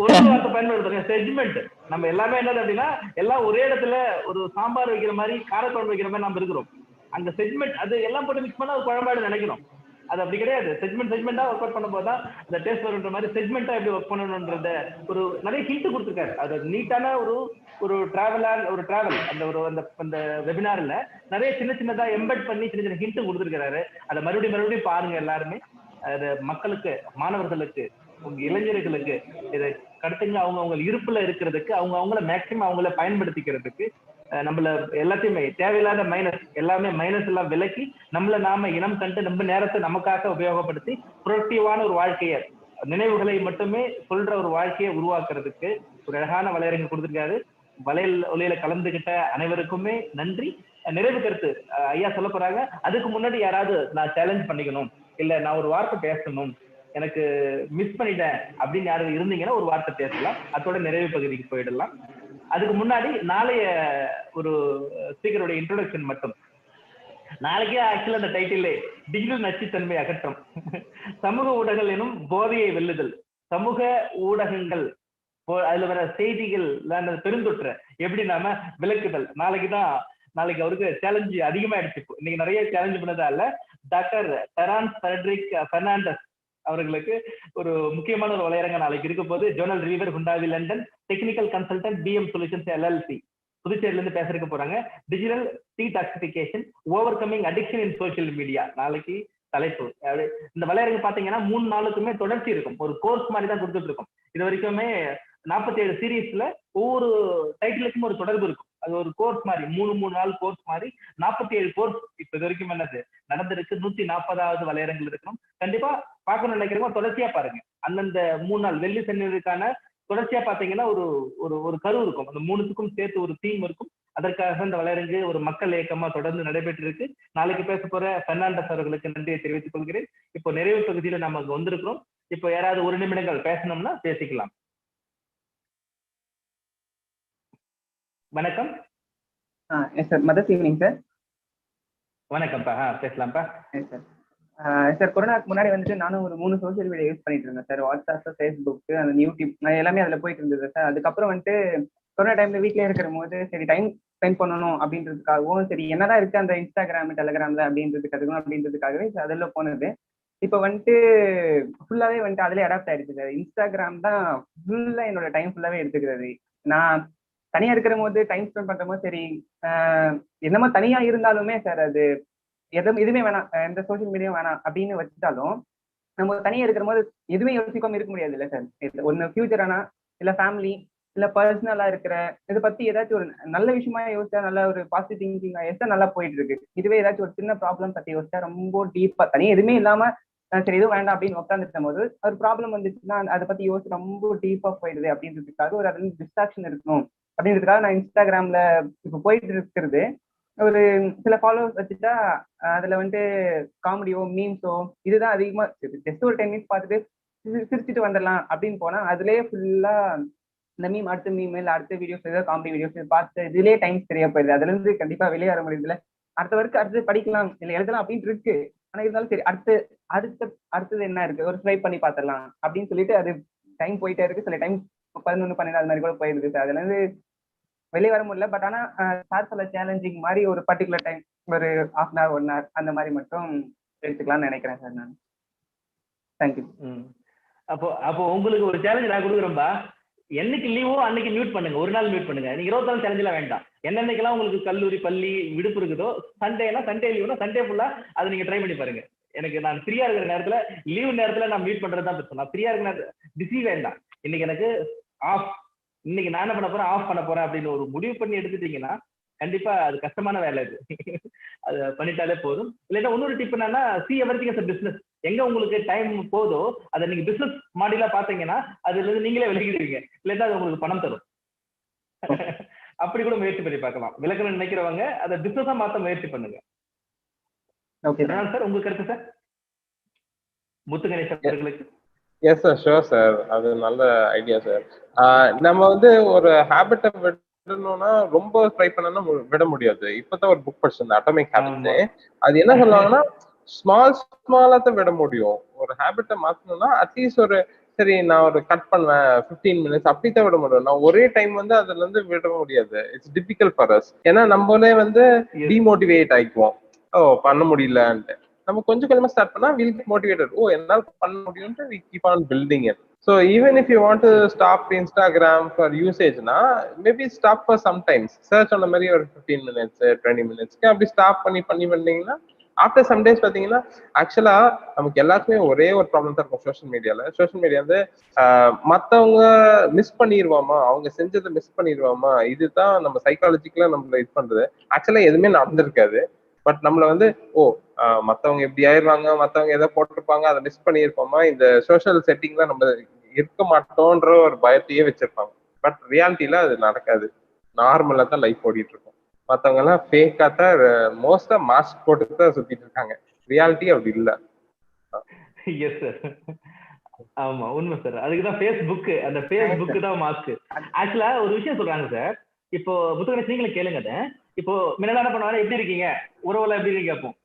ஒரு வார்த்தை பயன்படுத்துறாங்க, செஜ்மெண்ட். நம்ம எல்லாமே என்னது அப்படின்னா எல்லாம் ஒரே இடத்துல ஒரு சாம்பார் வைக்கிற மாதிரி, காரக்குழம்பு வைக்கிற மாதிரி நம்ம இருக்கிறோம். அங்க செக்மெண்ட் அது எல்லாம் போட்டு மிக்ஸ் பண்ணா ஒரு குழம்பாடு நினைக்கணும். அது அப்படி கிடையாது. செக்மெண்டா ஒர்க் அவுட் பண்ணும்போது தான் அந்த டேஸ்ட் வருன்ற மாதிரி செக்மெண்டா எப்படி ஒர்க் பண்ணணும்ன்றத ஒரு நிறைய ஹிண்ட் கொடுத்துருக்காரு. அது நீட்டான ஒரு டிராவல் அந்த அந்த வெபினார்ல நிறைய சின்னதா எம்பெட் பண்ணி சின்ன ஹிண்ட் கொடுத்துருக்காரு. அதை மறுபடியும் பாருங்க எல்லாருமே. அது மக்களுக்கு, மாணவர்களுக்கு, உங்க இளைஞர்களுக்கு இதை கடத்துங்க. அவங்க இருப்புல இருக்கிறதுக்கு, அவங்கள மேக்சிமம் அவங்கள பயன்படுத்திக்கிறதுக்கு, நம்மள எல்லாத்தையுமே தேவையில்லாத எல்லாமே மைனஸ் எல்லாம் விலக்கி நம்மள நாம இனம் கண்டு நம்ம நேரத்தை நமக்காக உபயோகப்படுத்தி ப்ரொடக்டிவான ஒரு வாழ்க்கையை, நினைவுகளை மட்டுமே சொல்ற ஒரு வாழ்க்கையை உருவாக்குறதுக்கு ஒரு அழகான வலையரங்கு கொடுத்திருக்காரு. வலையில் ஒலியில கலந்துகிட்ட அனைவருக்குமே நன்றி. நிறைவு கருத்து ஐயா சொல்ல போறாங்க. அதுக்கு முன்னாடி யாராவது நான் சேலஞ்ச் பண்ணிக்கணும், இல்ல நான் ஒரு வார்த்தை பேசணும், எனக்கு மிஸ் பண்ணிட்டேன் அப்படின்னு யாரும் இருந்தீங்கன்னா ஒரு வார்த்தை பேசலாம். அதோட நிறைவு பகுதிக்கு போயிடலாம். அதுக்கு முன்னாடி நாளைய ஒரு ஸ்பீக்கரோட இன்ட்ரோடக்ஷன் மட்டும். நாளைக்கே ஆக்சுவலா அந்த டைட்டில் டிஜிட்டல் நச்சுத்தன்மை அகற்றம், சமூக ஊடகங்கள் எனும் போதையை வெல்லுதல். சமூக ஊடகங்கள் அதுல வர செய்திகள் பெருந்தொற்ற எப்படி நாம விளக்குதல். நாளைக்கு அவருக்கு சேலஞ்சு அதிகமாயிடுச்சு. இன்னைக்கு நிறைய சேலஞ்சு பண்ணதால டாக்டர் டெரான்ஸ் ஃபெட்ரிக் பெர்னாண்டஸ் அவர்களுக்கு ஒரு முக்கியமான ஒரு வலையரங்க நாளைக்கு இருக்க போது. ஜோனல் ரிவர் ஹுண்டாவி London technical consultant BM solutions LLC புதுச்சேரியில இருந்து பேசுறதுக்கு போறாங்க. Digital detoxification overcoming addiction in social media நாளைக்கு தலைப்பு. இந்த வலையரங்கு பாத்தீங்கன்னா 3 நாளுக்குமே தொடர்ச்சி இருக்கும். ஒரு கோர்ஸ் மாதிரி தான் கொடுத்துட்டு இருக்கோம். இது வரைக்குமே 47 சீரீஸ்ல ஒவ்வொரு டைட்டிலுக்கும் ஒரு தொடர்பு இருக்கும். அது ஒரு கோர்ஸ் மாதிரி 3 நாள் கோர்ஸ் மாதிரி 47 கோர்ஸ் இப்ப இது வரைக்கும் என்னது நடந்திருக்கு. 140வது வலையரங்கில் இருக்கணும். கண்டிப்பா பார்க்கணும்னு நினைக்கிறவங்க தொடர்ச்சியா பாருங்க. அந்தந்த 3 நாள் வெள்ளி சனிக்கான தொடர்ச்சியா பாத்தீங்கன்னா ஒரு கரு இருக்கும். அந்த 3த்துக்கும் சேர்த்து ஒரு தீம் இருக்கும். அதற்காக இந்த வலையரங்கு ஒரு மக்கள் இயக்கமா தொடர்ந்து நடைபெற்று இருக்கு. நாளைக்கு பேச போற பெர்னாண்டஸ் அவர்களுக்கு நன்றியை தெரிவித்துக் கொள்கிறேன். இப்போ நிறைவு பகுதியில நம்ம அங்க வந்திருக்கிறோம். இப்போ யாராவது 1 நிமிடங்கள் பேசணும்னா பேசிக்கலாம். வணக்கம். Sir mothers evening sir. வணக்கம்ப்பா. பேசலாம்ப்பா. சார் கொரோனாக்கு முன்னாடி வந்துட்டு நானும் ஒரு 3 சோசியல் மீடியா யூஸ் பண்ணிட்டு இருந்தேன் சார். வாட்ஸ்அப், ஃபேஸ்புக், அந்த யூடியூப் எல்லாமே அதில் போயிட்டு இருந்தது சார். அதுக்கப்புறம் வந்துட்டு கொரோனா டைம்ல வீட்டிலே இருக்கிற போது சரி டைம் ஸ்பெண்ட் பண்ணணும் அப்படின்றதுக்காகவும், சரி என்னதான் இருக்கு அந்த இன்ஸ்டாகிராம், டெலிகிராம்ல அப்படின்றதுக்காகவே அதில் போனது. இப்போ வந்துட்டு ஃபுல்லாவே வந்துட்டு அதிலே அடாப்ட் ஆயிடுச்சு சார். இன்ஸ்டாகிராம் தான் ஃபுல்லா என்னோட டைம் ஃபுல்லாவே எடுத்துக்கிறது. நான் தனியா இருக்கிற போது டைம் ஸ்பெண்ட் பண்ற போது சரி என்னமோ தனியா இருந்தாலுமே சார் அது எதுவுமே வேணாம், எந்த சோசியல் மீடியாவும் வேணாம் அப்படின்னு வச்சுட்டாலும் நம்ம தனியா இருக்கிற போது எதுவுமே யோசிக்காம இருக்க முடியாது இல்லை சார். ஒன்னு ஃபியூச்சரானா இல்ல ஃபேமிலி இல்ல பர்சனலா இருக்கிற இதை பத்தி ஏதாச்சும் ஒரு நல்ல விஷயமா யோசிச்சா, நல்ல ஒரு பாசிட்டிவ் திங்கிங் யோசிச்சா நல்லா போயிட்டு இருக்கு. இதுவே ஏதாச்சும் ஒரு சின்ன ப்ராப்ளம் பத்தி யோசிச்சா ரொம்ப டீப்பா தனியா எதுவுமே இல்லாம சரி எதுவும் வேண்டாம் அப்படின்னு உட்காந்துருக்கும் போது ஒரு ப்ராப்ளம் வந்துச்சுன்னா அதை பத்தி யோசிச்சு ரொம்ப டீப்பா போயிடுது. அப்படின்றதுக்காக ஒரு அதுல டிஸ்ட்ராக்ஷன் இருக்கணும் அப்படின்றதுக்காக நான் இன்ஸ்டாகிராம்ல இப்போ போயிட்டு இருக்கிறது. ஒரு சில ஃபாலோவர்ஸ் வச்சுட்டா அதுல வந்துட்டு காமெடியோ மீம்ஸோ இதுதான் அதிகமா ஜஸ்ட் ஒரு 10 மினிட்ஸ் பார்த்துட்டு சிரிச்சுட்டு வந்துடலாம் அப்படின்னு போனா அதுலயே ஃபுல்லா இந்த மீம், அடுத்த மீம் இல்ல அடுத்த வீடியோஸ், ஏதாவது காமெடி வீடியோஸ் பார்த்து இதுலயே டைம் சரியா போயிடுது. அதுல இருந்து கண்டிப்பா வெளியே வர முடியுதுல. அடுத்த வரைக்கும் அடுத்து படிக்கலாம் இல்ல எழுதலாம் அப்படின்னு இருக்கு. ஆனா இருந்தாலும் சரி அடுத்தது என்ன இருக்கு, ஒரு ஸ்வைப் பண்ணி பார்த்துடலாம் அப்படின்னு சொல்லிட்டு அது டைம் போயிட்டே இருக்கு. சில டைம் 11, 12 அது மாதிரி கூட போயிருக்கு சார். அதுல இருந்து வெளியே வர முடியல. பட் ஆனா சார் சொல்ல சேலஞ்சிங் மாதிரி ஒரு பர்டிகுலர் டைம் ஒரு 1/2 hour 1 hour அந்த மாதிரி மட்டும் எடுத்துக்கலாம்னு நினைக்கிறேன் சார் நான். தேங்க்யூ. அப்போ உங்களுக்கு ஒரு சேலஞ்ச் நான் கொடுக்குறேன்பா. என்னைக்கு லீவோ அன்னைக்கு மியூட் பண்ணுங்க. ஒரு நாள் மியூட் பண்ணுங்க. நீங்க 24 சேலஞ்செல்லாம் வேண்டாம். என்னன்னைக்கெல்லாம் உங்களுக்கு கல்லூரி பள்ளி விடுப்பு இருக்குதோ, சண்டே லீவுனா சண்டே ஃபுல்லா அதை நீங்க ட்ரை பண்ணி பாருங்க. எனக்கு நான் ஃப்ரீயா இருக்கிற நேரத்துல, லீவு நேரத்துல நான் மியூட் பண்றதுதான் பிரச்சனை. நான் ஃப்ரீயா இருக்கிற நேரத்துல பிஸி வேண்டாம். இன்னைக்கு எனக்கு ஆஃப், இன்னைக்கு நான் என்ன பண்ண போறேன், ஆஃப் பண்ண போறேன் அப்படின்னு ஒரு முடிவு பண்ணி எடுத்துட்டீங்கன்னா கண்டிப்பா அது கஷ்டமான வேலை. இது அது பண்ணிட்டாலே போதும். இல்லைன்னா இன்னொரு டிப் என்னன்னா, see everything as a business. எங்க உங்களுக்கு டைம் போதோ அதை நீங்க பிசினஸ் மாடலா பாத்தீங்கன்னா அதுல இருந்து நீங்களே விலகிடுவீங்க. இல்லைன்னா அது உங்களுக்கு பணம் தரும். அப்படி கூட முயற்சி பண்ணி பார்க்கலாம். விலக்கணும்னு நினைக்கிறவங்க அதை பிசினஸா மாத்த முயற்சி பண்ணுங்க. ஓகே சார், உங்க கருத்து சார்? முத்து கணேஷ் அவர்களுக்கு. Yes sir, sure sir. அது நல்ல ஐடியா சார். நம்ம வந்து ஒரு ஹேபிட்டை விடணும்னா ரொம்ப ட்ரை பண்ணணும் விட முடியாது. இப்பதான் ஒரு புக் படிச்சிருந்தேன், அட்டாமிக் ஹேபிட்ஸ். அது என்ன சொல்லுவாங்கன்னா ஸ்மாலா தான் விட முடியும். ஒரு ஹேபிட்டை மாத்தணும்னா அட்லீஸ்ட் ஒரு சரி நான் ஒரு கட் பண்ணுவேன் 15 minutes அப்படித்தான் விட முடியும். நான் ஒரே டைம் வந்து அதுல இருந்து விட முடியாது. It's difficult for us. ஏன்னா நம்மளே வந்து டிமோட்டிவேட் ஆயிக்குவோம். பண்ண முடியலன்ட்டு. நம்ம கொஞ்சம் கொஞ்சமா ஸ்டார்ட் பண்ணா வில் கெட் மோட்டிவேட்டட். என்னால பண்ண முடியும்ட்டு we keep on building it. So even if you want to stop Instagram for usage na, maybe stop for sometimes. Search on the மாதிரி ஒரு 15 minutes 20 minutes அப்படி ஸ்டாப் பண்ணீங்கன்னா ஆஃப்டர் சம் டேஸ் பார்த்தீங்கன்னா ஆக்சுவலா நமக்கு எல்லாருக்குமே ஒரே ஒரு ப்ராப்ளம் தான் இருக்கும் சோஷியல் மீடியால. சோஷியல் மீடியா வந்து மற்றவங்க மிஸ் பண்ணிடுவாமா, அவங்க செஞ்சதை மிஸ் பண்ணிடுவாமா, இதுதான் நம்ம சைக்காலஜிக்கலா நம்மள இது பண்றது. ஆக்சுவலா எதுவுமே நடந்திருக்காது. பட் நம்மள வந்து மற்றவங்க எப்படி ஆயிடுவாங்க, மற்றவங்க எதை போட்டிருப்பாங்க, அதை மிஸ் பண்ணியிருப்போமா, இந்த சோஷியல் செட்டிங்ல நம்ம இருக்க மாட்டோன்ற ஒரு பயத்தையே வச்சிருப்பாங்க. பட் ரியாலிட்டியில அது நடக்காது. நார்மலா தான் லைஃப் ஓடிட்டு இருக்கும். மற்றவங்க எல்லாம் ஃபேக்கா தான் மோஸ்டா மாஸ்க் போட்டு தான் சுத்திட்டு இருக்காங்க. ரியாலிட்டி அப்படி இல்லை. எஸ் சார், ஆமா உண்மை சார். அதுக்குதான் ஃபேஸ்புக், அந்த ஃபேஸ்புக் தான் மாஸ்க். ஆக்சுவலா ஒரு விஷயம் சொல்றாங்க சார். இப்போ புத்தகம் நீங்களும் கேளுங்க. இப்போ முன்னாடி என்ன பண்ணுவாங்க, எப்படி இருக்கீங்க, உறவுல எப்படி இருக்கீங்க கேட்போம்.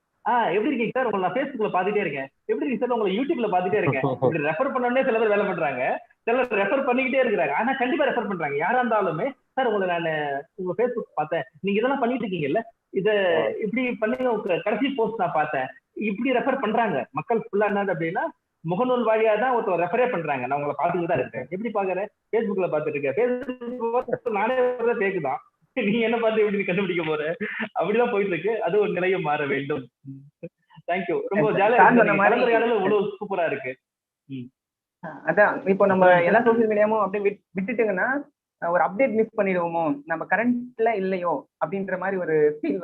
எப்படி இருக்கீங்க சார், உங்களை நான் ஃபேஸ்புக்ல பாத்துட்டே இருக்கேன். எப்படி இருக்கு சார், உங்களை யூடியூப்ல பாத்துட்டே இருக்கேன். இப்படி ரெஃபர் பண்ணோடனே சில பேர் வேலை பண்றாங்க, சிலர் ரெஃபர் பண்ணிக்கிட்டே இருக்கிறாங்க. ஆனா கண்டிப்பா ரெஃபர் பண்றாங்க. யாரா இருந்தாலுமே சார் உங்களை நான் உங்க ஃபேஸ்புக் பார்த்தேன், நீங்க இதெல்லாம் பண்ணிட்டு இருக்கீங்கல்ல, இத இப்படி பண்ணி கடைசி போஸ்ட் நான் பார்த்தேன், இப்படி ரெஃபர் பண்றாங்க. மக்கள் ஃபுல்லா என்னது அப்படின்னா முகநூல் வழியா தான் ஒருத்தர் ரெஃபரே பண்றாங்க. நான் உங்களை பாத்துட்டு தான் இருக்கேன். எப்படி பாக்குறேன், ஃபேஸ்புக்ல பாத்துட்டு இருக்கேன். ஃபேஸ்புக் நானே பேக்குதான், நீ என்ன பார்த்து எப்படி கண்டுபிடிக்க போற, அப்படிதான் போயிட்டு இருக்கு. அது ஒரு நிலையை மாற வேண்டும். தேங்க்யூ, ரொம்ப ஜாலியா இவ்வளவு சூப்பரா இருக்கு. அதான் இப்போ நம்ம எல்லா சோசியல் மீடியாவும் அப்படியே விட்டுட்டுங்கன்னா ஒரு அப்டேட் மிஸ் பண்ணிடுவோமோ, நம்ம கரண்ட்ல இல்லையோ அப்படின்ற மாதிரி ஒரு ஃபீல்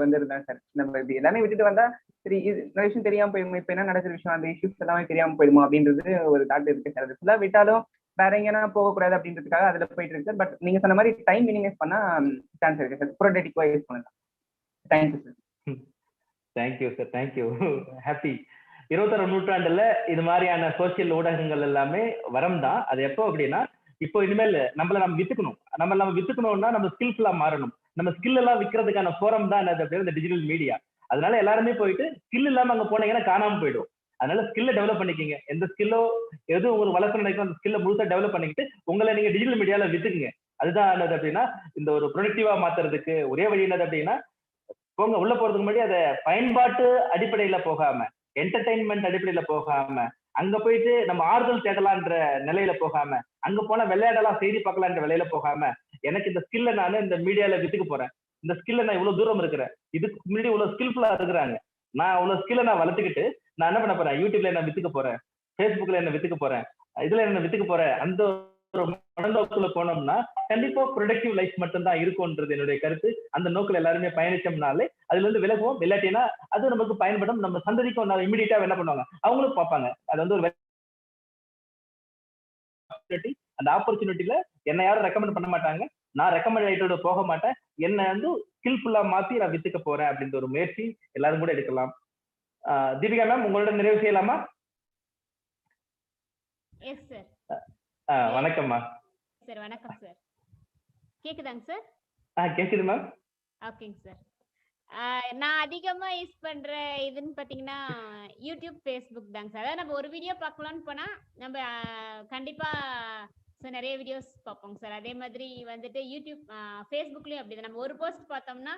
வந்துருதான் சார். நம்ம இப்படி எல்லாமே விட்டுட்டு வந்தா சரி, நிறைய விஷயம் தெரியாம போயிடுமோ, இப்ப என்ன நடக்கிற விஷயம், அந்த இஷ்யூஸ் எல்லாமே தெரியாம போயிடுமோ அப்படின்றது ஒரு தாட் இருக்கு சார். அது ஃபுல்லா விட்டாலும் வேற எங்கன்னா போகக்கூடாது அப்படின்றதுக்காக அதுல போயிட்டு இருக்கு சார். பட் நீங்க சொன்ன மாதிரி டைம் மினிமைஸ் பண்ணா சான்ஸ் இருக்கு சார். ப்ரொடக்டிவா யூஸ் பண்ணலாம். Thank you sir. Thank you sir, thank you. Happy 21ஆம் நூற்றாண்டுல இது மாதிரியான சோசியல் ஊடகங்கள் எல்லாமே வரம் தான். அது எப்போ அப்படின்னா, இப்போ இனிமேல் நம்ம வித்துக்கணும்னா நம்ம ஸ்கில்ஃபுல்லா மாறணும். நம்ம ஸ்கில் எல்லாம் விற்கிறதுக்கான ஃபோரம் தான் இந்த டிஜிட்டல் மீடியா. அதனால எல்லாருமே போயிட்டு ஸ்கில் இல்லாம அங்க போனீங்கன்னா காணாம போயிடும். அதனால ஸ்கில்ல டெவலப் பண்ணிக்கிங்க. எந்த ஸ்கில்லோ எது உங்களுக்கு வளர்க்க நினைக்கும் அந்த ஸ்கில்ல முழுசா டெவலப் பண்ணிக்கிட்டு உங்களை நீங்க டிஜிட்டல் மீடியால வித்துக்குங்க. அதுதான் என்னது அப்படின்னா இந்த ஒரு ப்ரொடக்டிவா மாத்துறதுக்கு ஒரே வழி என்னது அப்படின்னா, போங்க உள்ள போறதுக்கு முன்னாடி அதை பயன்பாட்டு அடிப்படையில போகாம, என்டர்டைன்மெண்ட் அடிப்படையில போகாம, அங்க போயிட்டு நம்ம ஆறுதல் தேடலான்ற நிலையில போகாம, அங்க போனா விளையாடலாம், செய்தி பார்க்கலான்ற விலையில போகாம, எனக்கு இந்த ஸ்கில்ல நான் இந்த மீடியால வித்துக்க போறேன், இந்த ஸ்கில்ல நான் இவ்வளவு தூரம் இருக்கிறேன், இதுக்கு முன்னாடி இவ்வளவு ஸ்கில்ஃபுல்லா இருக்கிறாங்க, நான் இவ்வளவு ஸ்கில்ல நான் வளர்த்துக்கிட்டு நான் என்ன பண்ண போறேன், யூடியூப்ல என்ன வித்துக்க போறேன், ஃபேஸ்புக்ல என்ன வித்துக்க போறேன், இதுல என்ன வித்துக்க போறேன், அந்த ஒரு மனநோக்குள்ள போனோம்னா கண்டிப்பா ப்ரொடக்டிவ் லைஃப் மட்டும்தான் இருக்கும்ன்றது என்னுடைய கருத்து. அந்த நோக்கில் எல்லாருமே பயணிச்சோம்னாலே அதுல இருந்து விலகுவோம். இல்லாட்டினா அது நமக்கு பயன்படும். நம்ம சந்ததிக்கும் இமீடியட்டா என்ன பண்ணுவாங்க, அவங்களும் பார்ப்பாங்க. அது வந்து ஒரு அந்த ஆப்பர்ச்சுனிட்டில என்ன யாரும் ரெக்கமெண்ட் பண்ண மாட்டாங்க, நான் ரெக்கமெண்ட் ஆயிட்டோட போக மாட்டேன், என்ன வந்து ஸ்கில்ஃபுல்லா மாத்தி நான் வித்துக்க போறேன் அப்படின்ற ஒரு முயற்சி எல்லாரும் கூட எடுக்கலாம். தீபிகா மேம், உங்களோட நிறைவு செய்யலாமா? Yes sir. வணக்கம்மா. சார் வணக்கம் சார். கேக்குதாங்க சார்? கேக்குது மேம். ஓகேங்க சார். நான் அதிகமா யூஸ் பண்ற இதுன்னு பாத்தீங்கன்னா யூடியூப், ஃபேஸ்புக் தாங்க சார். அதாவது நம்ம ஒரு வீடியோ பார்க்கலாம்னு போனா நம்ம கண்டிப்பா நிறைய வீடியோஸ் பார்ப்போங்க சார். அதே மாதிரி வந்துட்டு யூடியூப், ஃபேஸ்புக்லயும் அப்படிதான். நம்ம ஒரு போஸ்ட் பார்த்தோம்னா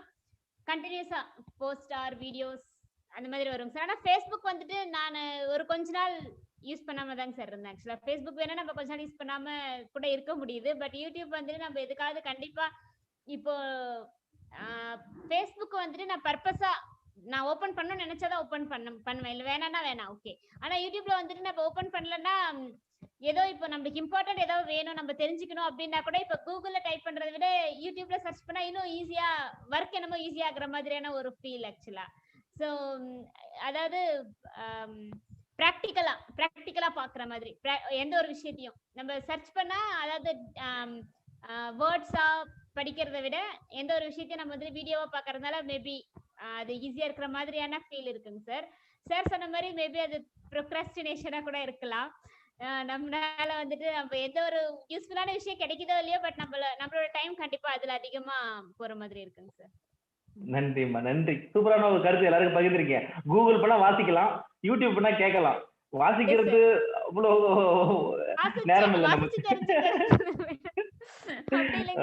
கண்டினியூஸா போஸ்ட் ஆர் வீடியோஸ் அந்த மாதிரி வருங்க சார். ஆனா ஃபேஸ்புக் வந்துட்டு நான் ஒரு கொஞ்ச நாள் யூஸ் பண்ணாம தாங்க சார் இருந்தேன். ஆக்சுவலா ஃபேஸ்புக் வேணா நம்ம கொஞ்ச நாள் யூஸ் பண்ணாம கூட இருக்க முடியுது. பட் யூடியூப் வந்துட்டு நம்ம எதுக்காவது கண்டிப்பா இப்போ ஃபேஸ்புக் வந்துட்டு நான் பர்பஸா நான் ஓபன் பண்ணணும்னு நினைச்சாதான் ஓபன் பண்ணுவேன், இல்ல வேணாம்னா வேணாம், ஓகே. ஆனா யூடியூப்ல வந்துட்டு நம்ம ஓபன் பண்ணலன்னா ஏதோ இப்போ நம்மளுக்கு இம்பார்ட்டன்ட் ஏதோ வேணும் நம்ம தெரிஞ்சுக்கணும் அப்படின்னா கூட இப்போ கூகுள்ல டைப் பண்றதை விட யூடியூப்ல சர்ச் பண்ணா இன்னும் ஈஸியா ஒர்க் என்னமோ ஈஸியா ஆகுற மாதிரியான ஒரு ஃபீல் ஆக்சுவலா. ஸோ அதாவது ப்ராக்டிக்கலா பாக்குற மாதிரி எந்த ஒரு விஷயத்தையும் நம்ம சர்ச் பண்ணா, அதாவது வேர்ட்ஸா படிக்கிறத விட எந்த ஒரு விஷயத்தையும் நம்ம வந்து வீடியோவா பாக்குறதுனால மேபி அது ஈஸியா இருக்கிற மாதிரியான ஃபீல் இருக்குங்க சார். சார் சொன்ன மாதிரி மேபி அது ப்ரோக்ராஸ்டினேஷனா கூட இருக்கலாம். நம்மளால வந்துட்டு நம்ம எந்த ஒரு யூஸ்ஃபுல்லான விஷயம் கிடைக்குதோ இல்லையோ, பட் நம்மளோட டைம் கண்டிப்பா அதுல அதிகமா போற மாதிரி இருக்குங்க சார். நன்றிம்மா, நன்றி. சூப்பரான ஒரு கருத்து எல்லாருக்கும் பகிர்ந்துருக்கீங்க. கூகுள் பண்ணா வாசிக்கலாம், யூடியூப் பண்ணா கேட்கலாம். வாசிக்கிறது அவ்வளவு நேரம் இல்லை நமக்கு.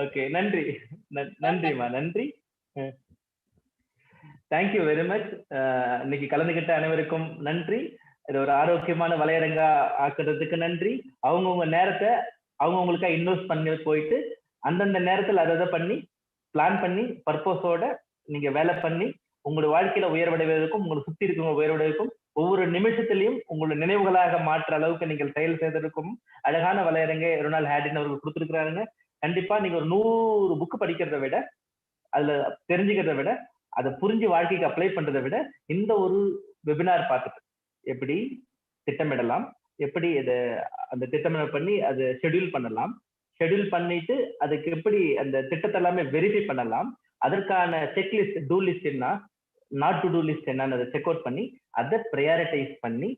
ஓகே, நன்றி, நன்றிம்மா, நன்றி. Thank you very much. இன்னைக்கு கலந்துகிட்ட அனைவருக்கும் நன்றி. இது ஒரு ஆரோக்கியமான வலையரங்கா ஆக்குறதுக்கு நன்றி. அவங்கவுங்க நேரத்தை அவங்கவுங்களுக்கா இன்வெஸ்ட் பண்ணி போயிட்டு அந்தந்த நேரத்தில் அதை பண்ணி பிளான் பண்ணி பர்பஸோட நீங்க வேலை பண்ணி உங்களுடைய வாழ்க்கையில உயர்வடைவதற்கும் உங்களை சுத்தி இருக்கவங்க உயர்வடைவதற்கும் ஒவ்வொரு நிமிஷத்திலையும் உங்களுடைய நினைவுகளாக மாற்ற அளவுக்கு நீங்கள் செயல் செய்ததற்கும் அழகான வலையரங்கை ரொனால்ட் ஹேட்ரின் அவர்கள் கொடுத்துருக்கிறாருங்க. கண்டிப்பா நீங்க ஒரு 100 புக்கு படிக்கிறத விட, அதுல தெரிஞ்சுக்கிறத விட, அதை புரிஞ்சு வாழ்க்கைக்கு அப்ளை பண்றதை விட இந்த ஒரு வெபினார் பார்த்துட்டு எப்படி திட்டமிடலாம், எப்படி இதை அந்த திட்டமிடல் பண்ணி அதை ஷெட்யூல் பண்ணலாம், ஷெட்யூல் பண்ணிட்டு அதுக்கு எப்படி அந்த திட்டத்தை எல்லாமே வெரிஃபை பண்ணலாம், அதற்கான செக்லிஸ்ட் டூ லிஸ்ட் என்ன, நாட் டு டூ லிஸ்ட் என்னன்னு அதை செக் அவுட் பண்ணி அதை ப்ரையாரிட்டைஸ் பண்ணி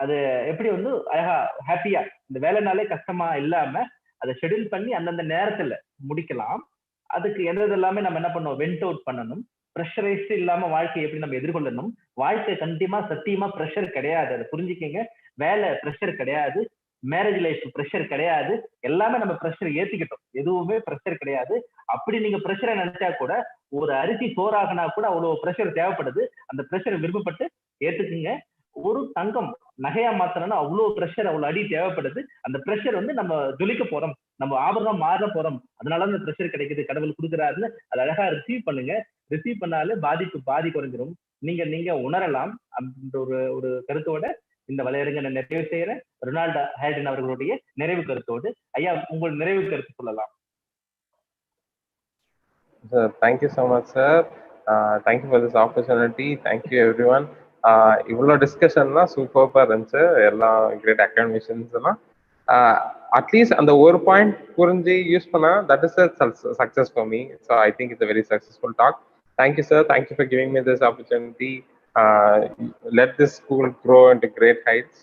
அது எப்படி வந்து அழகா ஹாப்பியா இந்த வேலைனாலே கஷ்டமா இல்லாம அதை ஷெட்யூல் பண்ணி அந்தந்த நேரத்துல முடிக்கலாம். அதுக்கு எது எல்லாமே நம்ம என்ன பண்ணோம், வெண்ட் அவுட் பண்ணணும். ப்ரெஷரைஸ்ட் இல்லாம வாழ்க்கையை எப்படி நம்ம எதிர்கொள்ளணும். வாழ்க்கை கண்டிப்பா சத்தியமா ப்ரெஷர் கிடையாது, அதை புரிஞ்சுக்கிங்க. வேலை ப்ரெஷர் கிடையாது, மேரேஜ் லைஃப் ப்ரெஷர் கிடையாது, எல்லாமே நம்ம ப்ரெஷர் ஏத்திக்கிட்டோம், எதுவுமே ப்ரெஷர் கிடையாது. அப்படி நீங்க ப்ரெஷரை நினைச்சா கூட ஒரு அரிசி சோறாகனா கூட அவ்வளவு ப்ரெஷர் தேவைப்படுது. அந்த ப்ரெஷரை விருப்பப்பட்டு ஏத்துக்குங்க. ஒரு தங்கம் நகையா மாத்தணும்னா அவ்வளவு ப்ரெஷர், அவ்வளவு அடி தேவைப்படுது. அந்த ப்ரெஷர் வந்து நம்ம ஜொலிக்க போறோம், நம்ம ஆபரணம் மாற போறோம், அதனால அந்த ப்ரெஷர் கிடைக்குது, கடவுள் கொடுக்குறாருன்னு அதை அழகா ரிசீவ் பண்ணுங்க. ரிசீவ் பண்ணாலே பாதி குறைஞ்சிரும், நீங்க உணரலாம். அந்த ஒரு கருத்தோட இந்த வலையரங்க நான் நிறைவு செய்யறேன். ரொனால்ட் ஹேட்ரின் அவர்களுடைய நிறைவு கருத்தோடு. ஐயா, உங்கள் நிறைவு கருத்து சொல்லலாம். Sir, thank you so much, sir. Thank you for this opportunity. Thank you, everyone. இவ்வளோ டிஸ்கஷன்லாம் சூப்பராக இருந்துச்சு. எல்லாம் கிரேட் அகாடமிஷியன்ஸ் எல்லாம் அட்லீஸ்ட் அந்த ஒரு பாயிண்ட் புரிஞ்சு யூஸ் பண்ணா that is success for me. So I think it's a very successful talk. Thank you, sir. Thank you for giving me this opportunity. Let this school grow into great heights.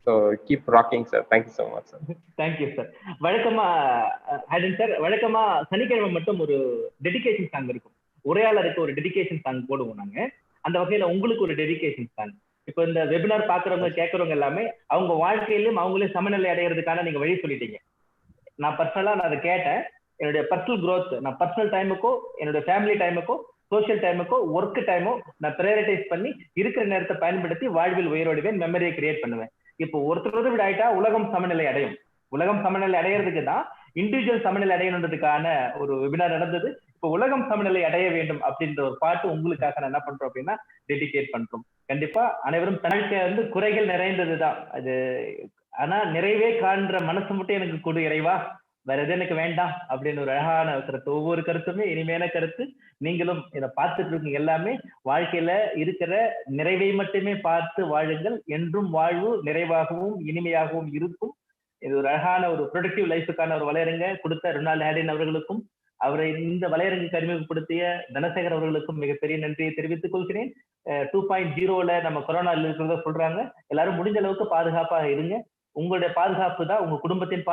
So keep rocking, sir. Thank you so much, sir. Thank you, sir. வழக்கமா ஹேட்ரின் sir, வழக்கமா சனிக்கிழமை மட்டும் ஒரு dedication song இருக்கும், உரையாளருக்கு ஒரு dedication song போடுவோம் நாங்க. அந்த வகையில உங்களுக்கு ஒரு டெடிகேஷன் சாங். இப்போ இந்த வெபினார் பாக்குறவங்க கேட்கறவங்க எல்லாமே அவங்க வாழ்க்கையிலும் அவங்களே சமநிலை அடைகிறதுக்கான நீங்க வழி சொல்லிட்டீங்க. நான் பர்சனலா அதை கேட்டேன். என்னுடைய பர்சனல் க்ரோத், நான் பர்சனல் டைமுக்கோ என்னுடைய ஃபேமிலி டைமுக்கோ சோசியல் டைமுக்கோ ஒர்க் டைமோ நான் ப்ரையாரிட்டைஸ் பண்ணி இருக்கிற நேரத்தை பயன்படுத்தி வாழ்வில் உயர்வடைவேன், மெமரியை கிரியேட் பண்ணுவேன். இப்போ ஒருத்தர் விட ஆயிட்டா உலகம் சமநிலை அடையும். உலகம் சமநிலை அடையிறதுக்கு தான் இண்டிவிஜுவல் சமநிலை அடையணுன்றதுக்கான ஒரு வெபினார் நடந்தது. இப்போ உலகம் சமநிலை அடைய வேண்டும் அப்படின்ற ஒரு பாட்டு உங்களுக்காக நான் என்ன பண்றோம் அப்படின்னா டெடிகேட் பண்றோம். கண்டிப்பா அனைவரும் தனக்கு வந்து குறைகள் நிறைந்ததுதான் அது, ஆனா நிறைவே காண்ற மனசு மட்டும் எனக்கு கொடு இறைவா, வேற எது எனக்கு வேண்டாம் அப்படின்னு ஒரு அழகான கருத்து. ஒவ்வொரு கருத்துமே இனிமையான கருத்து. நீங்களும் இதை பார்த்துட்டு இருக்கீங்க எல்லாமே வாழ்க்கையில இருக்கிற நிறைவை மட்டுமே பார்த்து வாழுங்கள். என்றும் வாழ்வு நிறைவாகவும் இனிமையாகவும் இருக்கும். இது ஒரு அழகான ஒரு ப்ரொடக்டிவ் லைஃபுக்கான ஒரு வலையரங்க கொடுத்த ரொனால்ட் ஹேட்ரின் அவர்களுக்கும் அவரை இந்த வலையரங்குக்கு அறிமுகப்படுத்திய தனசேகர் அவர்களுக்கும் மிகப்பெரிய நன்றியை தெரிவித்துக் கொள்கிறேன். 2.0ல நம்ம கொரோனா இருக்கிறத சொல்றாங்க. எல்லாரும் முடிஞ்ச அளவுக்கு பாதுகாப்பாக இருங்க. உங்களுடைய பாதுகாப்பு தான் உங்க குடும்பத்தின்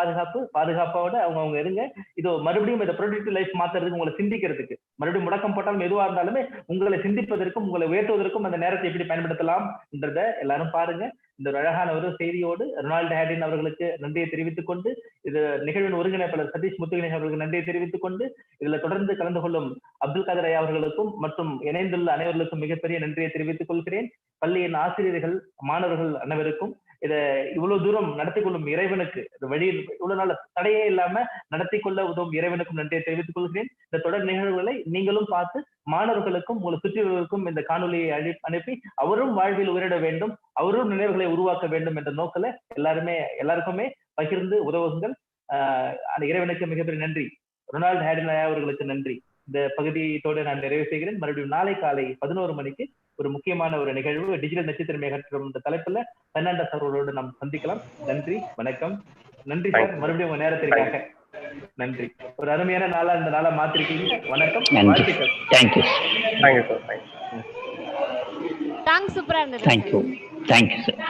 பாதுகாப்போட அவங்க இருங்க. இது மறுபடியும் இந்த ப்ரொடக்டிவ் லைஃப் மாத்துறதுக்கு, உங்களை சிந்திக்கிறதுக்கு, மறுபடியும் முடக்கம் போட்டாலும் எதுவா இருந்தாலுமே உங்களை சிந்திப்பதற்கும் உங்களை உயர்த்துவதற்கும் அந்த நேரத்தை எப்படி பயன்படுத்தலாம் என்றதை எல்லாரும் பாருங்க. இந்த ஒரு அழகான ஒரு செய்தியோடு ரொனால்ட் ஹேட்ரின் அவர்களுக்கு நன்றியை தெரிவித்துக் கொண்டு, இது நிகழ்வின் ஒருங்கிணைப்பாளர் சதீஷ் முத்துகிணை அவர்களுக்கு நன்றியை தெரிவித்துக் கொண்டு, இதுல தொடர்ந்து கலந்து கொள்ளும் அப்துல் காதர் ஐயா அவர்களுக்கும் மற்றும் இணைந்துள்ள அனைவர்களுக்கும் மிகப்பெரிய நன்றியை தெரிவித்துக் கொள்கிறேன். பள்ளியின் ஆசிரியர்கள், மாணவர்கள் அனைவருக்கும் இதை இவ்வளவு தூரம் நடத்தி கொள்ளும் இறைவனுக்கு, வழியில் இவ்வளவு நாள் தடையே இல்லாம நடத்தி கொள்ள உதவும் இறைவனுக்கும் நன்றியை தெரிவித்துக் கொள்கிறேன். இந்த தொடர் நிகழ்வுகளை நீங்களும் பார்த்து மாணவர்களுக்கும் உங்களை சுற்றியவர்களுக்கும் இந்த காணொலியை அனுப்பி அவரும் வாழ்வில் உயரிட வேண்டும், அவரும் நினைவுகளை உருவாக்க வேண்டும் என்ற நோக்கில எல்லாருக்குமே பகிர்ந்து உதவுங்கள். அந்த இறைவனுக்கு மிகப்பெரிய நன்றி. ரொனால்ட் ஹேட்ரின் அவர்களுக்கு நன்றி. இந்த பகுதியோடு நான் நிறைவு செய்கிறேன். மறுபடியும் நாளை காலை 11 மணிக்கு ஒரு முக்கியமான ஒரு நிகழ்வு, டிஜிட்டல் நட்சத்திரமே அகற்றும் இந்த தலைப்புல பெர்னாண்டஸ் அவர்களோடு நாம் சந்திக்கலாம். நன்றி, வணக்கம். நன்றி சார், மறுபடியும் உங்க நேரத்திற்காக நன்றி. ஒரு அருமையான நாளா இந்த நாளா மாத்திருக்கீங்க. வணக்கம், வாழ்த்துக்கள். தேங்க்யூ. சாங் சூப்பரா இருந்தது. Thank you sir.